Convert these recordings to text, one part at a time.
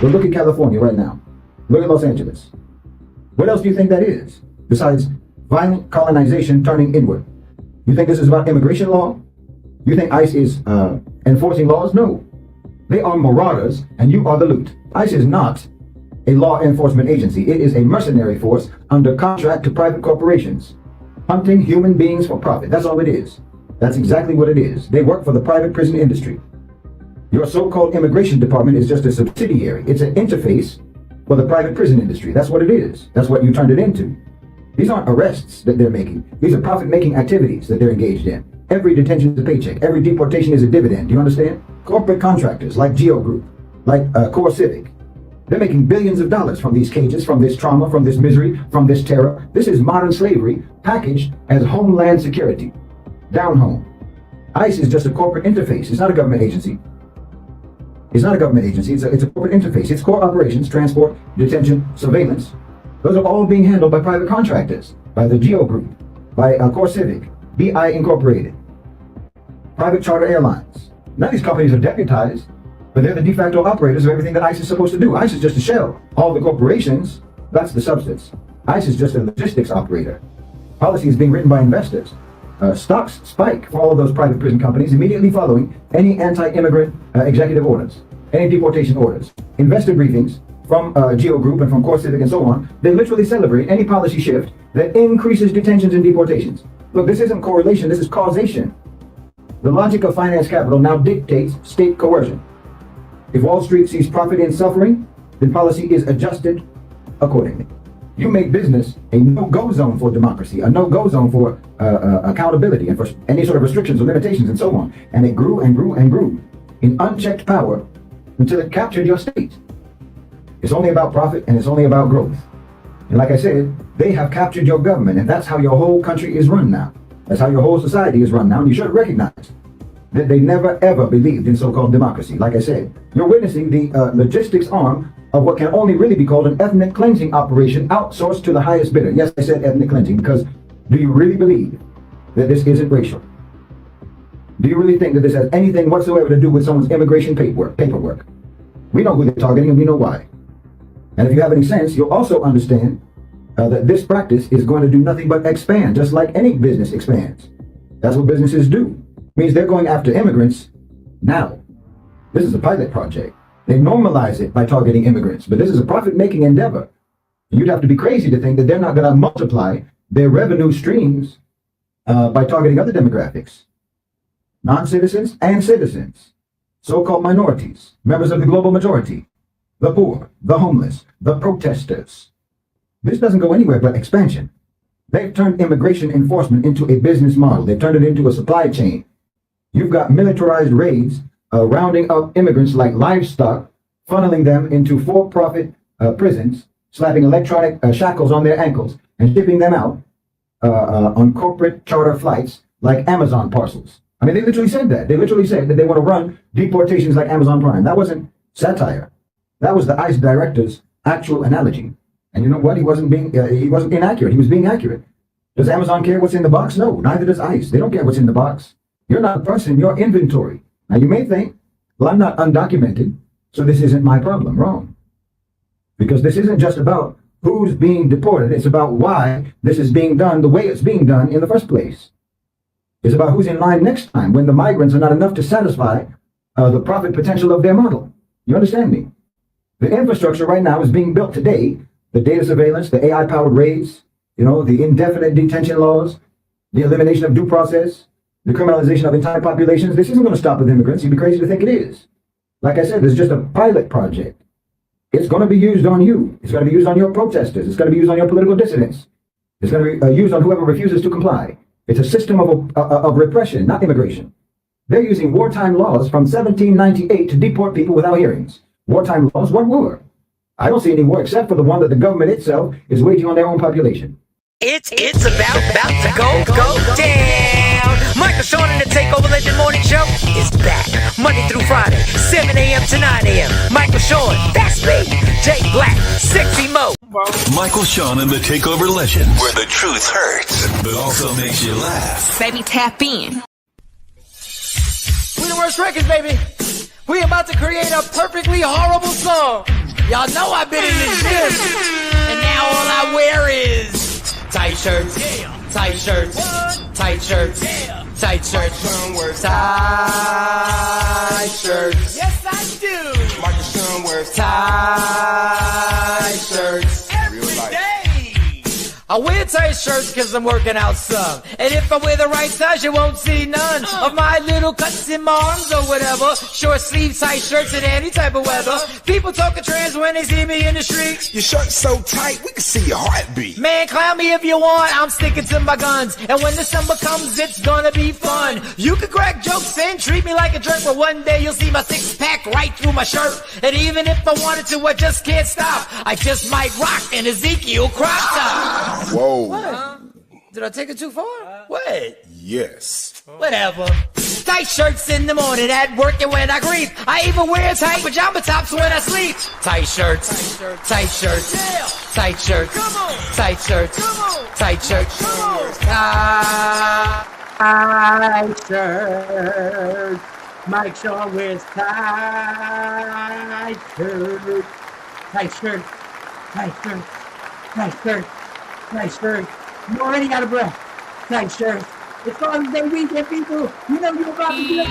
Well, look at California right now. Look at Los Angeles. What else do you think that is, besides violent colonization turning inward? You think this is about immigration law? You think ICE is enforcing laws? No. They are marauders, and you are the loot. ICE is not a law enforcement agency. It is a mercenary force under contract to private corporations, hunting human beings for profit. That's all it is. That's exactly what it is. They work for the private prison industry. Your so-called immigration department is just a subsidiary. It's an interface for the private prison industry. That's what it is. That's what you turned it into. These aren't arrests that they're making. These are profit-making activities that they're engaged in. Every detention is a paycheck. Every deportation is a dividend. Do you understand? Corporate contractors like Geo Group, like Core Civic, they're making billions of dollars from these cages, from this trauma, from this misery, from this terror. This is modern slavery packaged as homeland security. Down home. ICE is just a corporate interface. It's not a government agency. It's not a government agency. It's a corporate interface. Its core operations, transport, detention, surveillance, those are all being handled by private contractors, by the Geo Group, by Core Civic, BI Incorporated, private charter airlines. None of these companies are deputized, but they're the de facto operators of everything that ICE is supposed to do. ICE is just a shell. All the corporations, that's the substance. ICE is just a logistics operator. Policy is being written by investors. Stocks spike for all of those private prison companies immediately following any anti-immigrant executive orders, any deportation orders. Investor briefings from Geo Group and from Core Civic and so on, they literally celebrate any policy shift that increases detentions and deportations. Look, this isn't correlation, this is causation. The logic of finance capital now dictates state coercion. If Wall Street sees profit in suffering, then policy is adjusted accordingly. You make business a no-go zone for democracy, a no-go zone for accountability and for any sort of restrictions or limitations and so on. And it grew and grew and grew in unchecked power until it captured your state. It's only about profit and it's only about growth. And like I said, they have captured your government, and that's how your whole country is run now. That's how your whole society is run now. And you should recognize that they never ever believed in so-called democracy. Like I said, you're witnessing the logistics arm of what can only really be called an ethnic cleansing operation outsourced to the highest bidder. Yes, I said ethnic cleansing because do you really believe that this isn't racial? Do you really think that this has anything whatsoever to do with someone's immigration paperwork? We know who they're targeting and we know why. And if you have any sense, you'll also understand that this practice is going to do nothing but expand, just like any business expands. That's what businesses do. It means they're going after immigrants now. This is a pilot project. They normalize it by targeting immigrants, but this is a profit-making endeavor. You'd have to be crazy to think that they're not going to multiply their revenue streams by targeting other demographics. Non-citizens and citizens, so-called minorities, members of the global majority, the poor, the homeless, the protesters. This doesn't go anywhere but expansion. They've turned immigration enforcement into a business model. They've turned it into a supply chain. You've got militarized raids rounding up immigrants like livestock, funneling them into for-profit prisons, slapping electronic shackles on their ankles, and shipping them out on corporate charter flights like Amazon parcels. I mean, they literally said that. They literally said that they want to run deportations like Amazon Prime. That wasn't satire. That was the ICE director's actual analogy. And you know what? He wasn't inaccurate. He was being accurate. Does Amazon care what's in the box? No, neither does ICE. They don't care what's in the box. You're not a person, you're inventory. Now you may think, well, I'm not undocumented, so this isn't my problem. Wrong. Because this isn't just about who's being deported. It's about why this is being done the way it's being done in the first place. It's about who's in line next time when the migrants are not enough to satisfy the profit potential of their model. You understand me? The infrastructure right now is being built today. The data surveillance, the AI-powered raids, the indefinite detention laws, the elimination of due process, the criminalization of entire populations. This isn't going to stop with immigrants. You'd be crazy to think it is. Like I said, this is just a pilot project. It's going to be used on you. It's going to be used on your protesters. It's going to be used on your political dissidents. It's going to be used on whoever refuses to comply. It's a system of repression, not immigration. They're using wartime laws from 1798 to deport people without hearings. Wartime laws? What war? I don't see any war except for the one that the government itself is waging on their own population. It's about to go down. Michael Sean and the Takeover Legend Morning Show is back Monday through Friday, 7 a.m. to 9 a.m. Michael Sean, that's me. Jay Black, Sexy Mo. Michael Sean and the Takeover Legend, where the truth hurts, but also makes you laugh. Baby, tap in. We the worst records, baby. We about to create a perfectly horrible song. Y'all know I've been in the gym, and now all I wear is tight shirts, tight shirts, tight shirts, tight shirts, tight shirts. Yes, I do. Michael Sean wears Tight shirts every day. I wear tight shirts because I'm working out some. And if I wear the right size, you won't see none of my little cuts in my arms or whatever. Short sleeve tight shirts in any type of weather. People talking trans when they see me in the street. your shirt's so tight we can see your heartbeat. Man, clown me if you want, I'm sticking to my guns. And when the summer comes, it's gonna be fun. You can crack jokes and treat me like a jerk, but one day you'll see my six-pack right through my shirt. And even if I wanted to, I just can't stop. I just might rock an Ezekiel crop top. Whoa. Did I take it too far? What? Yes. Whatever. Tight shirts in the morning at work and when I grieve. I even wear tight pajama tops when I sleep. Tight shirts. Tight shirts. Tight shirts. Tight shirts. Tight shirts. Tight shirts. Mike Shaw wears tight shirts. Tight shirts. Tight shirts. Tight shirts. Tight shirts. You already out of breath. Tight shirts. It's Father's Day weekend, people. You know you're about to do it.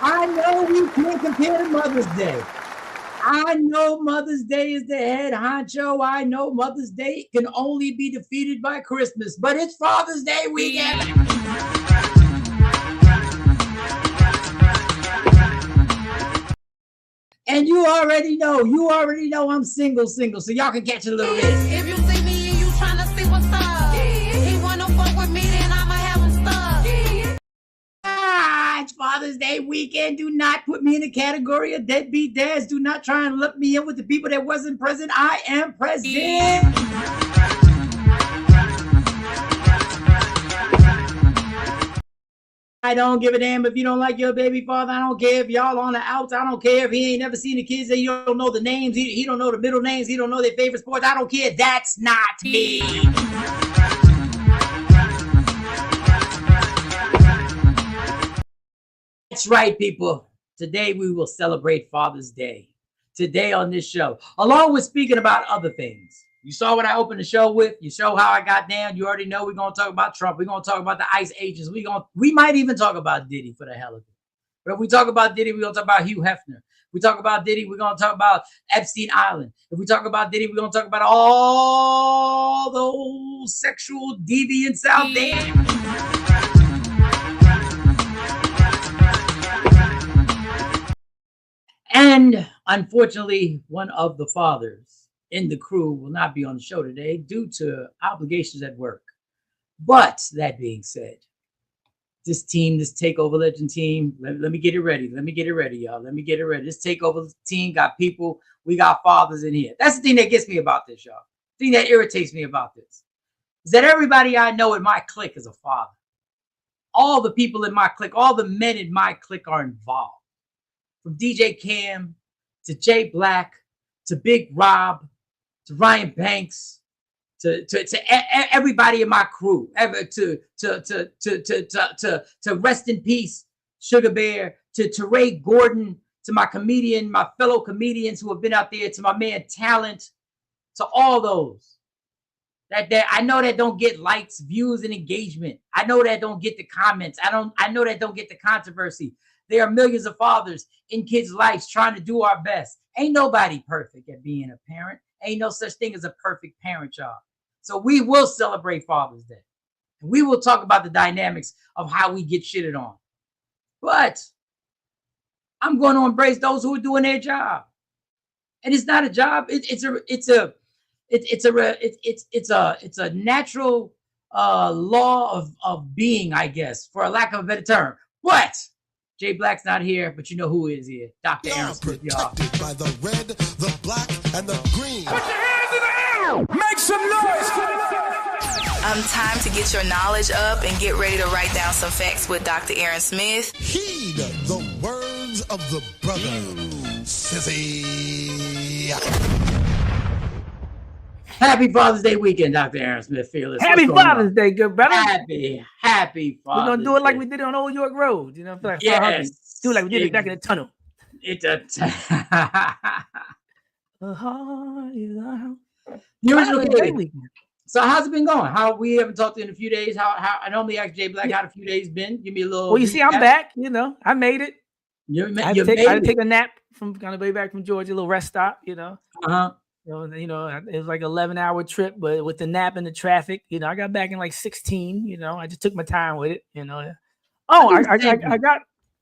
I know we can't compare to Mother's Day. I know Mother's Day is the head honcho. I know Mother's Day can only be defeated by Christmas, but it's Father's Day weekend. And you already know I'm single, so y'all can catch it a little bit. If you see me and you tryna see what's up, he wanna fuck with me, then I'ma have him stuck. It's Father's Day weekend. Do not put me in the category of deadbeat dads. Do not try and lump me in with the people that wasn't present. I am present. I don't give a damn if you don't like your baby father. I don't care if y'all on the outs. I don't care if he ain't never seen the kids. That you don't know the names. He don't know the middle names. He don't know their favorite sports. I don't care. That's not me. That's right, people. Today we will celebrate Father's Day. Today on this show, along with speaking about other things. You saw what I opened the show with. You saw how I got down. You already know we're going to talk about Trump. We're going to talk about the ICE agents. We might even talk about Diddy for the hell of it. But if we talk about Diddy, we're going to talk about Hugh Hefner. If we talk about Diddy, we're going to talk about Epstein Island. If we talk about Diddy, we're going to talk about all those sexual deviants out there. And unfortunately, one of the fathers in the crew will not be on the show today due to obligations at work. But that being said, this team, this Takeover Legend team, let me get it ready. Let me get it ready, y'all. Let me get it ready. This Takeover team got people. We got fathers in here. That's the thing that gets me about this, y'all. The thing that irritates me about this is that everybody I know in my clique is a father. All the people in my clique, all the men in my clique are involved. From DJ Cam to Jay Black to Big Rob to Ryan Banks to everybody in my crew, to rest in peace Sugar Bear, to Ray Gordon, to my comedian, my fellow comedians who have been out there, to my man Talent, to all those that I know that don't get likes, views, and engagement. I know that don't get the comments. I know that don't get the controversy. There are millions of fathers in kids' lives trying to do our best. Ain't nobody perfect at being a parent. Ain't no such thing as a perfect parent, y'all. So we will celebrate Father's Day. And we will talk about the dynamics of how we get shitted on. But I'm going to embrace those who are doing their job. And it's not a job. It's a natural law of being, I guess, for a lack of a better term. But Jay Black's not here, but you know who is here. Dr.Arron Smith, y'all. Protected by the red, the black, and the green. Put your hands in the air! Make some noise! Time to get your knowledge up and get ready to write down some facts with Dr.Arron Smith. Heed the words of the brother, Sissy. Happy Father's Day weekend, Dr.Arron Smith, fearless. Happy Father's Day, good brother. Happy Happy We're Father's gonna do it like Day. we did on Old York Road. You know, like Yes. do it like we did it back in the tunnel. It's a The heart is out. The original Father's Day kid. weekend. So how's it been going? How we haven't talked in a few days. How I normally ask Jay Black how the few days been. Give me a little. Well, you see, I'm recap. back. You know, I made it. I had to take a nap from kind of way back from Georgia, a little rest stop. You know. You know, it was like 11-hour trip, but with the nap and the traffic, you know, I got back in like 16. You know, I just took my time with it. You know. Oh,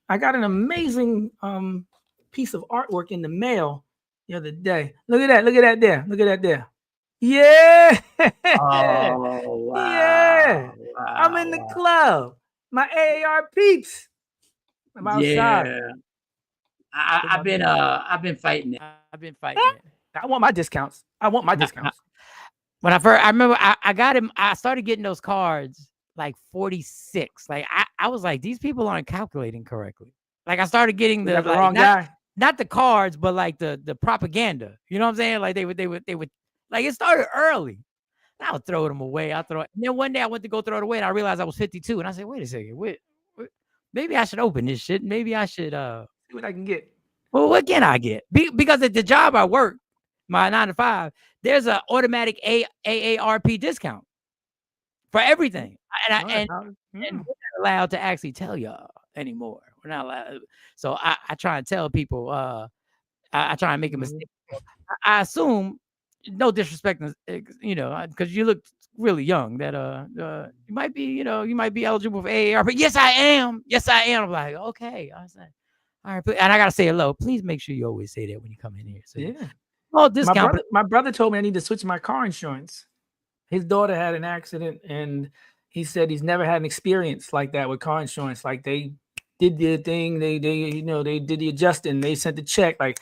I got an amazing piece of artwork in the mail the other day. Look at that! Look at that there! Look at that there! Yeah! Oh wow! Yeah! Wow, I'm in the club. My AAR peeps. I'm outside. Yeah. I've been fighting it. I've been fighting it. I want my discounts. When I remember I got him. I started getting those cards like 46. Like I was like, these people aren't calculating correctly. Like I started getting the wrong guy. Not the cards, but like the propaganda. You know what I'm saying? Like they would like it started early. And I would throw them away. And then one day I went to go throw it away and I realized I was 52. And I said, wait a second, wait, maybe I should open this shit. Maybe I should see what I can get. Well, what can I get? Because at the job I work, my 9 to 5, there's an automatic AARP discount for everything. And we're not allowed to actually tell y'all anymore. We're not allowed. So I try and tell people, I try and make a mistake. I assume, no disrespect, you know, because you look really young, that you might be eligible for AARP. Yes, I am. I'm like, okay. I said, all right, and I gotta say hello. Please make sure you always say that when you come in here. So, yeah. Oh, discount. My brother told me I need to switch my car insurance. His daughter had an accident, and he said he's never had an experience like that with car insurance. Like they did the thing, they did the adjusting, they sent the check. Like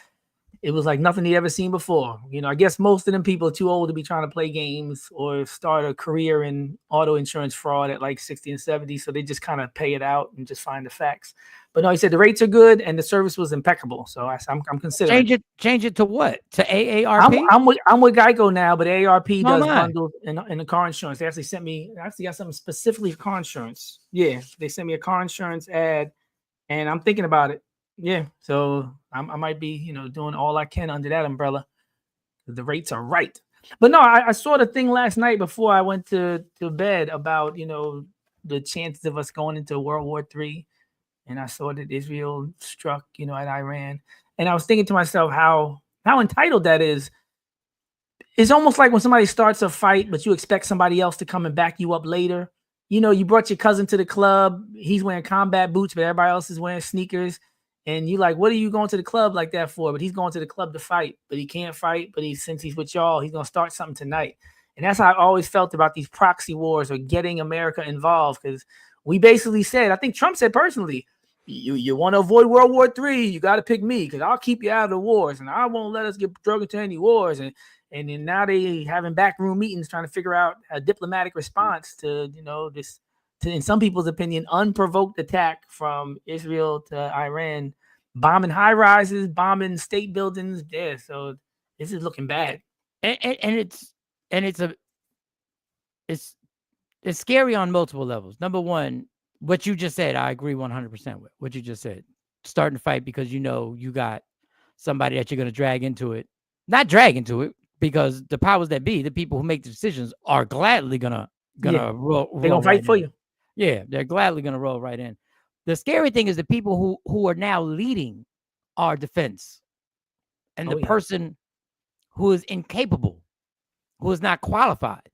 it was like nothing he ever seen before. You know, I guess most of them people are too old to be trying to play games or start a career in auto insurance fraud at like 60 and 70. So they just kind of pay it out and just find the facts. But no, he said the rates are good and the service was impeccable. So I'm considering change it to what? To AARP? I'm with Geico now, but AARP does bundles in the car insurance. They actually sent me. I actually got something specifically for car insurance. Yeah, they sent me a car insurance ad, and I'm thinking about it. Yeah, so I might be doing all I can under that umbrella. The rates are right. But no, I saw the thing last night before I went to bed about the chances of us going into World War III. And I saw that Israel struck, at Iran. And I was thinking to myself how entitled that is. It's almost like when somebody starts a fight, but you expect somebody else to come and back you up later. You brought your cousin to the club. He's wearing combat boots, but everybody else is wearing sneakers. And you're like, what are you going to the club like that for? But he's going to the club to fight, but he can't fight. But since he's with y'all, he's going to start something tonight. And that's how I always felt about these proxy wars or getting America involved. Because we basically said, I think Trump said personally, you want to avoid World War III, you got to pick me because I'll keep you out of the wars and I won't let us get drug into any wars. And then now they having backroom meetings trying to figure out a diplomatic response to, this, in some people's opinion, unprovoked attack from Israel to Iran, bombing high rises, bombing state buildings. Yeah, so this is looking bad. And it's scary on multiple levels. Number one, what you just said, I agree 100% with what you just said. Starting to fight because you got somebody that you're going to drag into it. Not drag into it, because the powers that be, the people who make the decisions, are gladly gonna roll. They're gonna fight for you. Yeah, they're gladly gonna roll right in. The scary thing is the people who are now leading our defense, and the person who is incapable, who is not qualified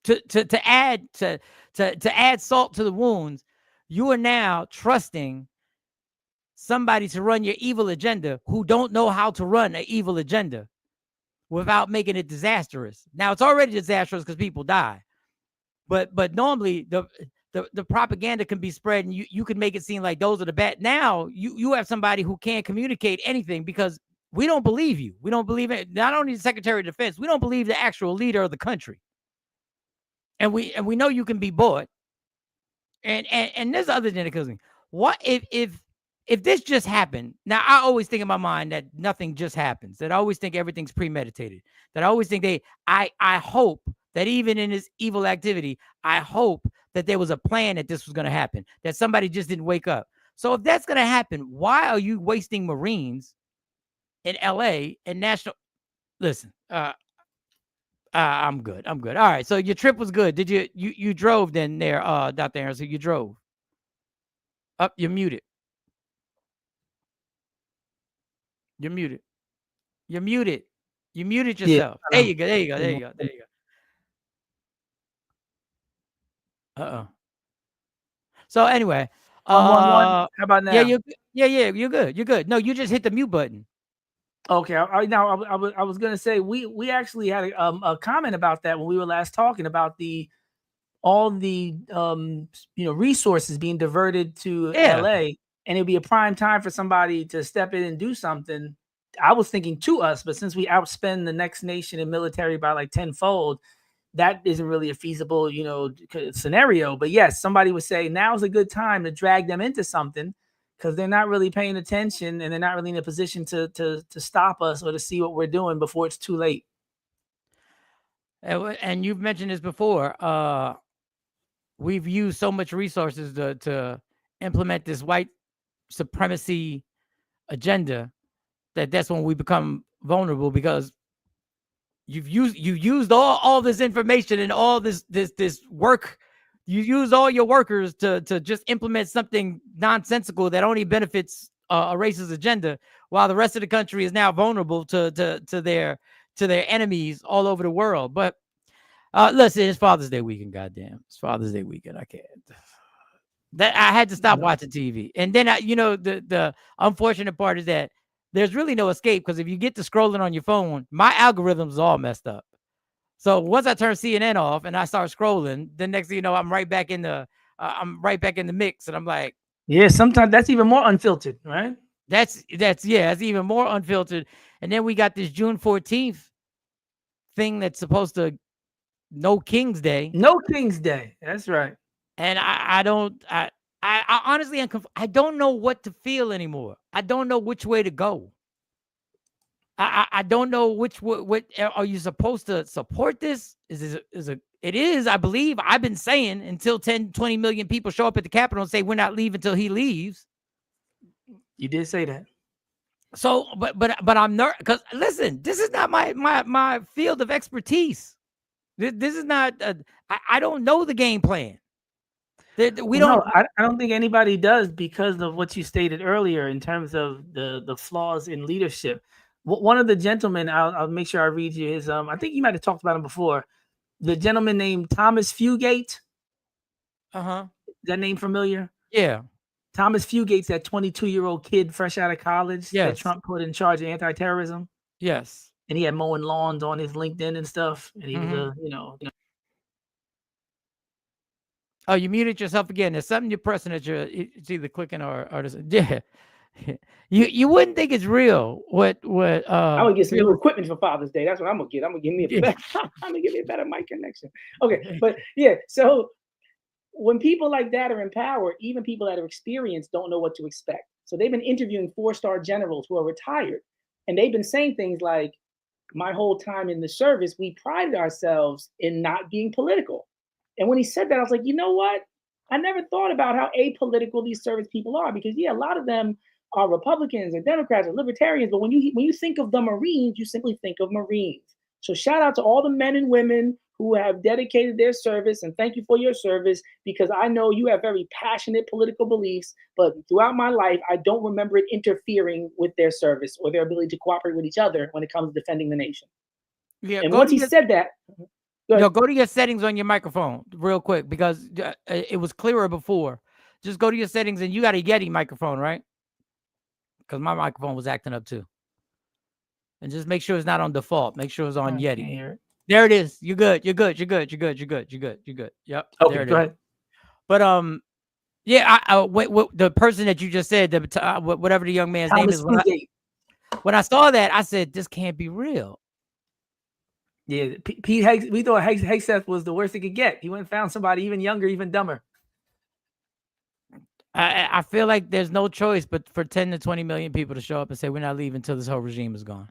to add salt to the wounds. You are now trusting somebody to run your evil agenda who don't know how to run an evil agenda without making it disastrous. Now it's already disastrous because people die, but normally the propaganda can be spread and you can make it seem like those are the bad. Now you have somebody who can't communicate anything because we don't believe you. We don't believe it. Not only the Secretary of Defense, we don't believe the actual leader of the country. And we know you can be bought. And there's other than it. What if this just happened? Now, I always think in my mind that nothing just happens. That I always think everything's premeditated. That I always think I hope that even in this evil activity, I hope that there was a plan that this was going to happen, that somebody just didn't wake up. So if that's going to happen, why are you wasting Marines in LA and national? Listen, I'm good. I'm good. All right. So your trip was good. Did you drove then there, Dr. Arron? So you drove. Up, you're muted. You're muted. You're muted. You muted yourself. Yeah, there you go. There you go. There you go. There you go. So anyway, 111. How about now? Yeah, you're good. You're good. No, you just hit the mute button. Okay. I was gonna say we actually had a comment about that when we were last talking about all the resources being diverted to LA, and it'd be a prime time for somebody to step in and do something. I was thinking to us, but since we outspend the next nation in military by like tenfold, that isn't really a feasible, scenario. But yes, somebody would say now's a good time to drag them into something because they're not really paying attention and they're not really in a position to stop us or to see what we're doing before it's too late. And you've mentioned this before. We've used so much resources to implement this white supremacy agenda that's when we become vulnerable, because you've used all this information and all this work. You use all your workers to just implement something nonsensical that only benefits a racist agenda, while the rest of the country is now vulnerable to their enemies all over the world. But listen, it's Father's Day weekend. Goddamn, it's Father's Day weekend. I can't. That I had to stop watching TV, and then the unfortunate part is that there's really no escape, because if you get to scrolling on your phone, my algorithms is all messed up. So once I turn CNN off and I start scrolling, the next thing you know, I'm right back in the mix, and I'm like, yeah, sometimes that's even more unfiltered, right? That's even more unfiltered. And then we got this June 14th thing that's supposed to No King's Day. No King's Day. That's right. And I honestly, I don't know what to feel anymore. I don't know which way to go. I don't know what are you supposed to support this? It is, I believe, I've been saying, until 10, 20 million people show up at the Capitol and say we're not leaving until he leaves. You did say that. So, but I'm nervous, because listen, this is not my field of expertise. This is not. I don't know the game plan. I don't think anybody does, because of what you stated earlier in terms of the flaws in leadership. One of the gentlemen, I'll make sure I read you his. I think you might have talked about him before. The gentleman named Thomas Fugate. Is that name familiar? Yeah. Thomas Fugate's that 22-year-old kid fresh out of college that Trump put in charge of anti-terrorism. Yes. And he had mowing lawns on his LinkedIn and stuff. And he was Oh, you muted yourself again. There's something you're pressing that it's either clicking or yeah. You wouldn't think it's real. What I'm gonna get some new equipment for Father's Day. That's what I'm gonna get. I'm gonna give me a better mic connection. Okay, but yeah, so when people like that are in power, even people that are experienced don't know what to expect. So they've been interviewing 4-star generals who are retired, and they've been saying things like, my whole time in the service, we prided ourselves in not being political. And when he said that, I was like, you know what? I never thought about how apolitical these service people are, because a lot of them are Republicans or Democrats or Libertarians. But when you think of the Marines, you simply think of Marines. So shout out to all the men and women who have dedicated their service, and thank you for your service, because I know you have very passionate political beliefs, but throughout my life, I don't remember it interfering with their service or their ability to cooperate with each other when it comes to defending the nation. Yeah, and once he said that, go to your settings on your microphone real quick, because it was clearer before. Just go to your settings, and you got a Yeti microphone, right? Because my microphone was acting up too. And just make sure it's not on default. Make sure it's on Yeti. There it is. You're good. You're good. You're good. You're good. You're good. You're good. You're good. Yep. Okay, go ahead. But the person that you just said, whatever the young man's name is, when I saw that, I said, this can't be real. Yeah, Pete Higgs, we thought Hegseth was the worst it could get. He went and found somebody even younger, even dumber. I feel like there's no choice but for 10 to 20 million people to show up and say, we're not leaving until this whole regime is gone.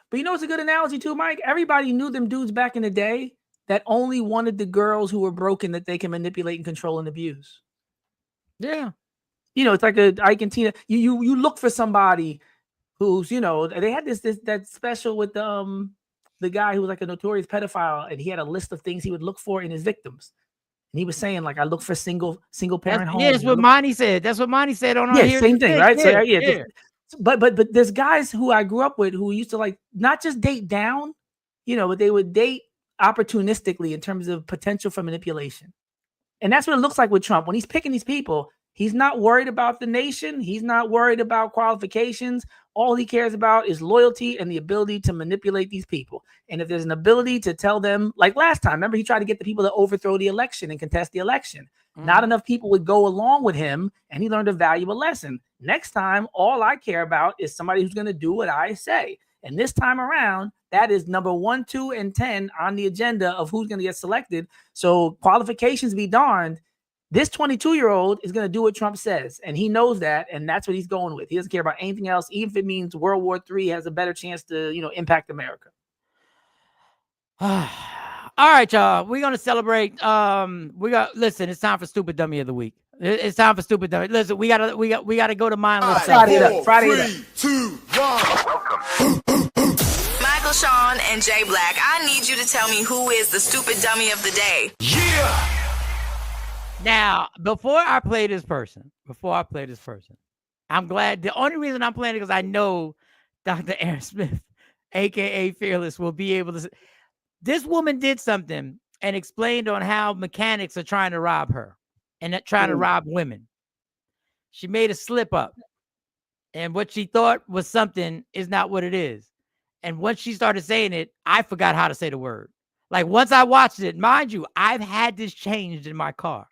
But you know, it's a good analogy too, Mike. Everybody knew them dudes back in the day that only wanted the girls who were broken that they can manipulate and control and abuse. Yeah. You know, it's like a Ike and Tina. You look for somebody who's, you know, they had that special with the guy who was like a notorious pedophile, and he had a list of things he would look for in his victims. And he was saying, like, I look for single parent homes. Yeah, that's what Monty said. That's what Monty said on our Yeah, same thing, right? So yeah. But there's guys who I grew up with who used to like not just date down, you know, but they would date opportunistically in terms of potential for manipulation. And that's what it looks like with Trump. When he's picking these people, he's not worried about the nation. He's not worried about qualifications. All he cares about is loyalty and the ability to manipulate these people. And if there's an ability to tell them, like last time, remember he tried to get the people to overthrow the election and contest the election. Not enough people would go along with him, and he learned a valuable lesson. Next time, all I care about is somebody who's going to do what I say. And this time around, that is number 1, 2, and 10 on the agenda of who's going to get selected. So qualifications be darned. This 22-year-old is going to do what Trump says, and he knows that, and that's what he's going with. He doesn't care about anything else, even if it means World War III has a better chance to, you know, impact America. All right, y'all. We're gonna celebrate. Listen. It's time for Stupid Dummy of the Week. It's time for Stupid Dummy. Listen, we gotta go to mindless. Friday it up. 3, 2, 1. Michael, Sean, and Jay Black, I need you to tell me who is the stupid dummy of the day. Yeah. Now, before I play this person, I'm glad. The only reason I'm playing it because I know Dr.Arron Smith, aka Fearless, will be able to. This woman did something and explained on how mechanics are trying to rob her and trying to rob women. She made a slip up, and what she thought was something is not what it is. And once she started saying it, I forgot how to say the word. Like once I watched it, mind you, I've had this changed in my car.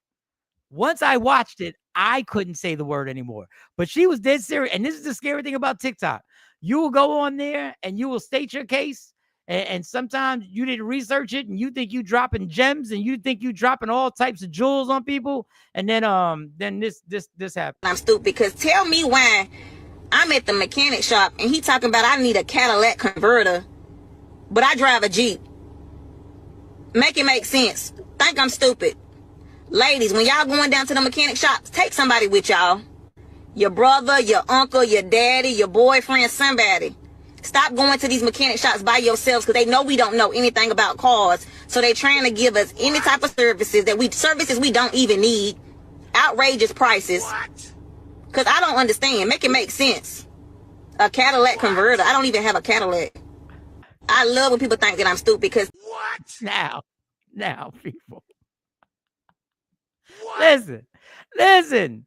Once I watched it, I couldn't say the word anymore. But she was dead serious. And this is the scary thing about TikTok. You will go on there and you will state your case. And sometimes you didn't research it and you think you dropping gems and you think you dropping all types of jewels on people. And then this happened. I'm stupid because tell me why I'm at the mechanic shop and he talking about I need a Cadillac converter, but I drive a Jeep. Make it make sense. Think I'm stupid. Ladies, when y'all going down to the mechanic shops, take somebody with y'all. Your brother, your uncle, your daddy, your boyfriend, somebody. Stop going to these mechanic shops by yourselves because they know we don't know anything about cars. So they trying to give us any type of services we don't even need. Outrageous prices. What? Because I don't understand. Make it make sense. A Cadillac converter. I don't even have a Cadillac. I love when people think that I'm stupid because... What? Now, people. What? Listen.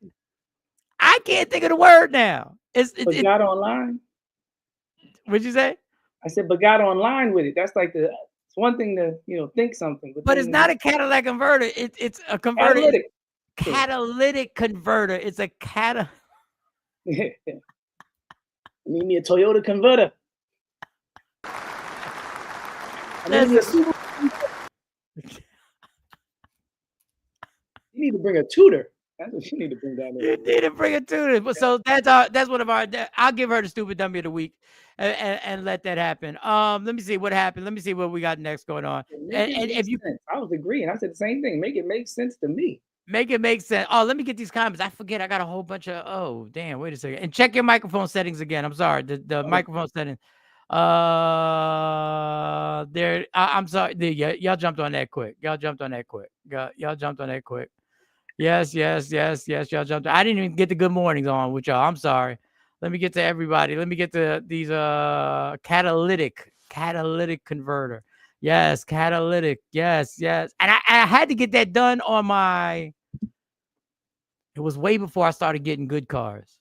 I can't think of the word now. It's got online. What'd you say? I said, but got online with it. That's like it's one thing to, you know, think something. But it's not a Cadillac converter. It's a converter. Catalytic converter. It's a Need me a Toyota converter. You need to bring a tutor. That's what you need to bring down there. You need to bring a tutor. So that's one of our. I'll give her the stupid dummy of the week, and let that happen. Let me see what happened. Let me see what we got next going on. And if you, I was agreeing. I said the same thing. Make it make sense to me. Make it make sense. Oh, let me get these comments. I forget. I got a whole bunch of. Oh, damn. Wait a second. And check your microphone settings again. I'm sorry. The microphone settings. There. I'm sorry. Y'all jumped on that quick. Y'all jumped on that quick. Yes. Y'all jumped. I didn't even get the good mornings on with y'all. I'm sorry. Let me get to everybody. Let me get to these catalytic converter. Yes, catalytic. Yes. And I had to get that done on my. It was way before I started getting good cars.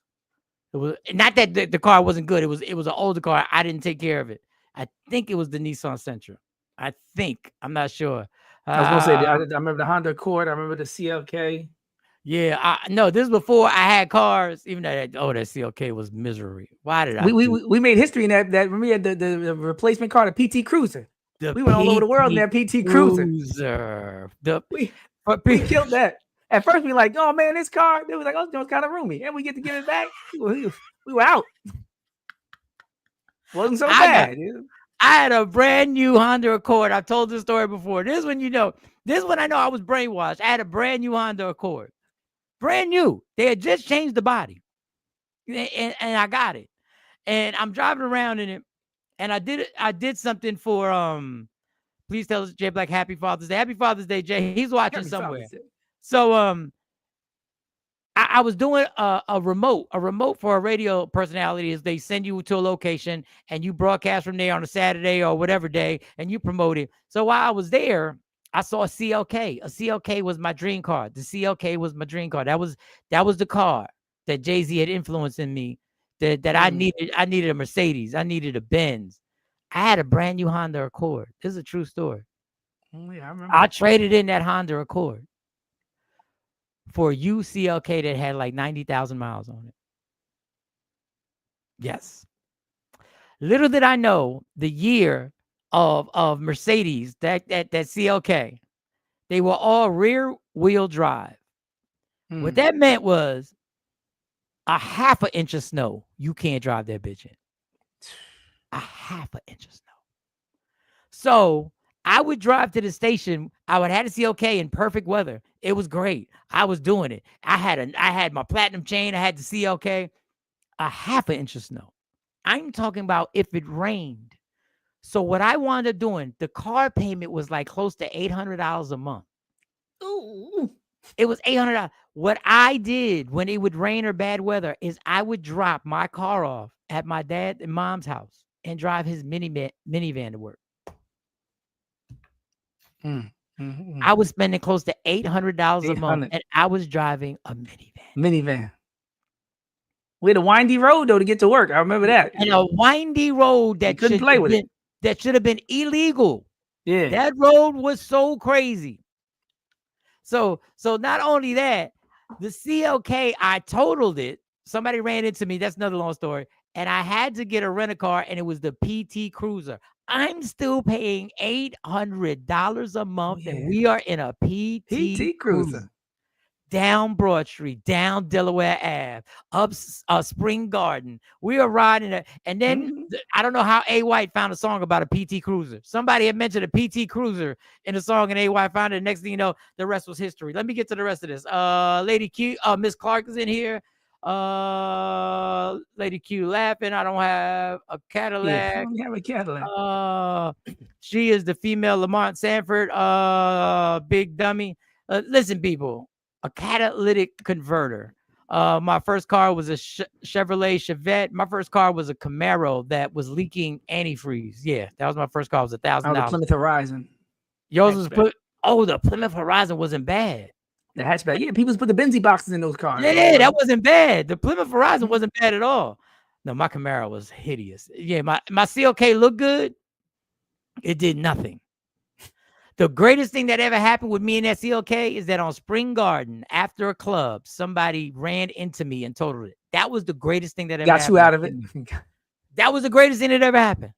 It was not that the car wasn't good. It was an older car. I didn't take care of it. I think it was the Nissan Sentra. I'm not sure. I was gonna say I remember the Honda Accord. I remember the CLK. Yeah, no, this is before I had cars. Even though that CLK was misery. Why did we made history in that? Remember we had the replacement car, the PT Cruiser. We went all over the world in that PT Cruiser. We killed that. At first we were like, oh man, this car. They was like, oh, it's kind of roomy, and we get to give it back. We were out. Wasn't so bad. I had a brand new Honda Accord. I've told this story before. This is when I know I was brainwashed. I had a brand new Honda Accord. Brand new. They had just changed the body. And I got it. And I'm driving around in it. And I did something for please tell us Jay Black Happy Father's Day. Happy Father's Day, Jay. He's watching somewhere. So I was doing a remote for a radio personality is they send you to a location and you broadcast from there on a Saturday or whatever day and you promote it. So while I was there, I saw a CLK. A CLK was my dream car. The CLK was my dream car. That was the car that Jay-Z had influenced in me that I needed. I needed a Mercedes. I needed a Benz. I had a brand new Honda Accord. This is a true story. Yeah, I remember. I traded in that Honda Accord for a UCLK that had like 90,000 miles on it. Yes. Little did I know the year of Mercedes, that CLK, they were all rear wheel drive. What that meant was a half an inch of snow, you can't drive that bitch in. A half an inch of snow. So I would drive to the station. I would have a CLK in perfect weather. It was great. I was doing it. I had my platinum chain. I had the CLK. A half an inch of snow. I'm talking about if it rained. So what I wound up doing, the car payment was like close to $800 a month. Ooh. It was $800. What I did when it would rain or bad weather is I would drop my car off at my dad and mom's house and drive his minivan to work. I was spending close to $800 a month, and I was driving a minivan. We had a windy road though to get to work. I remember that. And a windy road that couldn't play with it. That should have been illegal. Yeah, that road was so crazy. So not only that, the CLK, I totaled it. Somebody ran into me. That's another long story. And I had to get a rent-a-car, and it was the PT Cruiser. I'm still paying $800 a month, and we are in a PT Cruiser. Down Broad Street, down Delaware Ave, up Spring Garden. We are riding it. And then I don't know how A. White found a song about a PT Cruiser. Somebody had mentioned a PT Cruiser in a song, and A. White found it. Next thing you know, the rest was history. Let me get to the rest of this. Lady Q, Miss Clark is in here. Lady Q laughing. I don't have a Cadillac. Yeah, I don't have a Cadillac. She is the female Lamont Sanford. Big dummy. Listen, people. A catalytic converter. My first car was a Chevrolet Chevette. My first car was a Camaro that was leaking antifreeze. Yeah, that was my first car. It was $1,000. The Plymouth Horizon. Yours was the Plymouth Horizon wasn't bad. The hatchback. Yeah, people put the Benzie boxes in those cars. Yeah, that wasn't bad. The Plymouth Horizon wasn't bad at all. No, my Camaro was hideous. Yeah, my CLK looked good. It did nothing. The greatest thing that ever happened with me and that CLK is that on Spring Garden, after a club, somebody ran into me and totaled it. That was the greatest thing that ever happened. Got you out of it. That was the greatest thing that ever happened.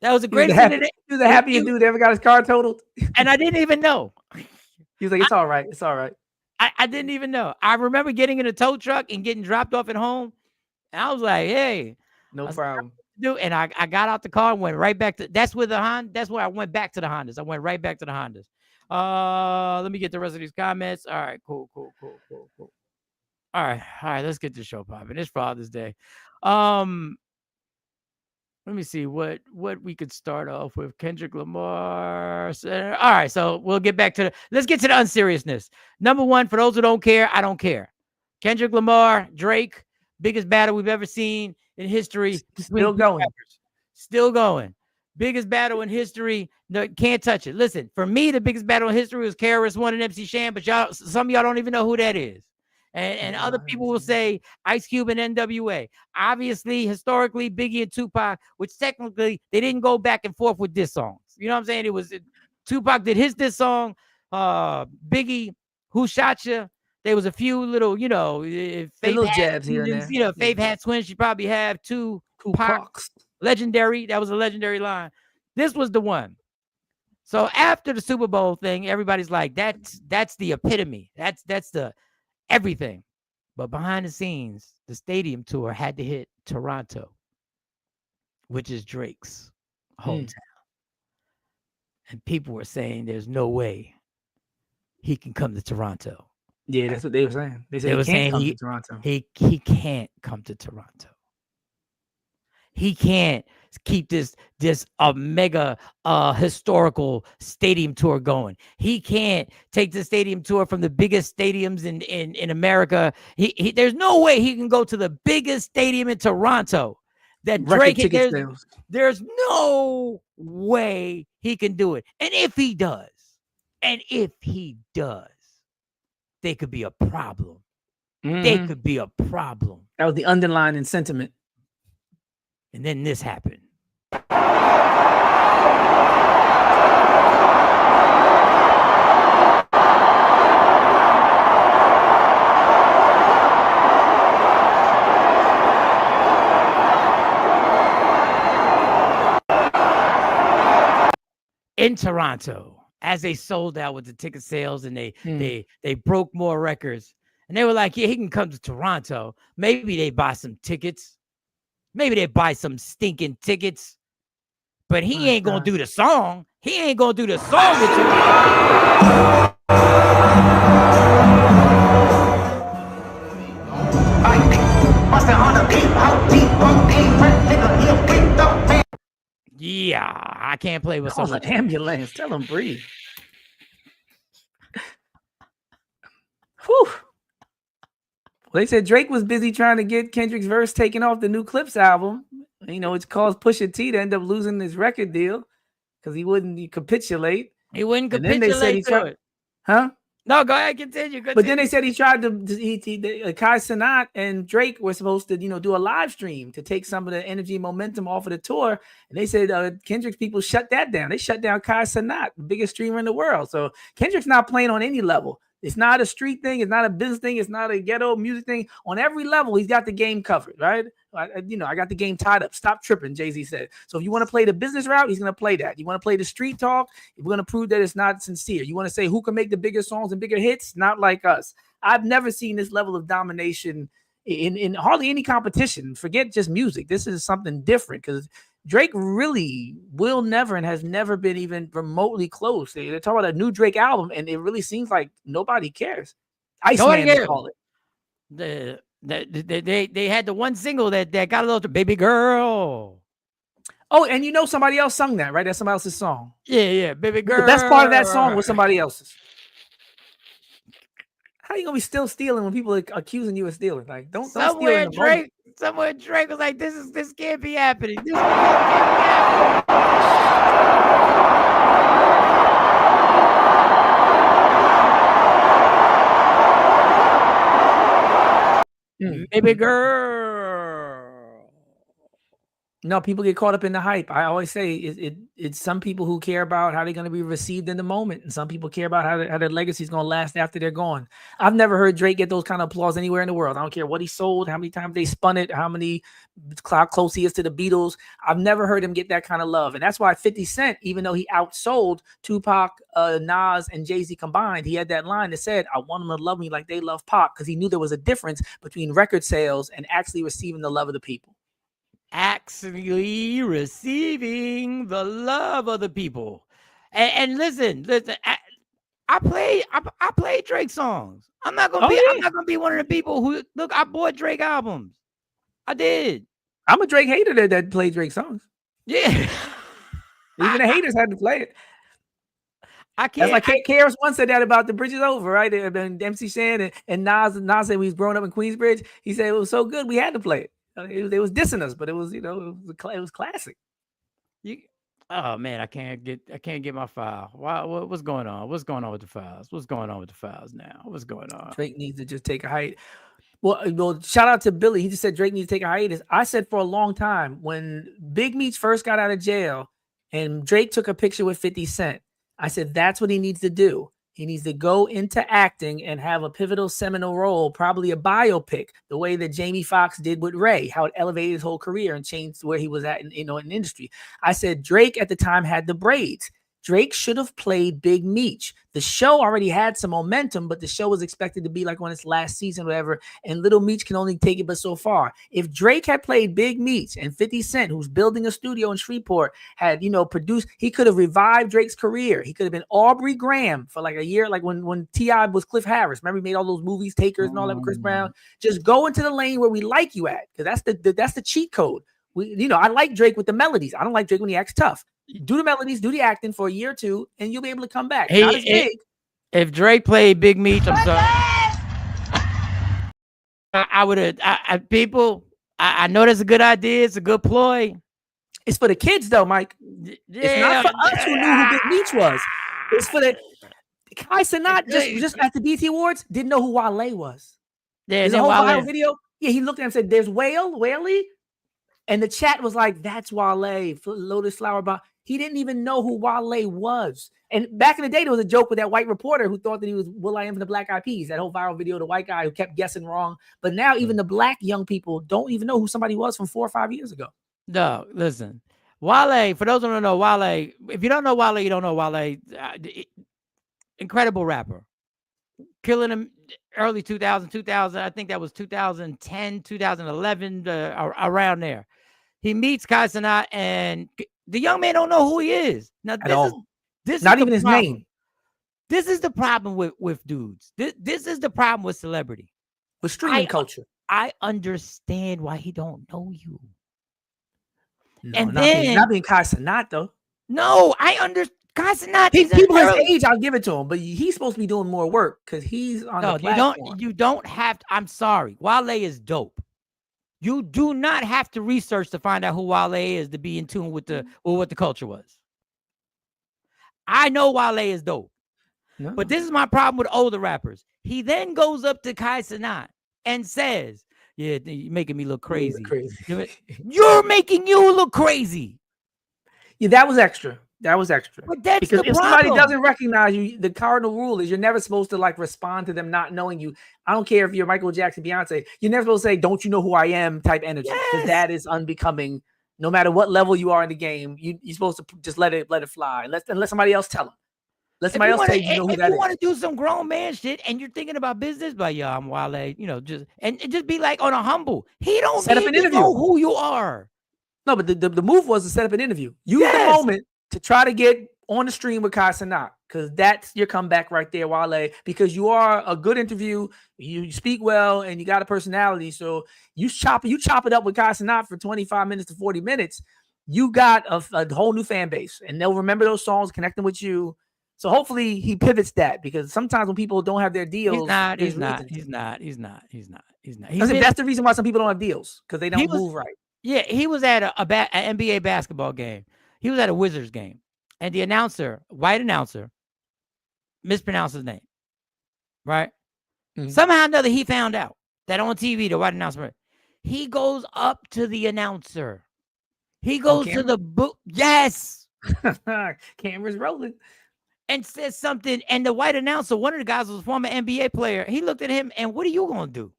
That was the greatest thing that he was the happiest dude that ever got his car totaled. And I didn't even know. He was like, it's all right. It's all right. I didn't even know. I remember getting in a tow truck and getting dropped off at home. And I was like, hey. No problem. And I got out the car and went right back to that's where I went back to the Hondas. I went right back to the Hondas. Let me get the rest of these comments. All right, cool. All right, let's get the show popping. It's Father's Day. Let me see what we could start off with. Kendrick Lamar. All right, so we'll get back to let's get to the unseriousness. Number one, for those who don't care, I don't care. Kendrick Lamar, Drake, biggest battle we've ever seen in history. Still going. Biggest battle in history. No, can't touch it. Listen, for me, the biggest battle in history was KRS-One and MC Shan, but some of y'all don't even know who that is. And other people will say Ice Cube and NWA. Obviously, historically, Biggie and Tupac, which technically they didn't go back and forth with diss songs. You know what I'm saying? It was Tupac did his diss song. Biggie, Who Shot Ya? There was a few little, little jabs here and there. Faith had twins. She probably have two Tupacs. Legendary. That was a legendary line. This was the one. So after the Super Bowl thing, everybody's like, that's the epitome. That's the everything. But behind the scenes, the stadium tour had to hit Toronto, which is Drake's hometown. And people were saying there's no way he can come to Toronto. Yeah, that's what they were saying. They said They were he can't saying come to Toronto. He can't come to Toronto. He can't keep this mega historical stadium tour going. He can't take the stadium tour from the biggest stadiums in America. There's no way he can go to the biggest stadium in Toronto. That Drake, there's no way he can do it. And if he does, they could be a problem. They could be a problem. That was the underlying sentiment. And then this happened. In Toronto, as they sold out with the ticket sales and they broke more records, and they were like, yeah, he can come to Toronto. Maybe they buy some tickets. Maybe they buy some stinking tickets. But he ain't going to do the song. He ain't going to do the song with you. Yeah, I can't play with someone. Ambulance. Tell him breathe. Whew. Well, they said Drake was busy trying to get Kendrick's verse taken off the new Clips album. You know, it's caused Pusha T to end up losing his record deal because he wouldn't capitulate. He wouldn't capitulate. And then they said he huh? No, go ahead, continue. But then they said he tried to. Kai Cenat and Drake were supposed to, do a live stream to take some of the energy and momentum off of the tour. And they said Kendrick's people shut that down. They shut down Kai Cenat, the biggest streamer in the world. So Kendrick's not playing on any level. It's not a street thing. It's not a business thing. It's not a ghetto music thing. On every level, he's got the game covered, right? I got the game tied up. Stop tripping, Jay-Z said. So if you want to play the business route, he's going to play that. You want to play the street talk, we're going to prove that it's not sincere. You want to say who can make the bigger songs and bigger hits? Not like us. I've never seen this level of domination in hardly any competition. Forget just music. This is something different because Drake really will never and has never been even remotely close. They're talking about a new Drake album, and it really seems like nobody cares. Iceman, they call it. They had the one single that got a little Baby Girl. Oh, and somebody else sung that, right? That's somebody else's song. Yeah, Baby Girl. The best part of that song was somebody else's. How you gonna be still stealing when people are accusing you of stealing? Like, don't steal in the moment. Somewhere Drake was like, this can't be happening. This can't be happening. Baby girl. No, people get caught up in the hype. I always say it's some people who care about how they're going to be received in the moment, and some people care about how their legacy is going to last after they're gone. I've never heard Drake get those kind of applause anywhere in the world. I don't care what he sold, how many times they spun it, how close he is to the Beatles. I've never heard him get that kind of love, and that's why 50 Cent, even though he outsold Tupac, Nas, and Jay-Z combined, he had that line that said, "I want them to love me like they love Pac," because he knew there was a difference between record sales and actually receiving the love of the people. Actually receiving the love of the people. And listen, I play Drake songs. I'm not gonna be one of the people who look. I bought Drake albums. I did. I'm a Drake hater that played Drake songs. Yeah, even the haters had to play it. I can't. That's like KRS One said that about The Bridge Is Over, right? And MC Shan and Nas said we was growing up in Queensbridge. He said it was so good we had to play it. They was dissing us, but it was, it was classic. Oh man, I can't get my file. What's going on? What's going on with the files? What's going on with the files now? What's going on? Drake needs to just take a hiatus. Well, shout out to Billy. He just said Drake needs to take a hiatus. I said for a long time when Big Meech first got out of jail and Drake took a picture with 50 Cent, I said that's what he needs to do. He needs to go into acting and have a pivotal seminal role, probably a biopic, the way that Jamie Foxx did with Ray, how it elevated his whole career and changed where he was at in the industry. I said Drake at the time had the braids. Drake should have played Big Meech. The show already had some momentum, but the show was expected to be like on its last season, whatever. And Little Meech can only take it but so far. If Drake had played Big Meech and 50 Cent, who's building a studio in Shreveport, had produced, he could have revived Drake's career. He could have been Aubrey Graham for like a year, like when T.I. was Cliff Harris. Remember, he made all those movies, Takers, and all that with Chris Brown. Just go into the lane where we like you at, because that's the cheat code. I like Drake with the melodies. I don't like Drake when he acts tough. Do the melodies, do the acting for a year or two, and you'll be able to come back. Not as big. If Drake played Big Meech, I'm sorry. I would have. People, I know that's a good idea. It's a good ploy. It's for the kids, though, Mike. It's not for us who knew who Big Meech was. It's for the Kai Cenat, just at the BT Awards, didn't know who Wale was. There's a whole viral video. Yeah, he looked at him and said, "There's Whaley," and the chat was like, "That's Wale, Lotus Flower Bomb." He didn't even know who Wale was. And back in the day, there was a joke with that white reporter who thought that he was will.i.am from the Black Eyed Peas, that whole viral video, the white guy who kept guessing wrong. But now even the black young people don't even know who somebody was from 4 or 5 years ago. No, listen. Wale, for those who don't know Wale, if you don't know Wale, you don't know Wale. Incredible rapper. Killing him early 2000, I think that was 2010, 2011, around there. He meets Kai Cenat, and the young man don't know who he is. Now, this not is even his name. This is the problem with dudes. This is the problem with celebrity. With streaming culture. I understand why he don't know you. No, and not being Kai Cenat, though. No, I understand. Kai Cenat. People his age, I'll give it to him, but he's supposed to be doing more work because he's on the platform. You don't have to. I'm sorry. Wale is dope. You do not have to research to find out who Wale is to be in tune with what the culture was. I know Wale is dope. No. But this is my problem with older rappers. He then goes up to Kai Cenat and says, "Yeah, you're making me look crazy. You're making you look crazy." Yeah, that was extra. But that's because if problem. Somebody doesn't recognize you, the cardinal rule is you're never supposed to respond to them not knowing you. I don't care if you're Michael Jackson, Beyonce. You're never supposed to say, "Don't you know who I am?" type energy, because that is unbecoming. No matter what level you are in the game, you're supposed to just let it fly. Let somebody else tell them. Let somebody else say you know who that is. If you want to do some grown man shit and you're thinking about business, but yeah, I'm Wale, just be like on a humble. He don't set up an interview. Know who you are. No, but the move was to set up an interview. Use the moment to try to get on the stream with Kai Cenat, because that's your comeback right there, Wale, because you are a good interview, you speak well, and you got a personality. So you chop it up with Kai Cenat for 25 minutes to 40 minutes, you got a whole new fan base, and they'll remember those songs, connecting with you. So hopefully he pivots that, because sometimes when people don't have their deals, he's not. That's the reason why some people don't have deals, because they don't move right. Yeah, he was at an NBA basketball game. He was at a Wizards game, and the announcer, white announcer, mispronounced his name, right? Mm-hmm. Somehow or another, he found out that on TV, the white announcer, he goes up to the announcer. He goes to the book. Yes. Camera's rolling. And says something, and the white announcer, one of the guys was a former NBA player, he looked at him, and what are you going to do?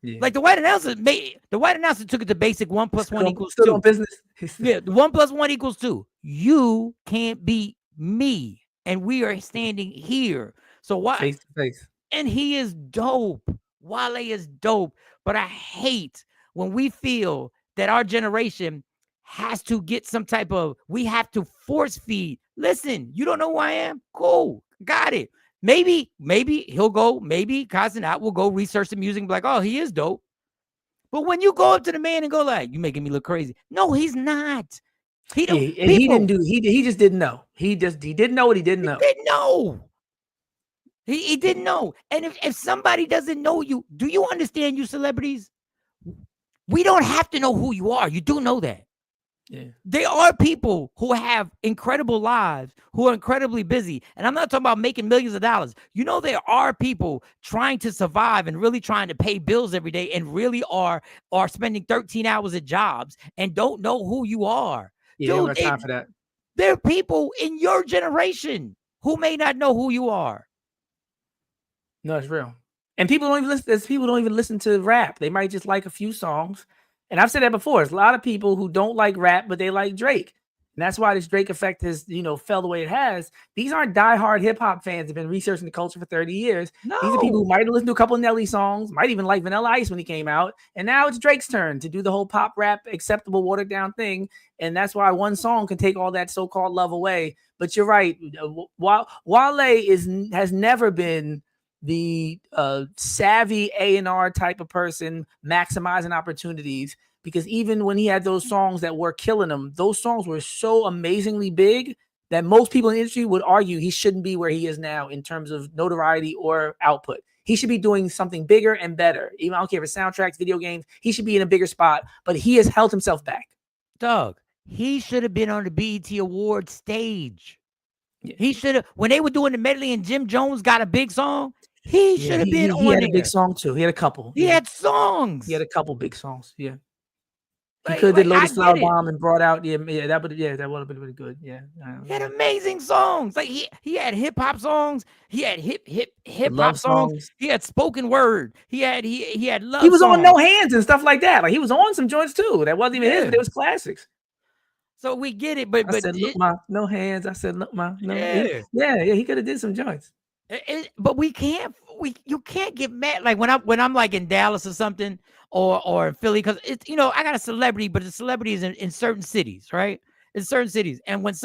Yeah. Like the white announcer took it to basic 1 + 1 = 2. Business. Yeah, 1 + 1 = 2. You can't beat me, and we are standing here. So why? Face to face. And he is dope. Wale is dope. But I hate when we feel that our generation has to get some type of, we have to force feed. Listen, you don't know who I am? Cool. Got it. Maybe he'll go, maybe Kai Cenat will go research the music and be like, "Oh, he is dope." But when you go up to the man and go like, "You making me look crazy." No, he's not. He didn't do. He just didn't know. He didn't know what he didn't know. He didn't know. He didn't know. And if somebody doesn't know you, do you understand, you celebrities? We don't have to know who you are. You do know that. Yeah. There are people who have incredible lives, who are incredibly busy. And I'm not talking about making millions of dollars. You know, there are people trying to survive and really trying to pay bills every day and really are spending 13 hours at jobs and don't know who you are. Yeah, dude, time for that. There are people in your generation who may not know who you are. No, it's real. And people don't even listen to rap. They might just like a few songs. And I've said that before. There's a lot of people who don't like rap, but they like Drake. And that's why this Drake effect has, fell the way it has. These aren't diehard hip hop fans who've been researching the culture for 30 years. No. These are people who might have listened to a couple of Nelly songs, might even like Vanilla Ice when he came out. And now it's Drake's turn to do the whole pop rap, acceptable, watered down thing. And that's why one song can take all that so-called love away. But you're right. Wale has never been the savvy A&R type of person maximizing opportunities. Because even when he had those songs that were killing him, those songs were so amazingly big that most people in the industry would argue he shouldn't be where he is now in terms of notoriety or output. He should be doing something bigger and better. Even I don't care if it's soundtracks, video games, he should be in a bigger spot, but he has held himself back. Doug, he should have been on the BET Awards stage. Yeah. He should have, when they were doing the medley and Jim Jones got a big song, he should have been on there. He had a big song too. He had a couple. He had songs. He had a couple big songs. Yeah. He could have did Lotus Flower Bomb and brought out, that would have been really good. Yeah. He had amazing songs. Like he had hip hop songs. He had hip hop songs. He had spoken word. He had love. He was songs. on No Hands and stuff like that. Like he was on some joints too. That wasn't even his, but it was classics. So we get it, but I said, look, my no hands. I said, look, my no. Yeah. He could have did some joints. But you can't get mad like when I'm like in Dallas or something or in Philly, because it's I got a celebrity, but the celebrity is in certain cities, right? In certain cities, and when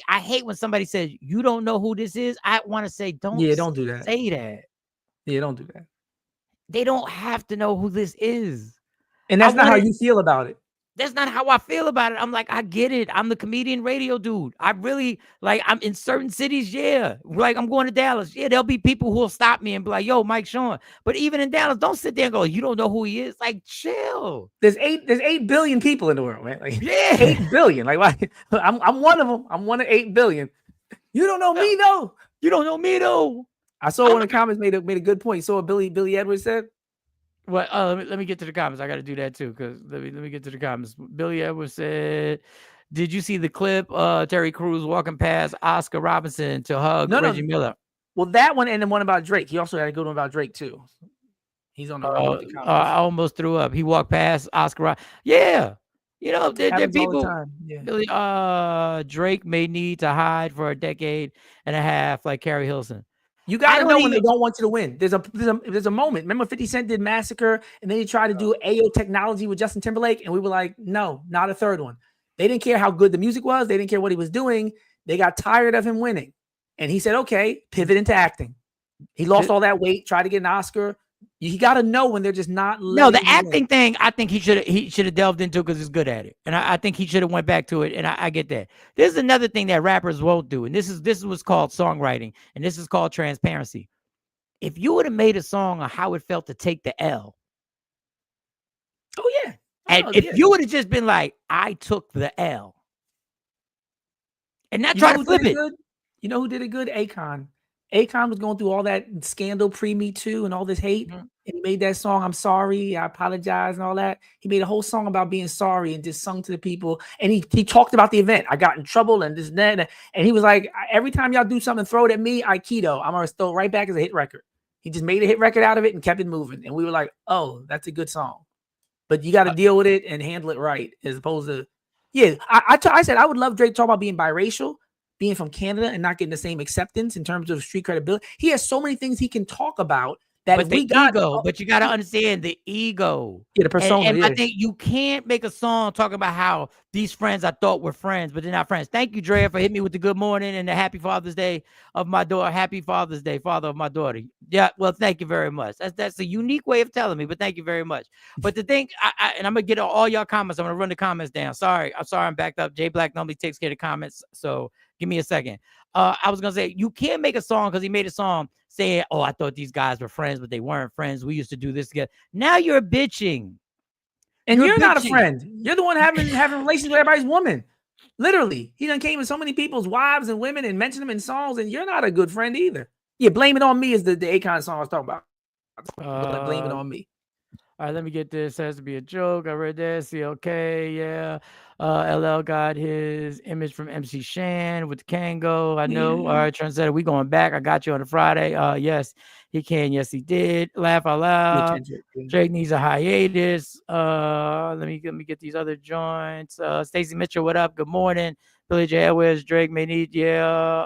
I hate when somebody says you don't know who this is. I want to say don't do that. Say that. Yeah, don't do that. They don't have to know who this is, and that's not how you feel about it. That's not how I feel about it. I'm like, I get it. I'm the comedian radio dude. I really I'm in certain cities. Yeah. Like I'm going to Dallas. Yeah. There'll be people who will stop me and be like, yo, Mike Sean. But even in Dallas, don't sit there and go, you don't know who he is. Like, chill. There's 8 billion people in the world, man. Like, yeah. 8 billion. Like, why? I'm one of them. I'm one of 8 billion. You don't know me though. You don't know me though. I saw one of the comments made a good point. You saw what Billy Edwards said. Well, let me get to the comments. I got to do that too, because let me get to the comments. Billy Edwards said, "Did you see the clip? Terry Crews walking past Oscar Robinson to hug Reggie Miller." Well, that one and the one about Drake. He also had a good one about Drake too. He's on the comments. I almost threw up. He walked past Oscar. Yeah, there people. Yeah. Billy, Drake may need to hide for a decade and a half, like Carrie Hilson. You gotta know when they don't want you to win. There's a moment. Remember 50 Cent did Massacre, and then he tried to do AO Technology with Justin Timberlake, and we were like, no, not a third one. They didn't care how good the music was. They didn't care what he was doing. They got tired of him winning. And he said, okay, pivot into acting. He lost all that weight, tried to get an Oscar. You got to know when they're just not. No, the acting thing, I think he should have delved into because he's good at it, and I think he should have went back to it. And I get that. This is another thing that rappers won't do, and this is what's called songwriting, and this is called transparency. If you would have made a song on how it felt to take the L, if you would have just been like, I took the L, and not try to flip it. You know who did it good? Akon. Akon was going through all that scandal pre-Me Too and all this hate. Mm-hmm. And he made that song, I'm sorry, I apologize and all that. He made a whole song about being sorry and just sung to the people. And he talked about the event. I got in trouble and this and that. And he was like, every time y'all do something, throw it at me, Aikido. I'm going to throw it right back as a hit record. He just made a hit record out of it and kept it moving. And we were like, oh, that's a good song. But you got to deal with it and handle it right as opposed to, I said I would love Drake to talk about being biracial, being from Canada and not getting the same acceptance in terms of street credibility. He has so many things he can talk about that but you got to understand the ego. Yeah, the persona. And I think you can't make a song talking about how these friends I thought were friends, but they're not friends. Thank you, Drea, for hitting me with the good morning and the happy Father's Day of my daughter. Happy Father's Day, father of my daughter. Yeah, well, thank you very much. That's a unique way of telling me, but thank you very much. But the thing, and I'm gonna get all y'all comments. I'm gonna run the comments down. Sorry, I'm backed up. Jay Black normally takes care of the comments, so give me a second. I was gonna say you can't make a song because he made a song saying, "Oh, I thought these guys were friends, but they weren't friends. We used to do this together." Now you're bitching, and you're not a friend. You're the one having relations with everybody's woman. Literally, he done came with so many people's wives and women and mentioned them in songs, and you're not a good friend either. Yeah, Blame It On Me is the Akon song I was talking about. Blame It On Me. All right, let me get this. It has to be a joke. I read that. CLK, yeah. LL got his image from MC Shan with the Kango. I know. All right, Trendsetter, we going back. I got you on a Friday. Yes, he can. Yes, he did. Laugh out loud. Drake needs a hiatus. Let me get these other joints. Stacey Mitchell, what up? Good morning. Billy J. Edwards, Drake may need, yeah.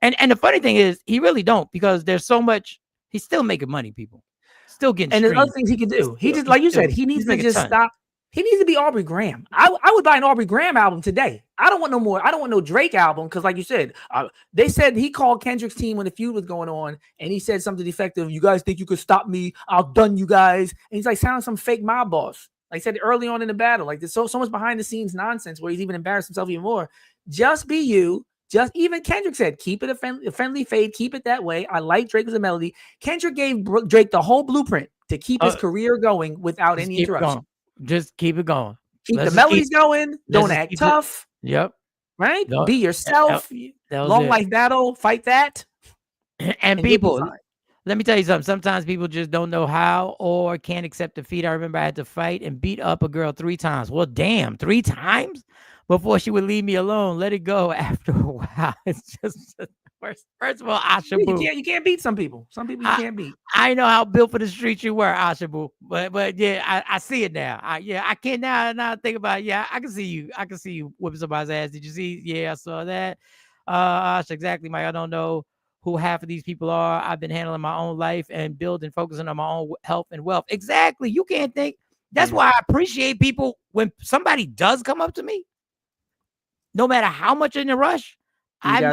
And the funny thing is, he really don't, because there's so much. He's still making money, people. Still getting And there's other streams. things he can do. He just, like you said, he needs to just stop. He needs to be Aubrey Graham. I would buy an Aubrey Graham album today. I don't want no more. I don't want no Drake album, because, like you said, they said he called Kendrick's team when the feud was going on, and he said something effective. You guys think you could stop me? I'll done you guys. And he's like sounding some fake mob boss. Like I said early on in the battle, like there's so much behind the scenes nonsense where he's even embarrassed himself even more. Just be you. Just even Kendrick said, keep it a friendly fade. Keep it that way. I like Drake as a melody. Kendrick gave Drake the whole blueprint to keep his career going without any interruption. Just keep it going. Keep the melodies going. Don't act tough. Yep. Right? Be yourself. Long life battle. Fight that. And people, let me tell you something. Sometimes people just don't know how or can't accept defeat. I remember I had to fight and beat up a girl 3 times. Well, damn, 3 times? Before she would leave me alone. Let it go after a while. It's just first of all, Ashabu. You can't beat some people. Some people you can't beat. I know how built for the streets you were, Ashabu. But yeah, I see it now. I can't now think about it. Yeah, I can see you. I can see you whipping somebody's ass. Did you see? Yeah, I saw that. Ash, exactly, Mike. I don't know who half of these people are. I've been handling my own life and building, focusing on my own health and wealth. Exactly. You can't think. That's why I appreciate people when somebody does come up to me. No matter how much in a rush, I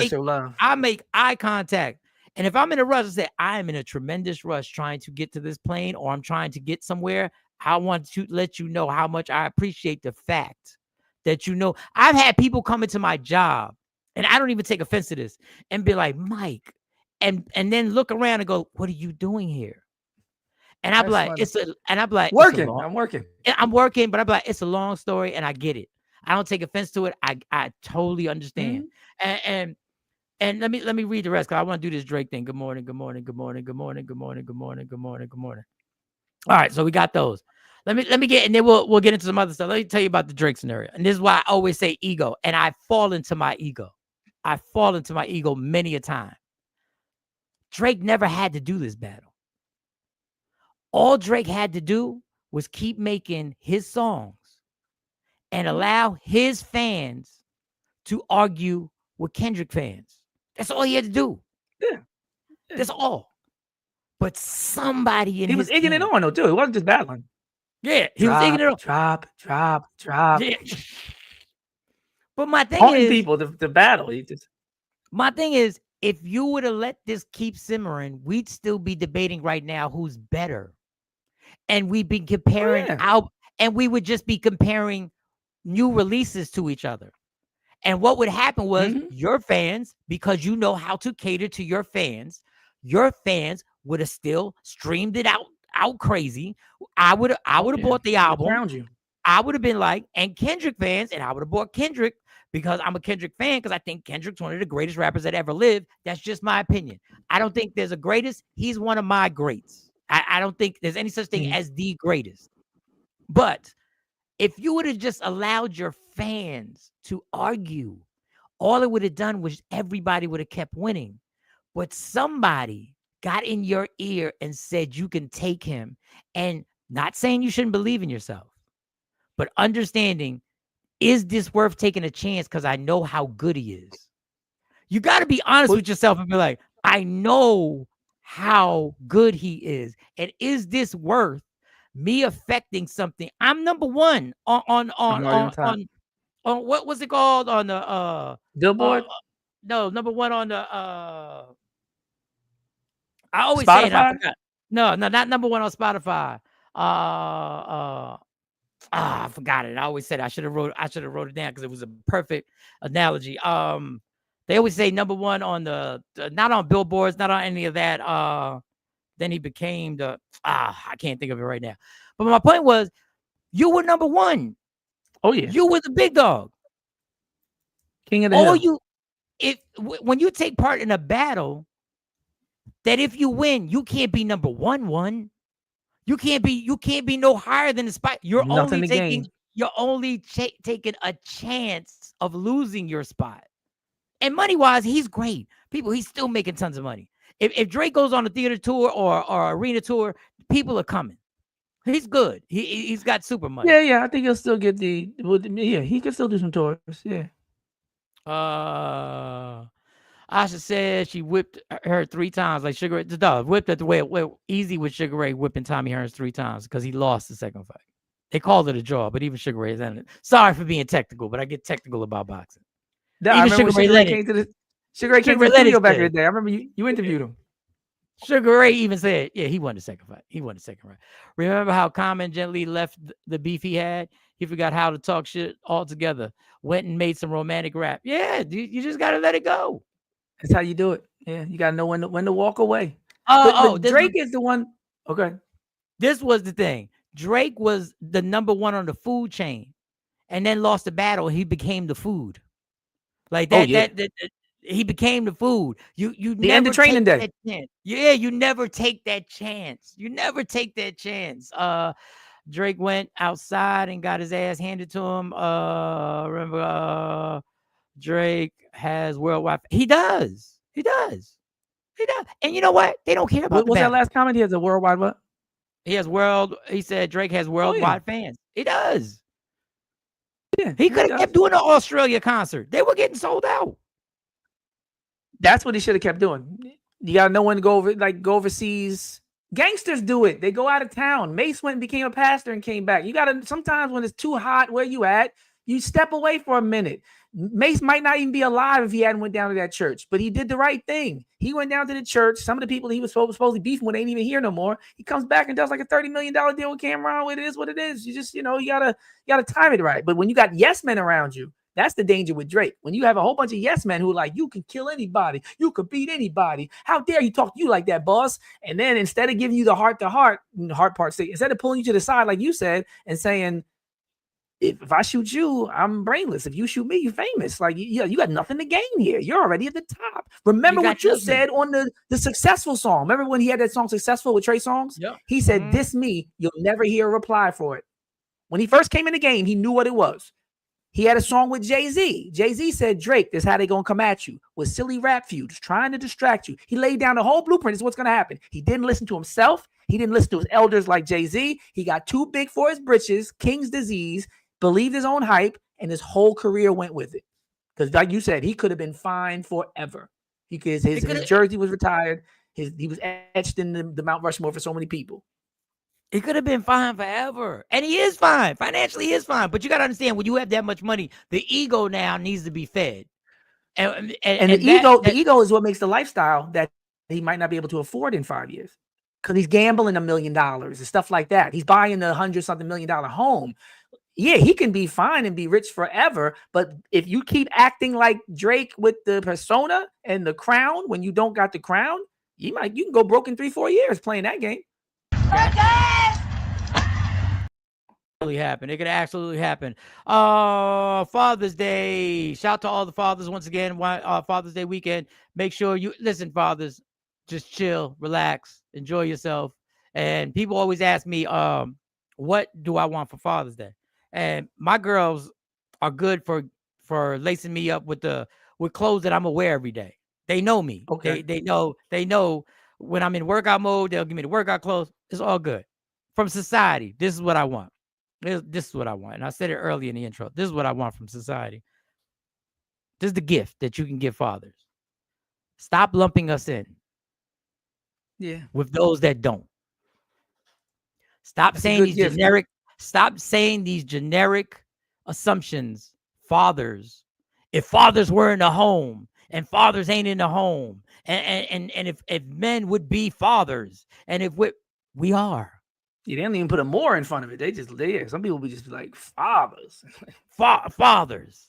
make eye contact. And if I'm in a rush, I say, I am in a tremendous rush trying to get to this plane, or I'm trying to get somewhere. I want to let you know how much I appreciate the fact that, you know, I've had people come into my job, and I don't even take offense to this, and be like, Mike, and then look around and go, what are you doing here? And I'm like, working. I'm working. I'm working, but I'm like, it's a long story, and I get it. I don't take offense to it. I totally understand. Mm-hmm. And let me read the rest, because I want to do this Drake thing. Good morning, good morning, good morning, good morning, good morning, good morning, good morning, good morning. All right, so we got those. Let me get, and then we'll get into some other stuff. Let me tell you about the Drake scenario. And this is why I always say ego. And I fall into my ego. I fall into my ego many a time. Drake never had to do this battle. All Drake had to do was keep making his songs and allow his fans to argue with Kendrick fans. That's all he had to do. Yeah. That's all. But somebody in he was egging it on, though, too. It wasn't just battling. Yeah, he was egging it on. Drop. Yeah. But my thing is, people to battle. My thing is, if you would have let this keep simmering, we'd still be debating right now who's better. And we'd be comparing and we would just be comparing new releases to each other. And what would happen was your fans, because you know how to cater to your fans would have still streamed it out crazy. I would have bought the album. Around you. I would have been like, and Kendrick fans, and I would have bought Kendrick because I'm a Kendrick fan, because I think Kendrick's one of the greatest rappers that ever lived. That's just my opinion. I don't think there's a greatest. He's one of my greats. I don't think there's any such thing as the greatest. But if you would have just allowed your fans to argue, all it would have done was everybody would have kept winning. But somebody got in your ear and said you can take him. And not saying you shouldn't believe in yourself, but understanding, is this worth taking a chance because I know how good he is? You got to be honest with yourself and be like, I know how good he is. And is this worth me affecting something? I'm number one on what was it called on the Billboard? No, number one on the I always Spotify? say it, I forgot. No, not number one on Spotify. I forgot it. I always said I should have wrote it down because it was a perfect analogy. They always say number one on the not on billboards, not on any of that. Then he became I can't think of it right now. But my point was, you were number one. Oh yeah, you were the big dog, king of the hill. When you take part in a battle, that if you win, you can't be number one. You can't be no higher than the spot. You're only taking a chance of losing your spot. And money-wise, he's great. People, he's still making tons of money. If Drake goes on a theater tour or arena tour, people are coming. He's good. He's got super money. Yeah. I think he'll still get yeah, he can still do some tours. Yeah. Asha said she whipped her 3 times, like Sugar Ray. The dog whipped it the way easy with Sugar Ray whipping Tommy Hearns 3 times because he lost the second fight. They called it a draw, but even Sugar Ray is in it. Sorry for being technical, but I get technical about boxing. I remember Sugar Ray came to the studio back in the day. I remember you interviewed him. Sugar Ray even said, yeah, he won the second fight. He won the second round. Remember how Common gently left the beef he had? He forgot how to talk shit altogether. Went and made some romantic rap. Yeah, you just got to let it go. That's how you do it. Yeah, you got to know when to walk away. But Drake is the one. Okay. This was the thing. Drake was the #1 on the food chain and then lost the battle. He became the food. Like that, he became the food. You the end of training day. Yeah, you never take that chance. You never take that chance. Drake went outside and got his ass handed to him. Remember, Drake has worldwide. He does. And you know what? They don't care about. What's that last comment? He has a worldwide what? He said Drake has worldwide fans. He does. Yeah, he could have kept doing the Australia concert. They were getting sold out. That's what he should have kept doing. You gotta know when to go overseas. Gangsters do it. They go out of town. Mace went and became a pastor and came back. You gotta sometimes when it's too hot where you at, you step away for a minute. Mace might not even be alive if he hadn't went down to that church, but he did the right thing. He went down to the church. Some of the people he was supposedly beefing with ain't even here no more. He comes back and does like a $30 million deal with Cameron. It is what it is. You just, you gotta time it right. But when you got yes men around you, that's the danger with Drake. When you have a whole bunch of yes men who are like, you can kill anybody, you could beat anybody. How dare you talk to you like that, boss? And then instead of giving you the heart to heart, instead of pulling you to the side, like you said, and saying, if I shoot you, I'm brainless. If you shoot me, you're famous. Like, you got nothing to gain here. You're already at the top. Remember what you said on the Successful song. Remember when he had that song Successful with Trey Songz? Yep. He said, "This me, you'll never hear a reply for it." When he first came in the game, he knew what it was. He had a song with Jay-Z. Jay-Z said, "Drake, this is how they gonna come at you with silly rap feuds, trying to distract you." He laid down the whole blueprint. This is what's gonna happen. He didn't listen to himself. He didn't listen to his elders like Jay-Z. He got too big for his britches, King's disease, believed his own hype, and his whole career went with it. Because like you said, he could have been fine forever. His jersey was retired. He was etched in the Mount Rushmore for so many people. He could have been fine forever. And he is fine. Financially, he is fine. But you got to understand, when you have that much money, the ego now needs to be fed. And the ego is what makes the lifestyle that he might not be able to afford in 5 years. Because he's gambling $1 million and stuff like that. He's buying the $100-something million home. Yeah, he can be fine and be rich forever. But if you keep acting like Drake with the persona and the crown, when you don't got the crown, you can go broke in 3-4 years playing that game. Happen. It could absolutely happen. Father's Day. Shout to all the fathers once again. Father's Day weekend. Make sure you listen, fathers. Just chill, relax, enjoy yourself. And people always ask me, what do I want for Father's Day? And my girls are good for lacing me up with clothes that I'm gonna wear every day. They know me. Okay. They know when I'm in workout mode, they'll give me the workout clothes. It's all good. From society, this is what I want. This is what I want. And I said it earlier in the intro. This is what I want from society. This is the gift that you can give fathers. Stop lumping us in. Yeah. With those that don't. Stop saying these generic. Stop saying these generic assumptions. Fathers. If fathers were in the home and fathers ain't in the home, and if men would be fathers, and if we are. Yeah, they don't even put a more in front of it. Some people would just be like fathers. Fathers.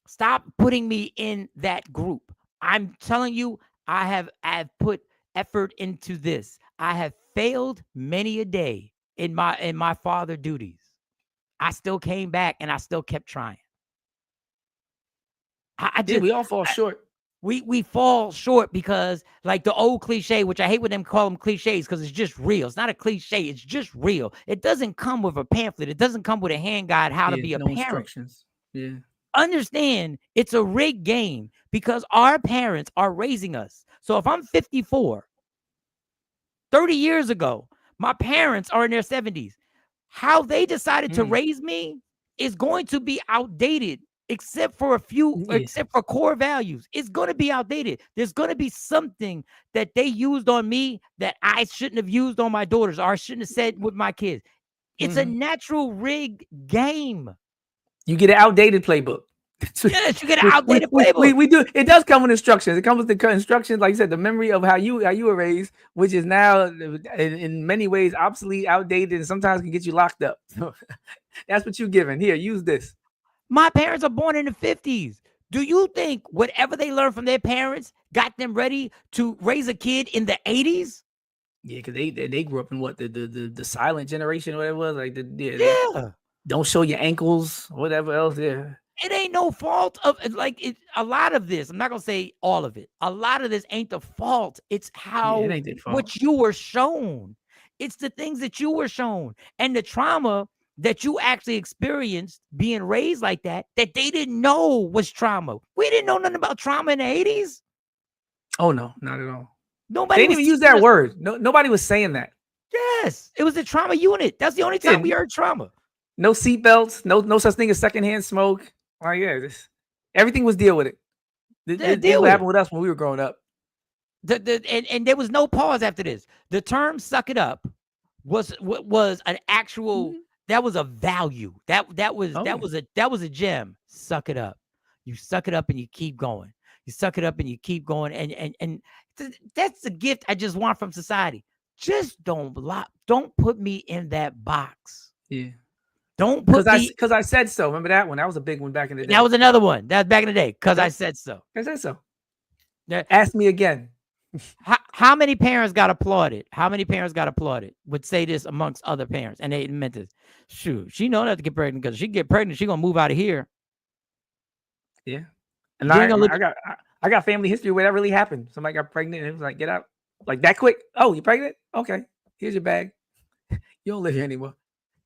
Stop putting me in that group. I'm telling you, I've put effort into this. I have failed many a day in my father duties. I still came back and I still kept trying. We all fall short. We fall short because, like the old cliche, which I hate when them call them cliches because it's just real. It's not a cliche. It's just real. It doesn't come with a pamphlet. It doesn't come with a hand guide how to be a parent. Yeah. Understand, it's a rigged game because our parents are raising us. So if I'm 54, 30 years ago, My parents are in their 70s. How they decided to raise me is going to be outdated, except for except for core values. It's going to be outdated. There's going to be something that they used on me that I shouldn't have used on my daughters, or I shouldn't have said with my kids. It's a natural rigged game. You get an outdated playbook. Yes, you get an outdated playbook. We do. It does come with instructions. It comes with the instructions, like you said, the memory of how you were raised, which is now in many ways obsolete, outdated, and sometimes can get you locked up. So that's what you're given. Here, use this. My parents are born in the 50s. Do you think whatever they learned from their parents got them ready to raise a kid in the 80s? Yeah, because they grew up in what the silent generation, whatever it was, like don't show your ankles, whatever else. Yeah. It ain't no fault of a lot of this. I'm not gonna say all of it. A lot of this ain't the fault. It's how it ain't their fault. what you were shown. It's the things that you were shown and the trauma that you actually experienced being raised like that they didn't know was trauma. We didn't know nothing about trauma in the 80s. Oh no, not at all. Nobody they didn't even use that word. Nobody was saying that. Yes, it was the trauma unit. That's the only time we heard trauma. No seatbelts, no such thing as secondhand smoke. Oh yeah, everything was deal with it. This what happened with us when we were growing up. And there was no pause after this. The term "suck it up" was an actual. That was a value. That was a gem. Suck it up. You suck it up and you keep going. You suck it up and you keep going. And that's the gift I just want from society. Just don't put me in that box. Yeah. Don't put because I said so. Remember that one? That was a big one back in the day. That was another one. That was back in the day. Because I said so. I said so. Ask me again. How many parents got applauded? How many parents got applauded? Would say this amongst other parents, and they meant this. Shoot, she know not to get pregnant because she get pregnant, she gonna move out of here. Yeah, and I got family history where that really happened. Somebody got pregnant and it was like, get out like that quick. Oh, you pregnant? Okay, here's your bag. You don't live here anymore.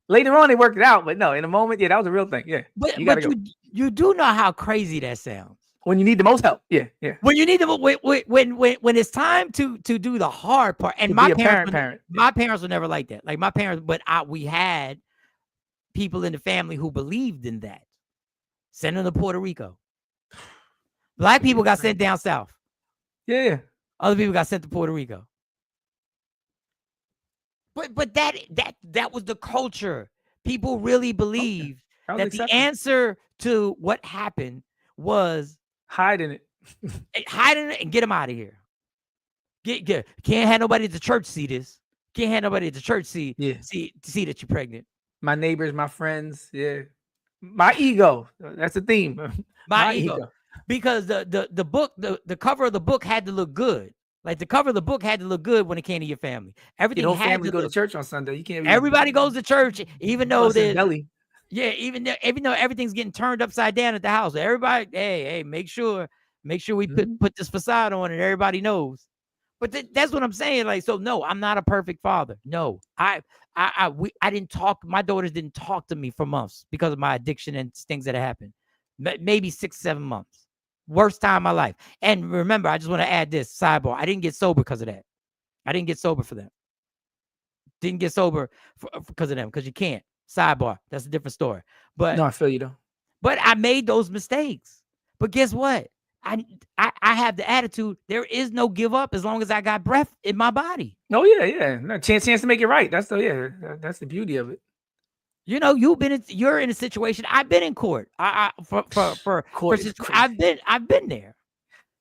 Later on, they worked it out, but no, in a moment, that was a real thing. Yeah, but you do know how crazy that sounds. When you need the most help, yeah. When you need when it's time to do the hard part, and my parents were never like that. Like my parents, but we had people in the family who believed in that. Send them to Puerto Rico. Black people got sent down south. Yeah. Other people got sent to Puerto Rico. But that was the culture. People really believed that the answer to what happened was hiding it and get them out of here. Can't have nobody at the church see this. Can't have nobody at the church see that you're pregnant. My neighbors, my friends, my ego. That's the theme. My ego. Because the book, the cover of the book had to look good. Like the cover of the book had to look good when it came to your family. Everything your whole family go to church on Sunday. You can't. Everybody goes to church, even though there's belly. Yeah, even though everything's getting turned upside down at the house. Everybody, hey, make sure we put this facade on and everybody knows. But that's what I'm saying. Like, so no, I'm not a perfect father. No, I didn't talk. My daughters didn't talk to me for months because of my addiction and things that happened. Maybe 6-7 months. Worst time of my life. And remember, I just want to add this sidebar. I didn't get sober because of that. I didn't get sober for them. Didn't get sober because of them, because you can't. Sidebar. That's a different story. But no, I feel you though. But I made those mistakes. But guess what? I have the attitude. There is no give up as long as I got breath in my body. Oh yeah. No, chance to make it right. That's the beauty of it. You know, you're in a situation. I've been in court. For court. I've been there.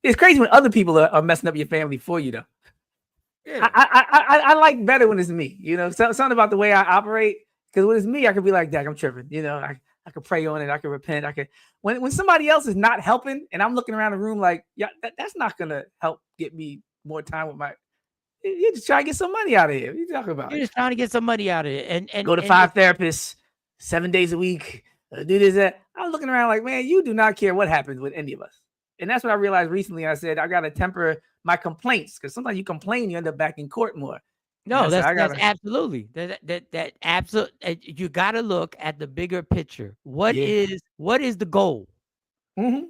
It's crazy when other people are messing up your family for you though. Yeah. I like better when it's me. You know, something about the way I operate. Because when it's me, I could be like, "Dang, I'm tripping." You know, I could pray on it. I could repent. I could. When somebody else is not helping, and I'm looking around the room like, "Yeah, that's not gonna help get me more time with my." You're just trying to get some money out of here. What are you talking about? You're just trying to get some money out of it, and go to 5 therapists, 7 days a week. Do this, that. I was looking around like, man, you do not care what happens with any of us. And that's what I realized recently. I said I gotta temper my complaints because sometimes you complain, you end up back in court more. No, that's absolutely that absolutely. You got to look at the bigger picture. What is the goal? Mm-hmm.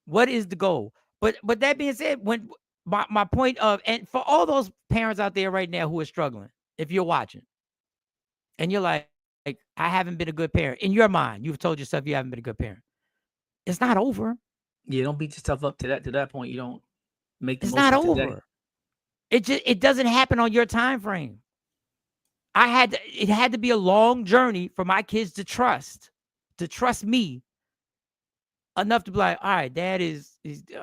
What is the goal? But that being said, when my point of, and for all those parents out there right now who are struggling if you're watching, and you're like, I haven't been a good parent. In your mind, you've told yourself you haven't been a good parent. It's not over. Yeah, don't beat yourself up to that point. You don't make the It's most not of today. over. It doesn't happen on your time frame. It had to be a long journey for my kids to trust me enough to be like, all right, dad is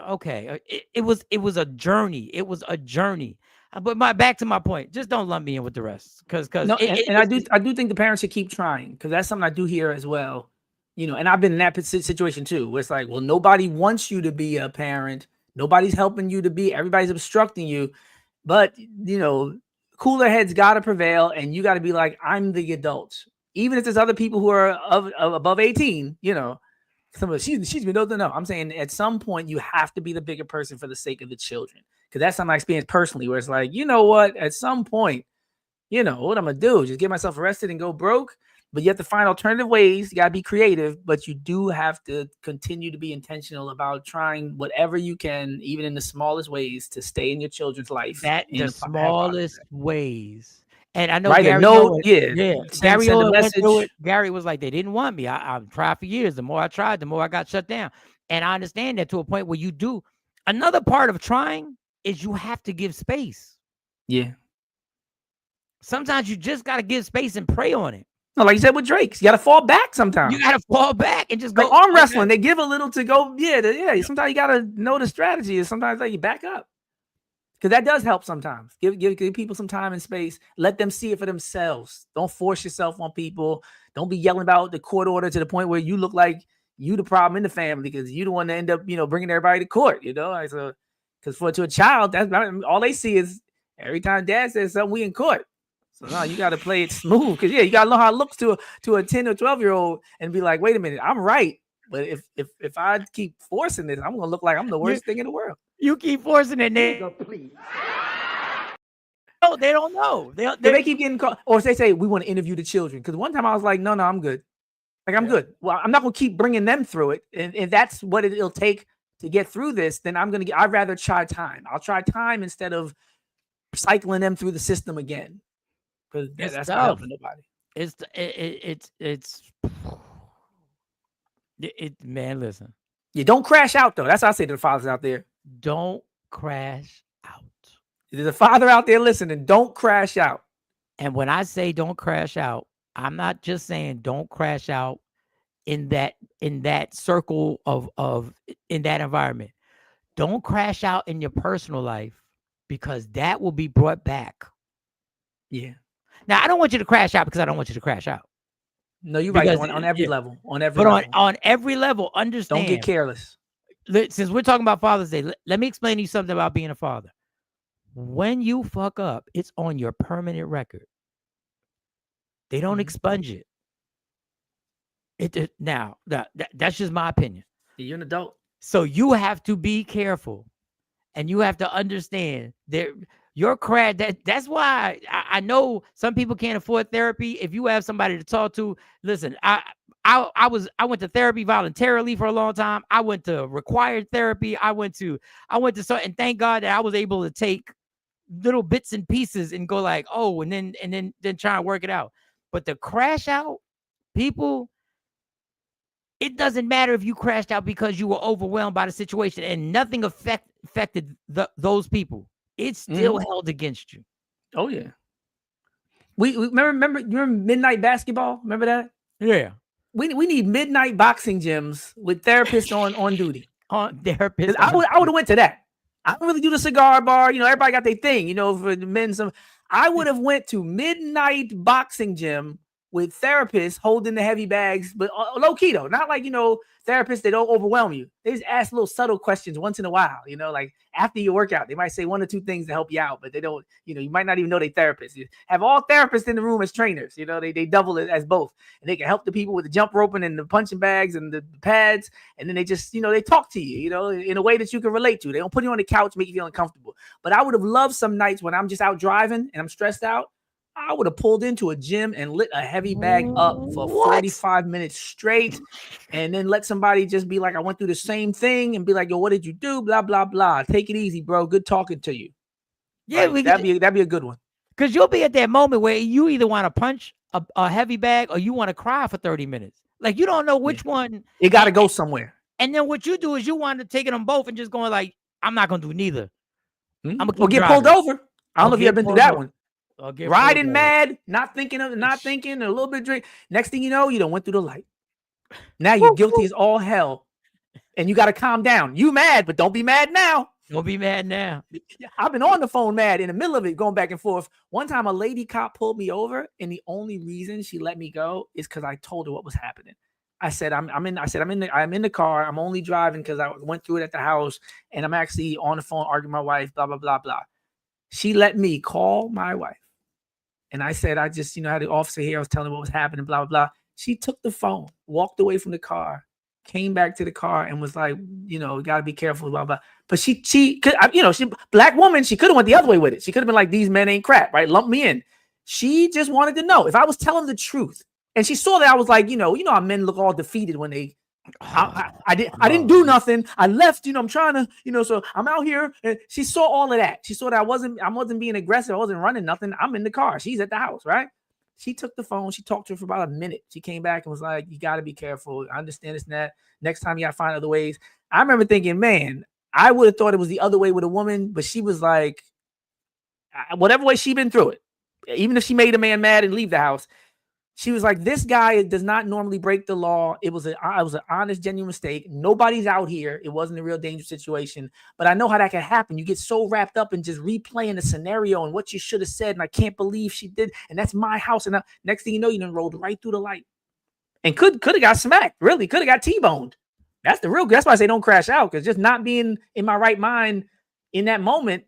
okay. It was a journey. It was a journey. But back to my point, just don't lump me in with the rest. Because no, I do think the parents should keep trying, because that's something I do hear as well. And I've been in that situation too, where it's like, well, nobody wants you to be a parent. Nobody's helping you to be. Everybody's obstructing you. But cooler heads got to prevail, and you got to be like, I'm the adult. Even if there's other people who are above 18, some of she's been no. I'm saying at some point you have to be the bigger person for the sake of the children, because that's something I experienced personally, where it's like, you know what, at some point, what I'm gonna do, just get myself arrested and go broke. But you have to find alternative ways. You gotta be creative, but you do have to continue to be intentional about trying whatever you can, even in the smallest ways, to stay in your children's life. The smallest ways. And I know Write Gary a note, Gary send a went through message. it. Gary was like, they didn't want me. I tried for years. The more I tried, the more I got shut down. And I understand that to a point where you do. Another part of trying is you have to give space. Yeah. Sometimes you just got to give space and pray on it. No, like you said with Drake, you got to fall back sometimes. You got to fall back and just go. Like arm wrestling, they give a little to go. Yeah. Sometimes you got to know the strategy. Sometimes you back up, because that does help sometimes. Give people some time and space. Let them see it for themselves. Don't force yourself on people. Don't be yelling about the court order to the point where you look like you the problem in the family, because you the one to end up, bringing everybody to court. So because to a child, that's all they see is every time dad says something, we in court. So no, you got to play it smooth, because you got to know how it looks to a 10 or 12-year-old and be like, wait a minute, I'm right. But if I keep forcing this, I'm gonna look like I'm the worst thing in the world. You keep forcing it, Nick. Please. No, they don't know. They keep getting caught, or if they say we want to interview the children. Because one time I was like, no, I'm good. Like I'm good. Well, I'm not gonna keep bringing them through it, and if that's what it'll take to get through this, then I'd rather try time. I'll try time instead of cycling them through the system again. Because that's not helping nobody. Man, listen. You don't crash out, though. That's what I say to the fathers out there. Don't crash out. There's a father out there listening. Don't crash out. And when I say don't crash out, I'm not just saying don't crash out in that circle of in that environment. Don't crash out in your personal life, because that will be brought back. Yeah. Now, I don't want you to crash out because I don't want you to crash out. No, you're right. On every level. On every level, understand. Don't get careless. Since we're talking about Father's Day, let me explain to you something about being a father. When you fuck up, it's on your permanent record. They don't expunge it. Now, that's just my opinion. You're an adult. So you have to be careful, and you have to understand that your crash. That's why I know some people can't afford therapy. If you have somebody to talk to, listen. I went to therapy voluntarily for a long time. I went to required therapy. I went to and thank God that I was able to take little bits and pieces and go like, oh, and then try and work it out. But the crash out, people, it doesn't matter if you crashed out because you were overwhelmed by the situation and nothing affected those people. It's still held against you. Oh yeah. We remember midnight basketball? Remember that? Yeah. We need midnight boxing gyms with therapists on duty. On therapists. I would have went to that. I don't really do the cigar bar. Everybody got their thing. For the men. I would have went to midnight boxing gym with therapists holding the heavy bags, but low key though, not like therapists that don't overwhelm you. They just ask little subtle questions once in a while. Like after your workout, they might say one or two things to help you out, but they don't. You might not even know they therapists. You have all therapists in the room as trainers. They double it as both, and they can help the people with the jump roping and the punching bags and the pads, and then they just they talk to you in a way that you can relate to. They don't put you on the couch, make you feel uncomfortable. But I would have loved some nights when I'm just out driving and I'm stressed out. I would have pulled into a gym and lit a heavy bag up for 45 minutes straight, and then let somebody just be like, I went through the same thing, and be like, yo, what did you do? Blah, blah, blah. Take it easy, bro. Good talking to you. Yeah, that'd be a good one. Because you'll be at that moment where you either want to punch a heavy bag or you want to cry for 30 minutes. Like, you don't know which one. It got to go somewhere. And then what you do is you want to take them both and just going like, I'm not going to do neither. I'm Or get pulled over. I don't know if you ever been through that one. Riding mad, not thinking, a little bit of drink. Next thing you know, you done went through the light. Now you're guilty as all hell. And you got to calm down. You mad, but don't be mad now. Don't be mad now. I've been on the phone mad in the middle of it, going back and forth. One time a lady cop pulled me over, and the only reason she let me go is because I told her what was happening. I said, I'm in the car. I'm only driving because I went through it at the house, and I'm actually on the phone arguing with my wife, blah, blah, blah, blah. She let me call my wife. And I said, I just, had the officer here. I was telling her what was happening, blah, blah, blah. She took the phone, walked away from the car, came back to the car and was like, you got to be careful, blah, blah. But she could, she black woman, she could have went the other way with it. She could have been like, these men ain't crap, right? Lump me in. She just wanted to know if I was telling the truth. And she saw that I was like, how men look all defeated when they, I didn't do nothing. I left, I'm trying to, so I'm out here. And she saw all of that. She saw that I wasn't being aggressive. I wasn't running nothing. I'm in the car. She's at the house, right? She took the phone. She talked to her for about a minute. She came back and was like, you got to be careful. I understand this and that. Next time you got to find other ways. I remember thinking, man, I would have thought it was the other way with a woman, but she was like, whatever way she been through it, even if she made a man mad and leave the house, she was like, this guy does not normally break the law. It was an honest, genuine mistake. Nobody's out here. It wasn't a real dangerous situation. But I know how that can happen. You get so wrapped up in just replaying the scenario and what you should have said. And I can't believe she did. And that's my house. And next thing you know, you done rolled right through the light. And could have got smacked. Really, could have got T-boned. That's why I say don't crash out. Because just not being in my right mind in that moment,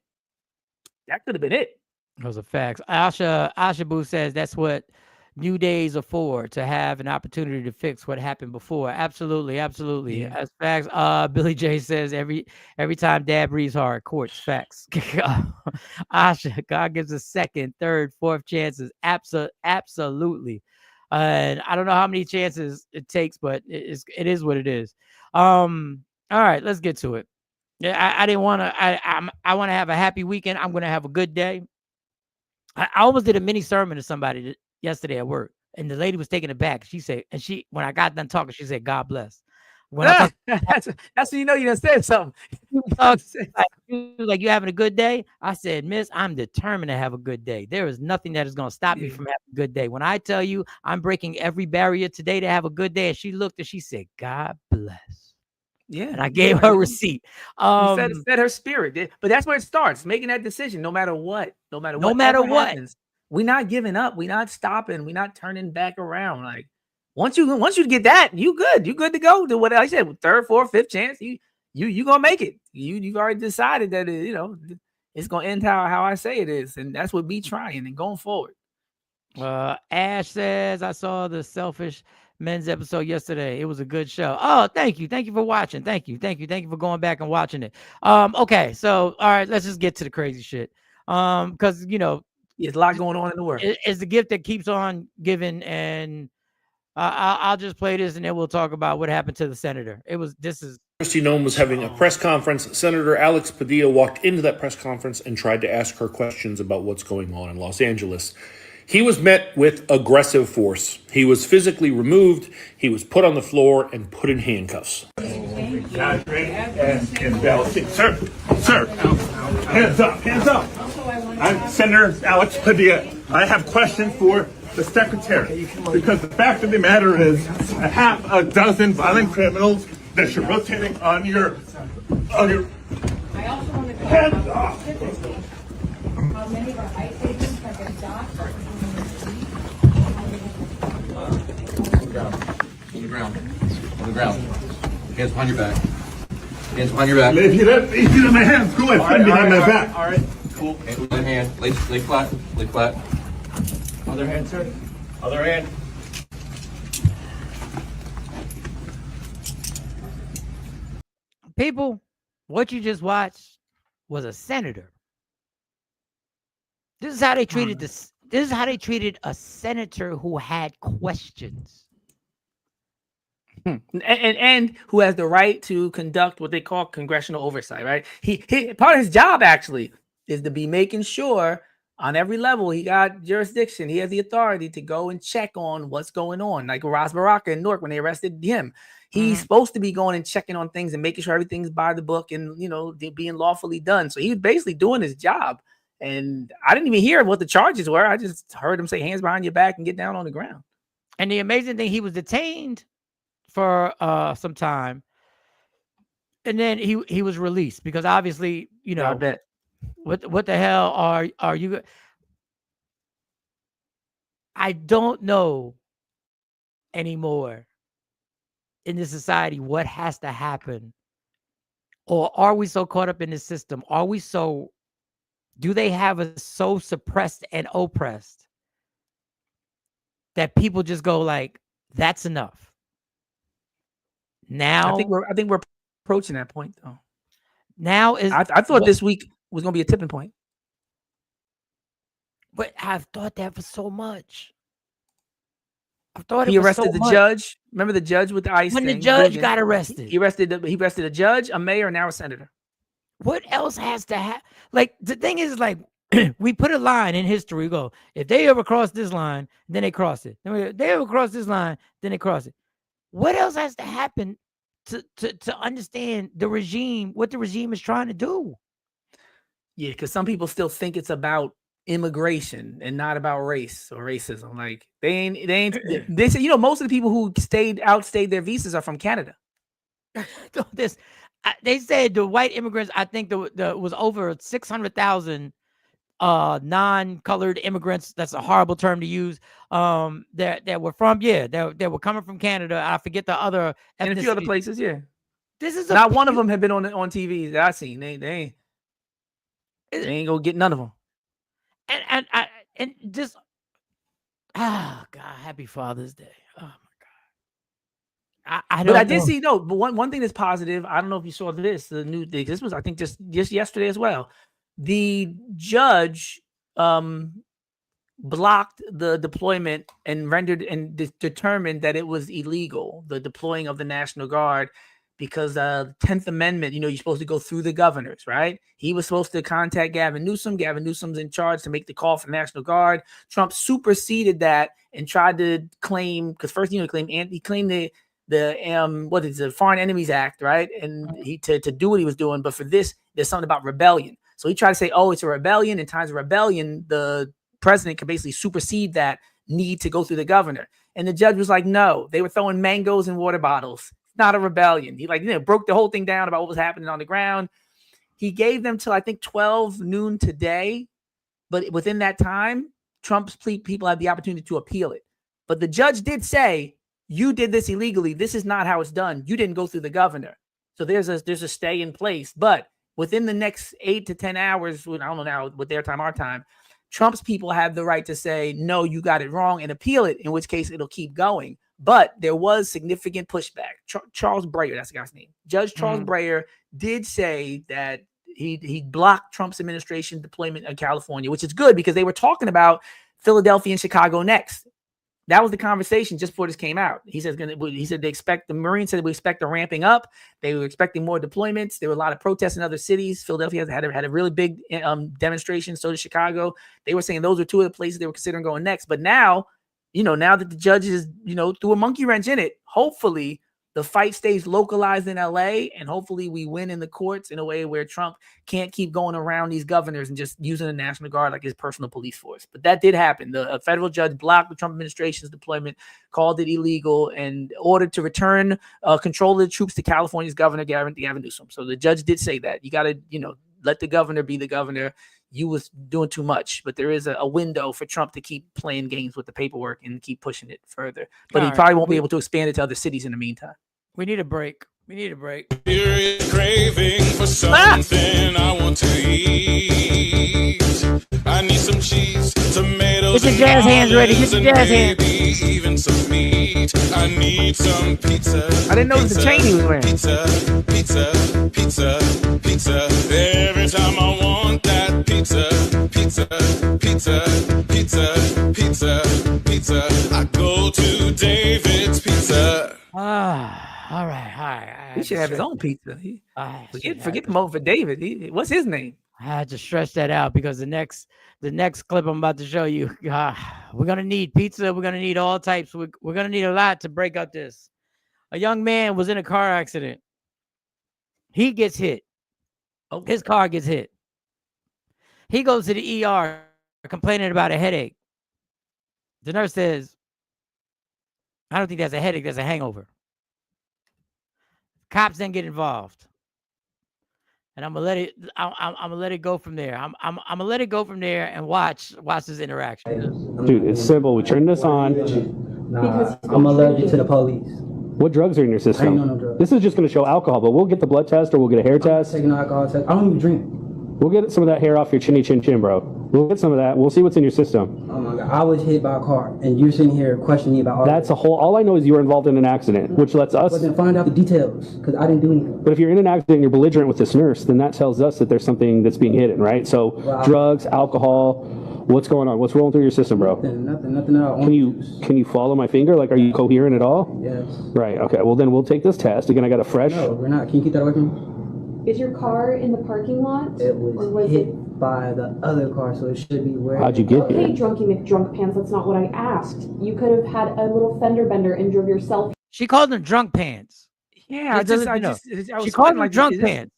that could have been it. Those are facts. Asha Boo says that's what new days are for, to have an opportunity to fix what happened before. Absolutely. Yeah. That's facts. Billy J says every time dad breathes hard, courts. Facts. Asha, God gives us second, third, fourth chances. Absolutely. And I don't know how many chances it takes, but it is what it is. All right, let's get to it. Yeah, I didn't want to. I want to have a happy weekend. I'm going to have a good day. I almost did a mini sermon to somebody yesterday at work, and the lady was taken aback. She said, when I got done talking, she said, "God bless." When that's when you know you done said something. Like, you having a good day? I said, Miss, I'm determined to have a good day. There is nothing that is going to stop me from having a good day. When I tell you I'm breaking every barrier today to have a good day, and she looked and she said, "God bless." Yeah, and I gave her a receipt. Fed her spirit, but that's where it starts. Making that decision, no matter what, no matter what happens. We're not giving up. We're not stopping. We're not turning back around. Like once you get that, you good to go. To what I said, third, fourth, fifth chance, you gonna make it. You've already decided that it's gonna end how I say it is, and that's what be trying and going forward. Ash says, I saw the Selfish Men's episode yesterday. It was a good show. Oh, thank you for watching. Thank you for going back and watching it. Okay, so all right, let's just get to the crazy shit. Because there's a lot going on in the world. It's the gift that keeps on giving, and I'll just play this, and then we'll talk about what happened to the senator. Kristi Noem was having a press conference. Senator Alex Padilla walked into that press conference and tried to ask her questions about what's going on in Los Angeles. He was met with aggressive force. He was physically removed. He was put on the floor and put in handcuffs. Guys, ready? And balancing. Sir, hands up. I'm Senator Alex Padilla. I have questions for the secretary, because the fact of the matter is I have a dozen violent criminals that you're rotating on your hands off. How many of our ICE agents have been docked? On the ground. Hands behind your back. Hands behind your back. If you let my hands go, I put behind my back. All right. Cool. Other hand. Lay flat. Lay flat. Other hand, sir. Other hand. People, what you just watched was a senator. This is how they treated this. This is how they treated a senator who had questions. And who has the right to conduct what they call congressional oversight, right? He part of his job actually is to be making sure on every level, he got jurisdiction. He has the authority to go and check on what's going on. Like Ras Baraka in Newark when they arrested him. He's supposed to be going and checking on things and making sure everything's by the book and, you know, being lawfully done. So he was basically doing his job. And I didn't even hear what the charges were. I just heard him say hands behind your back and get down on the ground. And the amazing thing, he was detained for some time. And then he was released because obviously, you know, I bet. What the hell are you? I don't know anymore in this society what has to happen, or are we so caught up in the system? Do they have us so suppressed and oppressed that people just go like, that's enough? Now I think we're approaching that point though. Now is I thought this week was going to be a tipping point. But I've thought that for so much. I thought he arrested the judge. Remember the judge with the ICE when thing? The judge got arrested. He arrested a judge, a mayor, and now a senator. What else has to happen? Like, the thing is, like, we put a line in history. We go, if they ever cross this line, then they cross it. Then they ever cross this line, then they cross it. What else has to happen to understand the regime, what the regime is trying to do? Yeah, because some people still think it's about immigration and not about race or racism. Like they say, you know, most of the people who outstayed their visas are from Canada. They said the white immigrants, I think there was over 600,000 non-colored immigrants. That's a horrible term to use. That were from, that were coming from Canada. I forget the other and a few other places. Yeah, this is not one of them have been on TV that I've seen. They ain't gonna get none of them. And just God, happy Father's Day. Oh my God. But I did see but one thing that's positive. I don't know if you saw the new thing. This was, I think, just yesterday as well. The judge blocked the deployment and rendered and determined that it was illegal, the deploying of the National Guard, because the 10th Amendment, you know, you're supposed to go through the governors, right? He was supposed to contact Gavin Newsom. Gavin Newsom's in charge to make the call for the National Guard. Trump superseded that and tried to claim, because first, you know, he claimed the Foreign Enemies Act, right? And he to do what he was doing. But for this, there's something about rebellion. So he tried to say, oh, it's a rebellion. In times of rebellion, the president can basically supersede that need to go through the governor. And the judge was like, no, they were throwing mangoes in water bottles. Not a rebellion. He broke the whole thing down about what was happening on the ground. He gave them till I think 12 noon today, but within that time, Trump's people had the opportunity to appeal it. But the judge did say, you did this illegally. This is not how it's done. You didn't go through the governor. So there's a stay in place. But within the next 8 to 10 hours, I don't know now with their time, our time, Trump's people have the right to say, no, you got it wrong and appeal it, in which case it'll keep going. But there was significant pushback. Charles Breyer, that's the guy's name. Judge Charles Breyer did say that he blocked Trump's administration deployment in California, which is good because they were talking about Philadelphia and Chicago next. That was the conversation just before this came out. He said the Marines said we expect a ramping up. They were expecting more deployments. There were a lot of protests in other cities. Philadelphia had a really big demonstration. So did Chicago. They were saying those were two of the places they were considering going next. But now, now that the judge is, threw a monkey wrench in it, hopefully the fight stays localized in LA, and hopefully we win in the courts in a way where Trump can't keep going around these governors and just using the National Guard like his personal police force. But that did happen. A federal judge blocked the Trump administration's deployment, called it illegal, and ordered to return control of the troops to California's governor, Gavin Newsom. So the judge did say that. You got to, let the governor be the governor. You was doing too much, but there is a window for Trump to keep playing games with the paperwork and keep pushing it further. But he probably won't be able to expand it to other cities in the meantime. We need a break. Furious craving for something I want to eat. I need some cheese, tomatoes, get your jazz hands ready. Get your jazz hands. Even some meat. I need some pizza. I didn't know it was the chain he was wearing. Pizza. Every time I want that pizza. I go to David's Pizza. All right. He should have his own pizza. Forget the moment for David. What's his name? I had to stretch that out because the next clip I'm about to show you, we're gonna need pizza. We're gonna need all types. We're gonna need a lot to break up this. A young man was in a car accident. He gets hit. Oh. His car gets hit. He goes to the ER complaining about a headache. The nurse says, I don't think that's a headache, that's a hangover. Cops then get involved. And I'm gonna let it go from there. I'm gonna let it go from there and watch this interaction. Dude, it's simple. We turn this on. Because I'm allergic to the police. What drugs are in your system? I ain't know no drugs. This is just going to show alcohol, but we'll get the blood test or we'll get a hair test. Taking no alcohol test. I don't even drink. We'll get some of that hair off your chinny chin chin, bro. We'll get some of that. We'll see what's in your system. Oh my God. I was hit by a car and you're sitting here questioning me about all That's a whole, all I know is you were involved in an accident, which lets us. But then find out the details because I didn't do anything. But if you're in an accident and you're belligerent with this nurse, then that tells us that there's something that's being hidden, right? So drugs, alcohol, what's going on? What's rolling through your system, bro? Nothing at all. Can you follow my finger? Like, are you coherent at all? Yes. Right, okay. Well, then we'll take this test. Again, I got a fresh. No, we're not. Can you keep that away from me? Is your car in the parking lot? It was hit by the other car, so it should be where. How'd you get here? Okay, drunky McDrunk pants, that's not what I asked. You could have had a little fender bender and drove yourself. She called them drunk pants. Yeah, I was she called them like, drunk pants.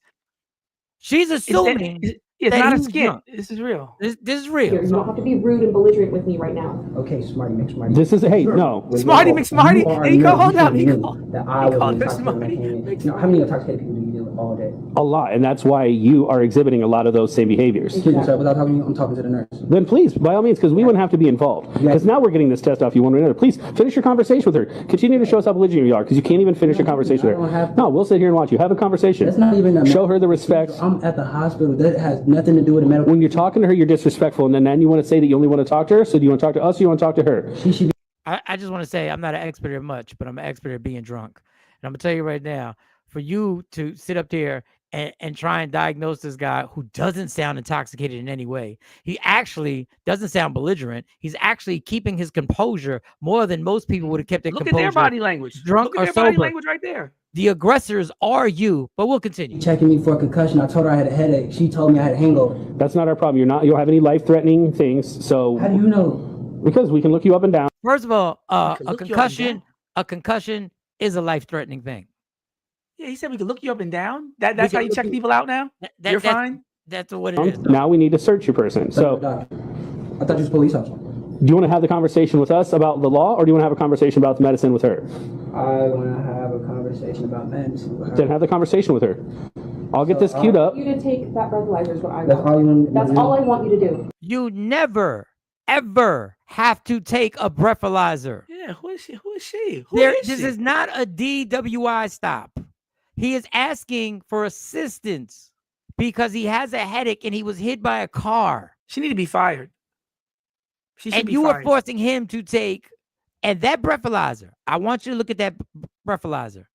She's assuming it's that not a he's skit. drunk. This is real. This is real. Here, you don't have to be rude and belligerent with me right now. Okay, Smarty McSmarty. This is, hey, no. Smarty McSmarty? Hey, go hold up. That I was intoxicated. How many intoxicated people do you deal with all day? A lot, and that's why you are exhibiting a lot of those same behaviors. Excuse me, sir, without talking to you, I'm talking to the nurse. Then please, by all means, because we wouldn't have to be involved. Because now we're getting this test off you one way or another. Please, finish your conversation with her. Continue to show us how belligerent you are, because you can't even finish a conversation with her. No, we'll sit here and watch you. Have a conversation. That's not even show her the respect. I'm at the hospital. That has nothing to do with the medical. When you're talking to her, you're disrespectful, and then you want to say that you only want to talk to her? So do you want to talk to us or you want to talk to her? She should be. I just want to say I'm not an expert at much, but I'm an expert at being drunk. And I'm going to tell you right now, for you to sit up there and try and diagnose this guy who doesn't sound intoxicated in any way. He actually doesn't sound belligerent. He's actually keeping his composure more than most people would have kept their composure. Look at their body language. Drunk Look at or their sober. body language right there. The aggressors are you, but we'll continue. Checking me for a concussion. I told her I had a headache. She told me I had a hangover. That's not our problem. You don't have any life-threatening things. So how do you know? Because we can look you up and down. First of all, a concussion is a life-threatening thing. Yeah, he said we could look you up and down. That's how you check people out now? You're fine? That's what it is. Now we need to search your person. So I thought you was a police officer. Do you want to have the conversation with us about the law, or do you want to have a conversation about the medicine with her? I want to have a conversation about medicine with her. Then have the conversation with her. I'll get this queued up. You to take that breathalyzer is what I want. That's all you want. That's all I want you to do. You never, ever have to take a breathalyzer. Yeah, who is she? This is not a DWI stop. He is asking for assistance because he has a headache and he was hit by a car. She need to be fired. And you are forcing him to take, and that breathalyzer, I want you to look at that breathalyzer.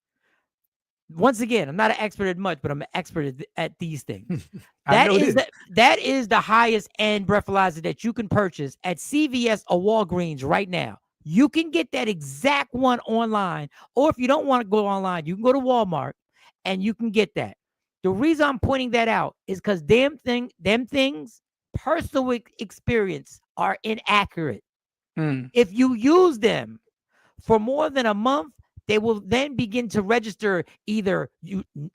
Once again, I'm not an expert at much, but I'm an expert at these things. That is the highest end breathalyzer that you can purchase at CVS or Walgreens right now. You can get that exact one online, or if you don't want to go online, you can go to Walmart and you can get that. The reason I'm pointing that out is because them things, personal experience, are inaccurate. If you use them for more than a month, they will then begin to register either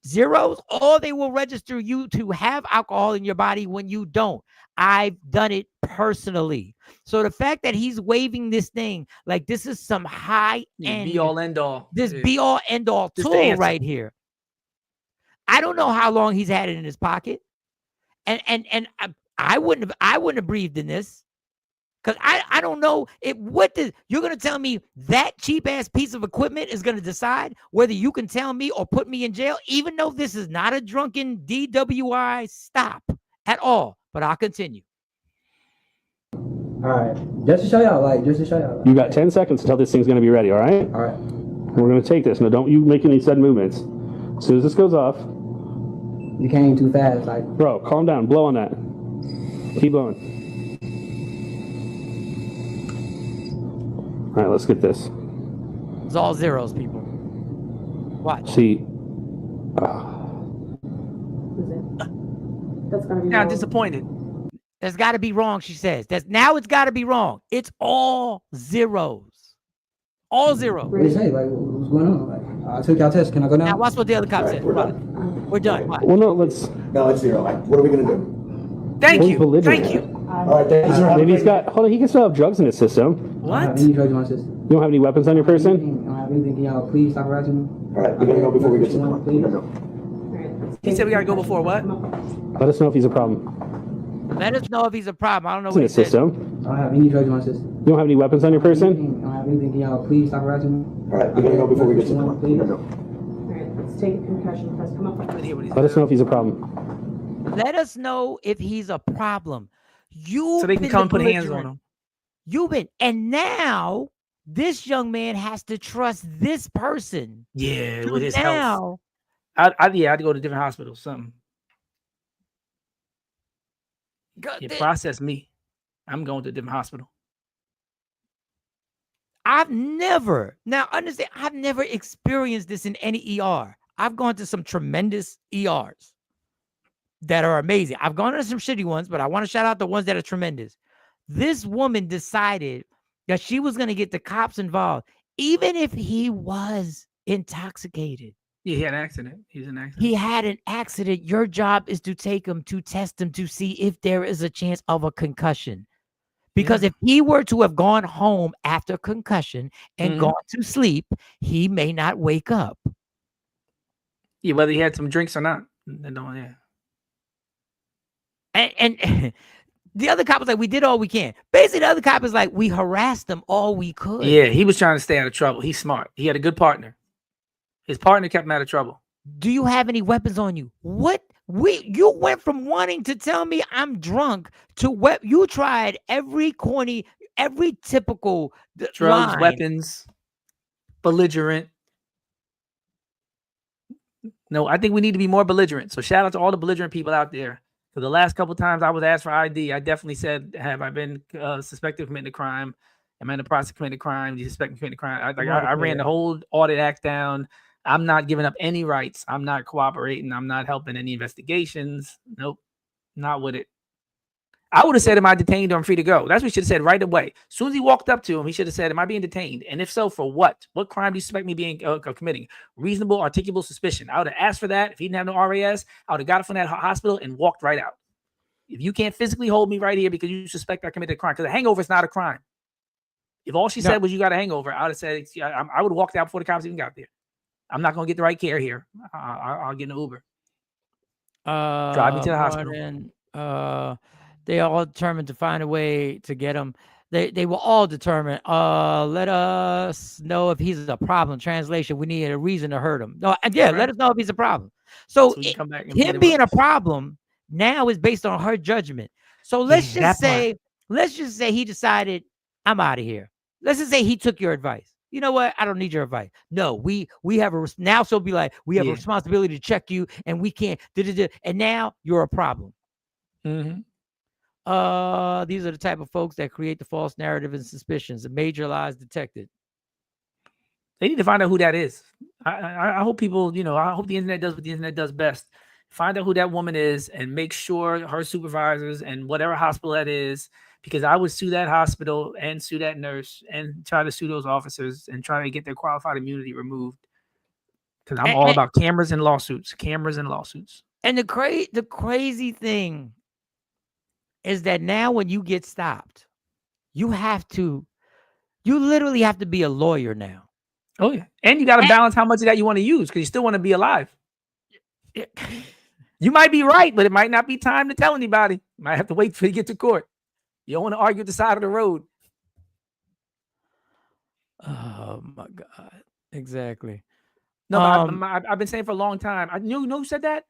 zeros or they will register you to have alcohol in your body when you don't. I've done it personally. So the fact that he's waving this thing like this is some high end, be all end all, this be all end all tool right here. I don't know how long he's had it in his pocket, and I wouldn't have breathed in this. Because I don't know you're going to tell me that cheap ass piece of equipment is going to decide whether you can tell me or put me in jail, even though this is not a drunken DWI stop at all. But I'll continue. All right. Just to show y'all. You got 10 seconds until this thing's going to be ready, all right? All right. We're going to take this. Now, don't you make any sudden movements. As soon as this goes off. You came too fast. Bro, calm down. Blow on that. Keep blowing. All right, let's get this. It's all zeros, people. Watch. See. That's gotta be Now I'm wrong. disappointed. That's got to be wrong, she says. It's got to be wrong. It's all zeros. All zeros. What do you say? Like, what's going on? Like, I took y'all test. Can I go now? Now watch what the other cop said. We're Watch. done. We're done. Watch. Well, no, let's. No, it's zero. What are we gonna do? Thank you. Belligerent. Thank you. All right, thanks. Maybe he's got. Hold on, he can still have drugs in his system. What? I don't have any drugs in my system. You don't have any weapons on your person? I don't have anything. Can y'all please stop harassing me? All right, we're gonna go before we get to the point. We're gonna go. He said we gotta go before what? Let us know if he's a problem. Let us know if he's a problem. I don't know It's what in he his said. system. I don't have any drugs in my system. You don't have any weapons on your person? I don't have anything. Can y'all please stop harassing me? All right, we're gonna go before we get to the point. We're gonna go. All right, let's take a concussion test. Come up. Let us know if he's a problem. Let us know if he's a problem. So they can come put hands on him. You've been, and now this young man has to trust this person. Yeah, to with his now, health. I'd go to different hospitals. Something. Process me. I'm going to a different hospital. I've never experienced this in any ER. I've gone to some tremendous ERs that are amazing. I've gone to some shitty ones, but I want to shout out the ones that are tremendous. This woman decided that she was going to get the cops involved, even if he was intoxicated. Yeah, he had an accident. He's an accident. He had an accident. Your job is to take him, to test him, to see if there is a chance of a concussion. Because if he were to have gone home after concussion and gone to sleep, he may not wake up. Yeah, whether he had some drinks or not. Yeah. And the other cop was like, we did all we can. Basically, the other cop is like, we harassed them all we could. Yeah, he was trying to stay out of trouble. He's smart. He had a good partner. His partner kept him out of trouble. Do you have any weapons on you? What? You went from wanting to tell me I'm drunk to you tried every corny, every typical drugs, line. weapons, belligerent. No, I think we need to be more belligerent. So shout out to all the belligerent people out there. For the last couple of times I was asked for ID, I definitely said, have I been suspected of committing a crime? Am I in the process of committing a crime? Do you suspect me of committing a crime? I ran the whole audit act down. I'm not giving up any rights. I'm not cooperating. I'm not helping any investigations. Nope, not with it. I would have said, am I detained or I'm free to go? That's what he should have said right away. As soon as he walked up to him, he should have said, am I being detained? And if so, for what? What crime do you suspect me being committing? Reasonable, articulable suspicion. I would have asked for that. If he didn't have no RAS, I would have got it from that hospital and walked right out. If you can't physically hold me right here because you suspect I committed a crime, because a hangover is not a crime. If all she said was you got a hangover, I would have said, I would have walked out before the cops even got there. I'm not going to get the right care here. I'll get an Uber. Drive me to the hospital. They all determined to find a way to get him. They were all determined. Let us know if he's a problem. Translation, we need a reason to hurt him. No, let us know if he's a problem. So him being a problem now is based on her judgment. So let's just say he decided, I'm out of here. Let's just say he took your advice. You know what? I don't need your advice. No, we have now. So be like, we have a responsibility to check you, and we can't. And now you're a problem. Mm-hmm. These are the type of folks that create the false narrative and suspicions. The major lies detected. They need to find out who that is. I hope people, I hope the internet does what the internet does best. Find out who that woman is and make sure her supervisors and whatever hospital that is. Because I would sue that hospital and sue that nurse and try to sue those officers and try to get their qualified immunity removed. Because I'm all about cameras and lawsuits. And the crazy thing is that now when you get stopped, you literally have to be a lawyer now. Oh, yeah. And you got to balance how much of that you want to use because you still want to be alive. You might be right, but it might not be time to tell anybody. You might have to wait till you get to court. You don't want to argue at the side of the road. Oh my God. Exactly. No, I've been saying for a long time. I knew who said that.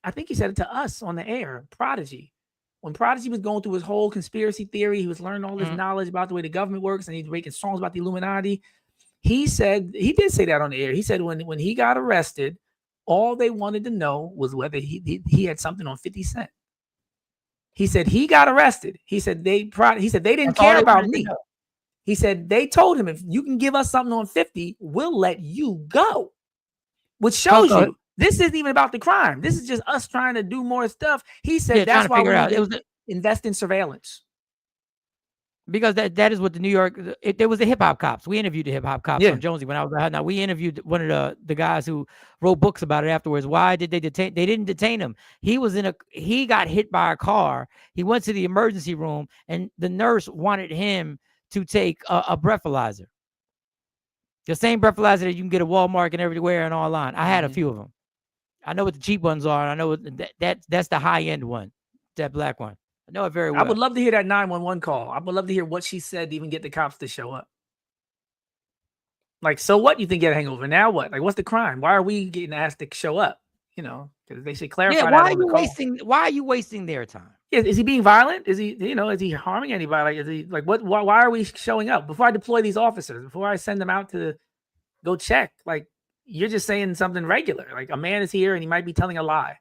I think he said it to us on the air. Prodigy. When Prodigy was going through his whole conspiracy theory, he was learning all this knowledge about the way the government works, and he's making songs about the Illuminati. He did say that on the air. He said when he got arrested, all they wanted to know was whether he had something on 50 Cent. He said he got arrested. He said they didn't care about me. He said they told him if you can give us something on 50, we'll let you go. Which shows you This isn't even about the crime. This is just us trying to do more stuff. He said that's why we need to invest in surveillance. Because that is what the New York, there was the hip hop cops. We interviewed the hip hop cops on Jonesy when I was now. We interviewed one of the guys who wrote books about it afterwards. Why did they detain? They didn't detain him. He got hit by a car. He went to the emergency room, and the nurse wanted him to take a breathalyzer. The same breathalyzer that you can get at Walmart and everywhere and online. I had a few of them. I know what the cheap ones are. I know that's the high end one, that black one. I know it very well. I would love to hear that 911 call. I would love to hear what she said to even get the cops to show up. Like, so what? You think you get a hangover? Now what? Like, what's the crime? Why are we getting asked to show up? You know, because they should clarify. Yeah, why are you wasting their time? Is he being violent? Is he, is he harming anybody? Like, is he like what? Why are we showing up? Before I deploy these officers, before I send them out to go check, like, you're just saying something regular. Like, a man is here and he might be telling a lie.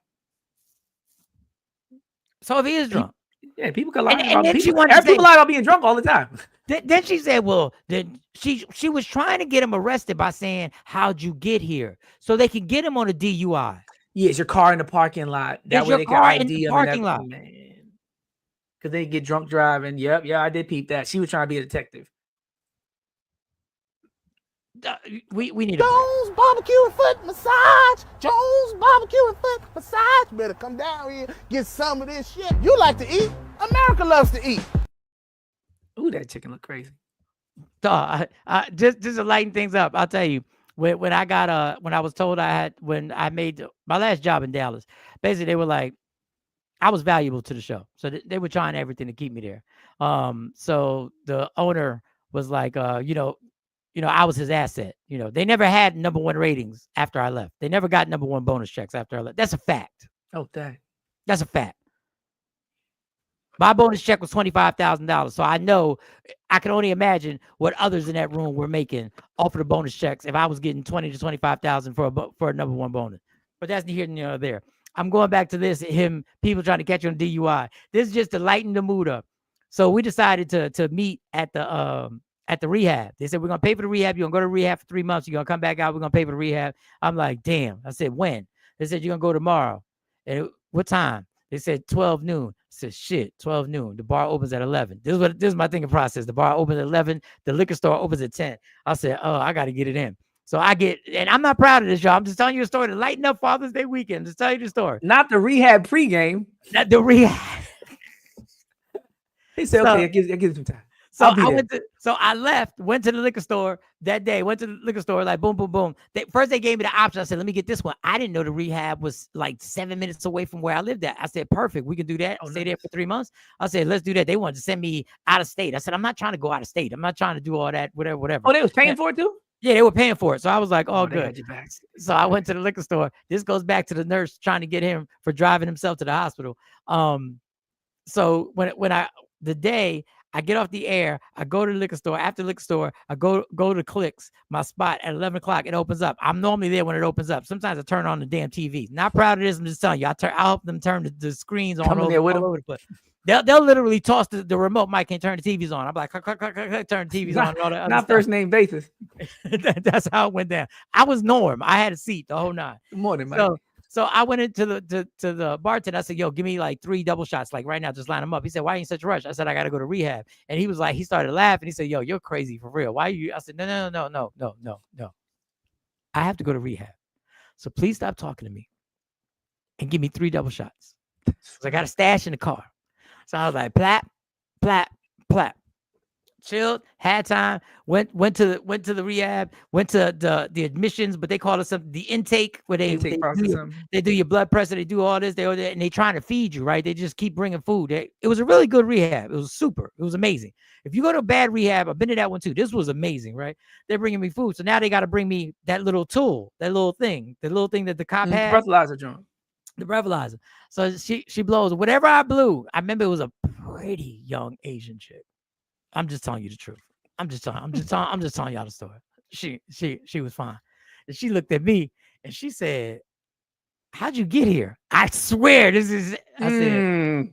So if he is drunk. Yeah, people can lie. And then people lie about being drunk all the time. Then she said, well, then she was trying to get him arrested by saying, how'd you get here? So they can get him on a DUI. Yeah, is your car in the parking lot? That way they can ID him. Parking lot. Man. Because they get drunk driving. Yep, yeah, I did peep that. She was trying to be a detective. We need Jones barbecue and foot massage. Jones barbecue and foot massage. Better come down here, get some of this shit. You like to eat. America loves to eat. Ooh, that chicken look crazy. Just to lighten things up, I'll tell you. When I was told when I made my last job in Dallas, basically they were like, I was valuable to the show, so they were trying everything to keep me there. So the owner was like, I was his asset. They never had #1 ratings after I left. They never got #1 bonus checks after I left. That's a fact. Oh, dang. That's a fact. My bonus check was $25,000. So I know, I can only imagine what others in that room were making off of the bonus checks if I was getting $20,000 to $25,000 for a #1 bonus. But that's neither here nor there. I'm going back to this, people trying to catch you on DUI. This is just to lighten the mood up. So we decided to meet at the rehab. They said, we're going to pay for the rehab. You're going to go to rehab for 3 months. You're going to come back out. We're going to pay for the rehab. I'm like, damn. I said, when? They said, you're going to go tomorrow. And what time? They said 12 noon. I said, shit, 12 noon. The bar opens at 11. This is my thinking process. The bar opens at 11. The liquor store opens at 10. I said, oh, I got to get it in. So and I'm not proud of this, y'all. I'm just telling you a story to lighten up Father's Day weekend. Just tell you the story. Not the rehab pregame. Not the rehab. He said, okay, it gives him time. So I left, went to the liquor store that day, like boom, boom, boom. First they gave me the option. I said, let me get this one. I didn't know the rehab was like 7 minutes away from where I lived at. I said, perfect. We can do that. Stay there for 3 months. I said, let's do that. They wanted to send me out of state. I said, I'm not trying to go out of state. I'm not trying to do all that, whatever. Oh, they was paying for it too? Yeah, they were paying for it. So I was like, oh, good. So I went to the liquor store. This goes back to the nurse trying to get him for driving himself to the hospital. So the day I get off the air, I go to the liquor store. After the liquor store, I go to Clicks, my spot at 11 o'clock. It opens up. I'm normally there when it opens up. Sometimes I turn on the damn TV. Not proud of this. I'm just telling you. I'll help them turn the screens on all over the place. They'll literally toss the remote mic and turn the TVs on. I'm like, turn the TVs on. And all that not first name basis. That's how it went down. I was Norm. I had a seat the whole night. Good morning, Mike. So I went into the bartender. I said, yo, give me like 3 double shots. Like right now, just line them up. He said, why are you in such a rush? I said, I got to go to rehab. And he was like, he started laughing. He said, yo, you're crazy for real. Why are you? I said, no. I have to go to rehab. So please stop talking to me and give me 3 double shots. So I got a stash in the car. So I was like, plap, plap, plap. Chilled, had time, went to the rehab, went to the admissions, but they call it the intake where they do your blood pressure, they do all this, and they trying to feed you, right? They just keep bringing food. It was a really good rehab. It was super. It was amazing. If you go to a bad rehab, I've been to that one too. This was amazing, right? They're bringing me food, so now they got to bring me that little tool, that little thing that the cop had. Breathalyzer, John. The breathalyzer. So she blows whatever I blew. I remember it was a pretty young Asian chick. I'm just telling you the truth. I'm just telling y'all the story. She was fine. And she looked at me and she said, how'd you get here? I swear this is I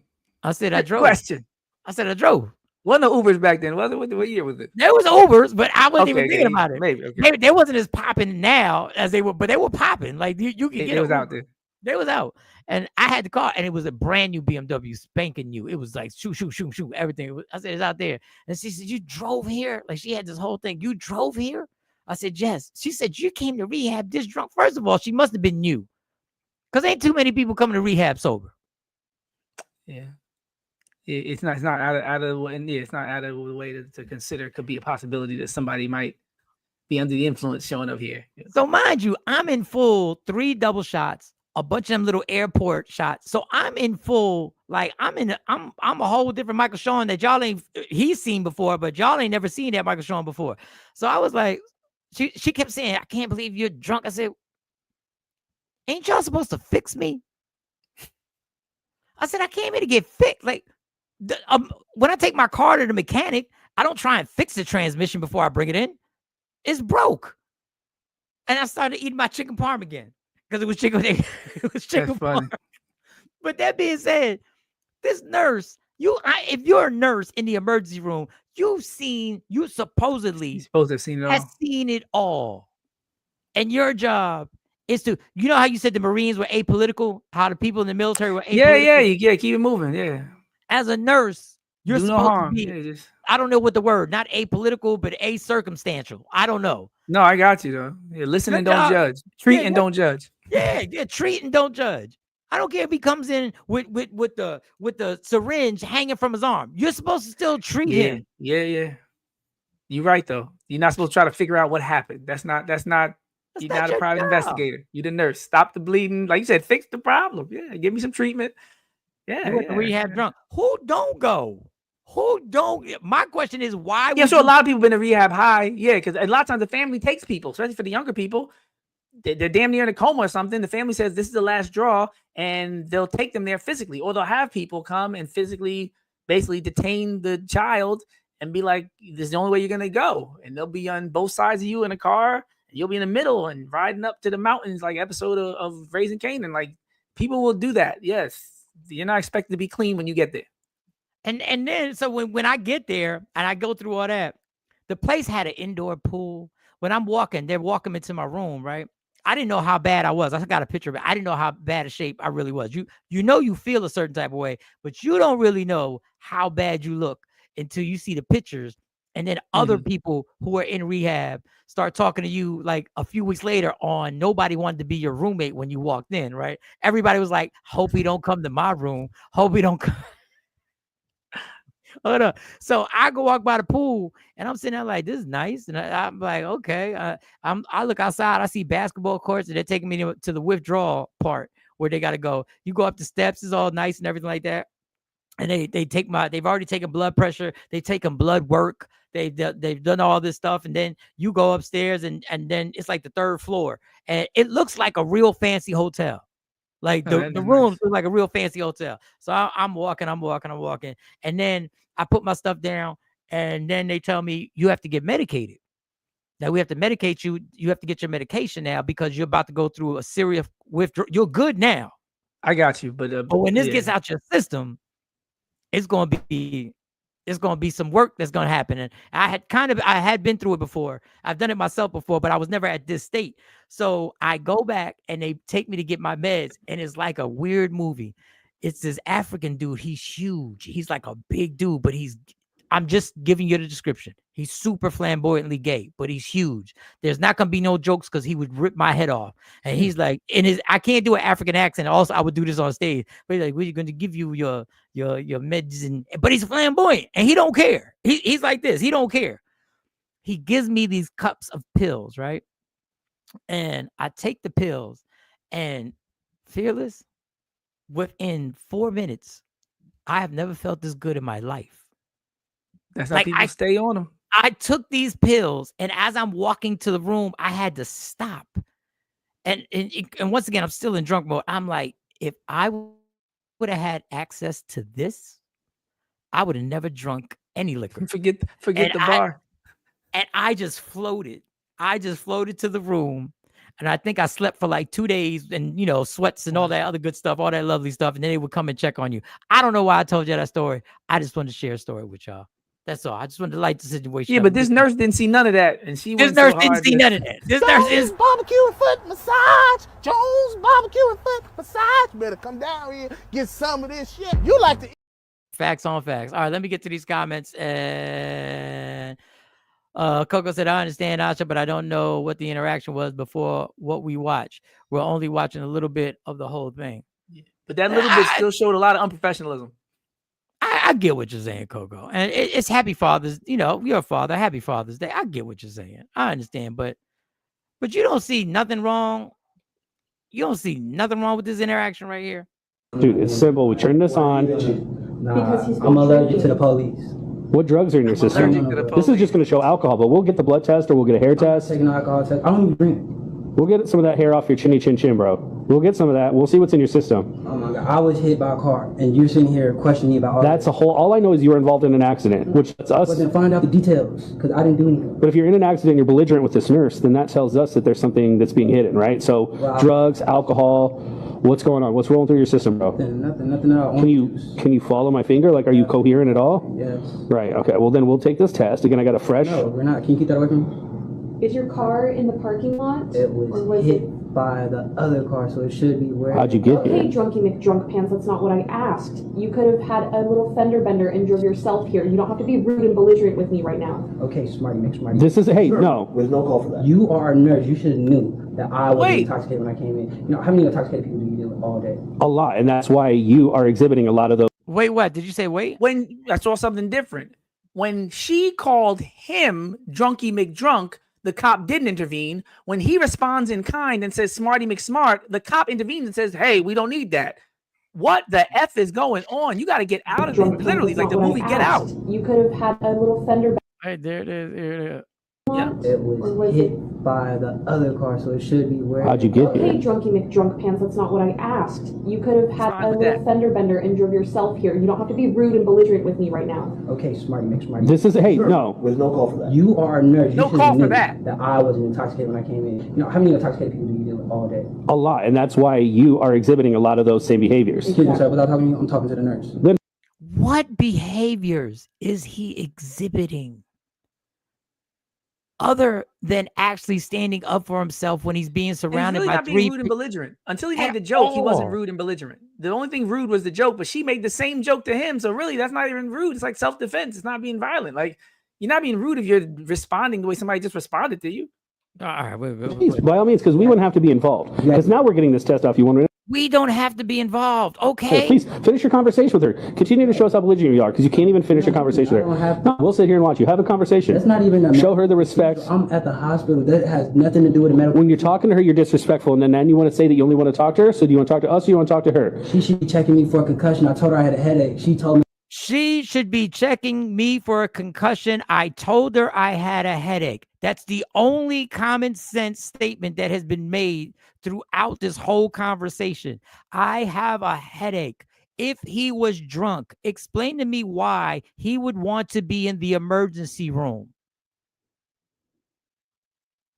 said I drove. Question. I said I drove. Wasn't no Ubers back then, was it? What year was it? There was Ubers, but I wasn't even thinking okay, about it. maybe. Okay. They wasn't as popping now as they were, but they were popping. Like you could get It was out there. They was out, and I had the car, and it was a brand new BMW, spanking new. It was like shoot, everything. I said, it's out there, and she said, you drove here? Like she had this whole thing. You drove here? I said, yes. She said, you came to rehab this drunk. First of all, she must have been new, because ain't too many people coming to rehab sober. Yeah. It's not out of the way. Yeah, it's not out of the way to consider. It could be a possibility that somebody might be under the influence showing up here. So mind you, I'm in full 3 double shots, a bunch of them little airport shots. So I'm in full, like I'm a whole different Michael Sean that y'all ain't he's seen before, but y'all ain't never seen that Michael Sean before. So I was like, she kept saying, I can't believe you're drunk. I said, ain't y'all supposed to fix me? I said, I came here to get fixed. Like, when I take my car to the mechanic, I don't try and fix the transmission before I bring it in. It's broke. And I started eating my chicken parm again because it was chicken. It was chicken parm. But that being said, this nurse, if you're a nurse in the emergency room, you supposedly supposed to have seen it all. Has seen it all. And your job is to, you know how you said the Marines were apolitical, how the people in the military were apolitical? Yeah, keep it moving. Yeah. As a nurse, you're supposed to be, yeah, I don't know what the word, not apolitical, but acircumstantial. I don't know. No, I got you though. Yeah, listen and don't judge. Treat and don't judge. Yeah, treat and don't judge. I don't care if he comes in with the syringe hanging from his arm. You're supposed to still treat him. Yeah. You're right though. You're not supposed to try to figure out what happened. That's not you're not a private investigator. You're the nurse. Stop the bleeding. Like you said, fix the problem. Yeah, give me some treatment. Yeah. You went to rehab drunk. Who don't go? Who don't? My question is why? Yeah, so a lot of people been to rehab high. Yeah, because a lot of times the family takes people, especially for the younger people. They're damn near in a coma or something. The family says this is the last draw, and they'll take them there physically, or they'll have people come and physically, basically detain the child and be like, "This is the only way you're gonna go." And they'll be on both sides of you in a car, and you'll be in the middle and riding up to the mountains, like episode of Raising Kanan. Like people will do that. Yes. You're not expected to be clean when you get there. And then so when I get there and I go through all that, the place had an indoor pool. When I'm walking, they're walking into my room, right? I didn't know how bad I was. I got a picture of it. I didn't know how bad a shape I really was. You know you feel a certain type of way, but you don't really know how bad you look until you see the pictures. And then other people who are in rehab start talking to you like a few weeks later on, nobody wanted to be your roommate when you walked in, right? Everybody was like, hope he don't come to my room. Hope he don't come. Hold up. So I go walk by the pool and I'm sitting there like, this is nice. And I'm like, okay. I look outside, I see basketball courts and they're taking me to the withdrawal part where they got to go. You go up the steps, it's all nice and everything like that. And they've already taken blood pressure. They've taken blood work. They've done all this stuff. And then you go upstairs and then it's like the 3rd floor. And it looks like a real fancy hotel. Like the rooms look like a real fancy hotel. So I'm walking. And then I put my stuff down and then they tell me you have to get medicated. Now we have to medicate you. You have to get your medication now because you're about to go through a serious withdrawal. You're good now. I got you. But when this gets out your system, it's going to be some work that's going to happen. And I had been through it before. I've done it myself before, but I was never at this state. So I go back and they take me to get my meds. And it's like a weird movie. It's this African dude. He's huge. He's like a big dude, but I'm just giving you the description. He's super flamboyantly gay, but he's huge. There's not going to be no jokes because he would rip my head off. And he's like, I can't do an African accent. Also, I would do this on stage. But he's like, we're going to give you your meds. But he's flamboyant and he don't care. He's like this. He don't care. He gives me these cups of pills, right? And I take the pills and Fearless, within 4 minutes, I have never felt this good in my life. That's how people stay on them. I took these pills, and as I'm walking to the room, I had to stop. And once again, I'm still in drunk mode. I'm like, if I would have had access to this, I would have never drunk any liquor. Forget the bar. And I just floated. I just floated to the room. And I think I slept for like 2 days and, sweats and all that other good stuff, all that lovely stuff. And then they would come and check on you. I don't know why I told you that story. I just wanted to share a story with y'all. That's all. I just wanted to light the situation. Yeah, up. but this nurse didn't see none of that, and she This went nurse so didn't hard see to- none of that. This nurse is Jones barbecue and foot massage. Jones barbecue and foot massage. Better come down here, get some of this shit. You like to eat. facts on facts. All right, let me get to these comments. And Coco said, I understand, Asha, but I don't know what the interaction was before what we watch. We're only watching a little bit of the whole thing. But that little bit still showed a lot of unprofessionalism. I get what you're saying, Coco. And it's happy Father's, you're a father. Happy Father's Day. I get what you're saying. I understand, but you don't see nothing wrong. You don't see nothing wrong with this interaction right here. Dude, it's simple. We turn this on. Nah, I'm allergic to the police. What drugs are in your system? This is just going to show alcohol, but we'll get the blood test or we'll get a hair test. Taking an alcohol test. I don't even drink. We'll get some of that hair off your chinny chin chin, bro. We'll get some of that. We'll see what's in your system. Oh my God, I was hit by a car, and you're sitting here questioning me about all That's a whole. All I know is you were involved in an accident, which is us. Wasn't find out the details because I didn't do anything. But if you're in an accident, you're belligerent with this nurse, then that tells us that there's something that's being hidden, right? So drugs, alcohol. What's going on? What's rolling through your system, bro? Nothing at all. Can you follow my finger? Like, are you coherent at all? Yes. Right. Okay. Well, then we'll take this test. Again, I got a fresh. No, we're not. Can you keep that away from me? Is your car in the parking lot? It was hit by the other car, so it should be where. How'd you get Okay, here? drunky McDrunk pants, that's not what I asked. You could have had a little fender bender and drove yourself here. You don't have to be rude and belligerent with me right now. Okay, smarty McSmarty. This is no. There's no call for that. You are a nurse. You should have knew that I was intoxicated when I came in. How many intoxicated people do you deal with all day? A lot, and that's why you are exhibiting a lot of those. Wait, what? Did you say wait? When I saw something different. When she called him Drunky McDrunk, the cop didn't intervene. When he responds in kind and says Smarty McSmart, the cop intervenes and says, hey, we don't need that. What the F is going on? You got to get out of it. Literally, like the movie Get Out. You could have had a little fender bender. Hey, there it is. Here it is. Yeah. It was hit by the other car, so it should be where. How'd you get Okay, here? drunky McDrunk pants, that's not what I asked. You could have had a little fender bender and drove yourself here. You don't have to be rude and belligerent with me right now. Okay, smarty McSmarty. This is no. There's no call for that. You are a nurse. No call for that. That I wasn't intoxicated when I came in. How many intoxicated people do you deal with all day? A lot, and that's why you are exhibiting a lot of those same behaviors. Excuse me, sir. Without talking to you, I'm talking to the nurse. What behaviors is he exhibiting other than actually standing up for himself when he's being surrounded He's really by not being rude and belligerent. Until he made the joke, he wasn't rude and belligerent. The only thing rude was the joke, but she made the same joke to him. So really, that's not even rude. It's like self-defense. It's not being violent. Like, you're not being rude if you're responding the way somebody just responded to you. All right, Please, by all means, because we wouldn't have to be involved. Because now we're getting this test off you. Want to? We don't have to be involved, okay? Hey, please finish your conversation with her. Continue to show us how belligerent you are, because you can't even finish your conversation with her. No, we'll sit here and watch you. Have a conversation. That's not even show her the respect. I'm at the hospital. That has nothing to do with the medical. When you're talking to her, you're disrespectful, and then you want to say that you only want to talk to her. So do you want to talk to us, or you want to talk to her? She should be checking me for a concussion. I told her I had a headache. She told me. She should be checking me for a concussion. I told her I had a headache. That's the only common sense statement that has been made throughout this whole conversation. I have a headache. If he was drunk, explain to me why he would want to be in the emergency room.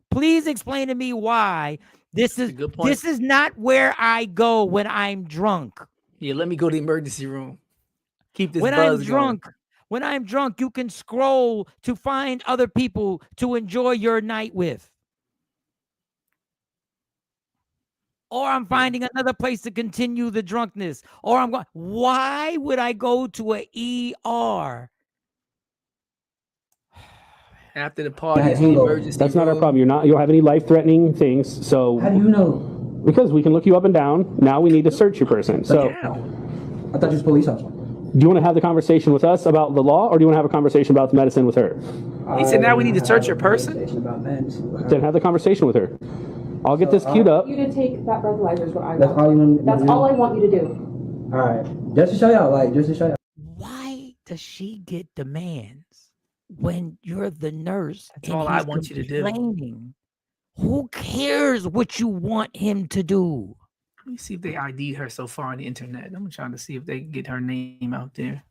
Please explain to me why this is not where I go when I'm drunk. Yeah, let me go to the emergency room. Keep this when buzz I'm drunk. When I'm drunk, you can scroll to find other people to enjoy your night with. Or I'm finding another place to continue the drunkenness. Or I'm going, why would I go to an ER? After the party, it's the emergency That's not our room. problem. You don't have any life-threatening things. So how do you know? Because we can look you up and down. Now we need to search your person. So I thought you was a police officer. Do you want to have the conversation with us about the law, or do you want to have a conversation about the medicine with her? He said now we need to search your person. Then have the conversation with her. I'll get this queued up. You to take that breathalyzer is what I That's want. all you want. That's all I want you to do. All right, just to show y'all, Why does she get demands when you're the nurse? That's all I want you to do. Complaining? Who cares what you want him to do? Let me see if they ID'd her so far on the internet. I'm trying to see if they can get her name out there.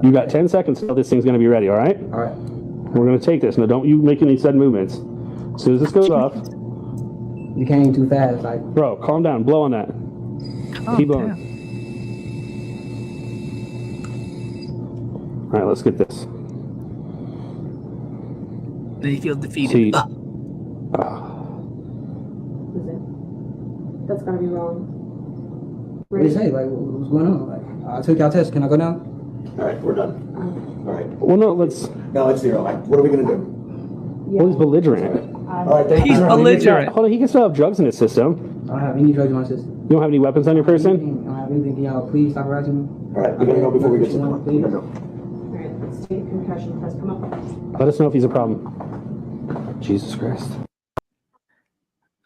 You got 10 seconds until this thing's going to be ready, all right? All right. We're going to take this. Now, don't you make any sudden movements. As soon as this goes off. You came too fast. Like, bro, calm down. Blow on that. Keep blowing. right, let's get this. Then he feels defeated. See, That's gotta be wrong. What do you say? Like, what's going on? Like, I took y'all test. Can I go now? All right, we're done. All right. well, no, let's. Now let's zero. What are we gonna do? Well, he's belligerent. All right, thank He's you. belligerent. Hold on, he can still have drugs in his system. I don't have any drugs in my system. You don't have any weapons on your person? I don't have anything. Can y'all please stop harassing me? All right, we're gonna go before we get to the point. Please. We're gonna go. Alright, let's take a concussion test. Come up. Let us know if he's a problem. Jesus Christ.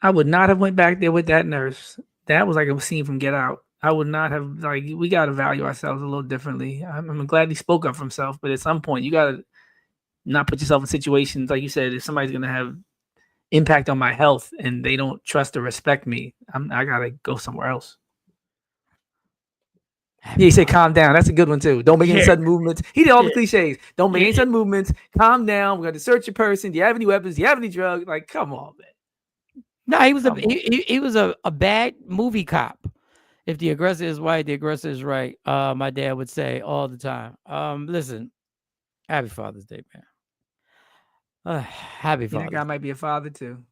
I would not have went back there with that nurse. That was like a scene from Get Out. I would not have, like, we got to value ourselves a little differently. I'm glad he spoke up for himself, but at some point you got to not put yourself in situations, like you said, if somebody's going to have impact on my health and they don't trust or respect me, I got to go somewhere else. Yeah, he said, calm down. That's a good one, too. Don't make any sudden movements. He did all the cliches. Don't make any sudden movements. Calm down. We're going to search your person. Do you have any weapons? Do you have any drugs? Like, come on, man. No, he was he was a bad movie cop. If the aggressor is white, the aggressor is right. My dad would say all the time. Listen, happy Father's Day, man. Happy Father's Day. That guy might be a father, too.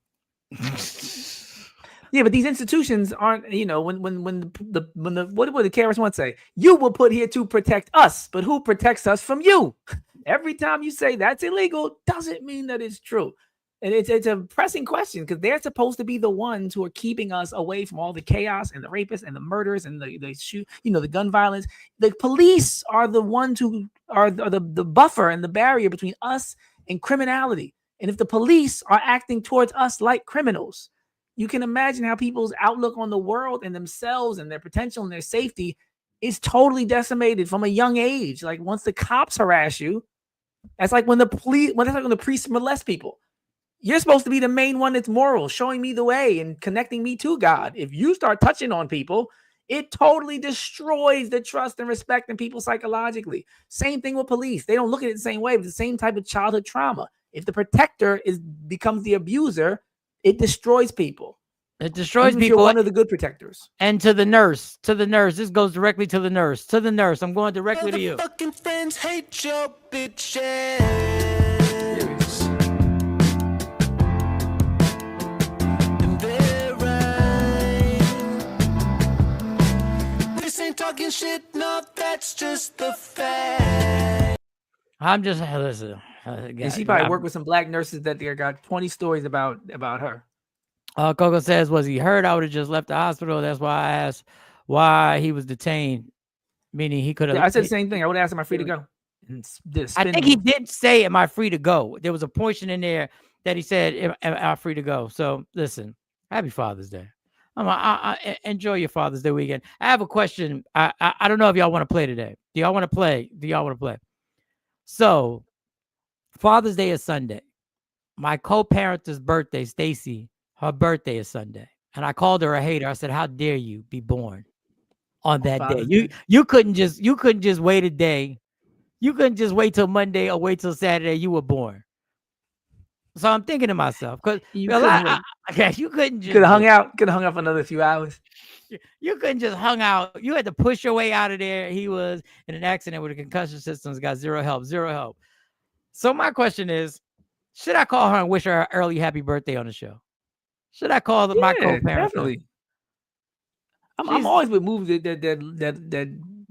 Yeah, but these institutions aren't, you know, when the what would the KRS One say? You were put here to protect us, but who protects us from you? Every time you say that's illegal, doesn't mean that it's true. And it's a pressing question because they're supposed to be the ones who are keeping us away from all the chaos and the rapists and the murders and the gun violence. The police are the ones who are the buffer and the barrier between us and criminality. And if the police are acting towards us like criminals, you can imagine how people's outlook on the world and themselves and their potential and their safety is totally decimated from a young age. Like once the cops harass you, that's like when the priests molest people. You're supposed to be the main one that's moral, showing me the way and connecting me to God. If you start touching on people, it totally destroys the trust and respect in people psychologically. Same thing with police. They don't look at it the same way, but the same type of childhood trauma. If the protector becomes the abuser, it destroys people. It destroys people. You're one of the good protectors. And to the nurse. This goes directly to the nurse. To the nurse. I'm going directly to you. Fucking friends hate your bitches. Talking shit, no, that's just the fact. I'm just listen. And she probably worked with some black nurses that they got 20 stories about her. Coco says, was he hurt? I would have just left the hospital. That's why I asked why he was detained. Meaning he could have. Yeah, I said the same thing. I would ask, am I free to go? I think he did say, am I free to go? There was a portion in there that he said, am I free to go? So listen, happy Father's Day. I enjoy your Father's Day weekend. I have a question. I don't know if y'all want to play today. Do y'all want to play? So Father's Day is Sunday. My co-parent's birthday, Stacy, her birthday is Sunday. And I called her a hater. I said, how dare you be born on that day? You couldn't just wait a day. You couldn't just wait till Monday or wait till Saturday. You were born. So I'm thinking to myself, because you couldn't just could have hung out for another few hours. You couldn't just hung out. You had to push your way out of there. He was in an accident with a concussion systems, got zero help. So my question is, should I call her and wish her an early happy birthday on the show? Should I call my co-parent? Definitely. I'm always with moves that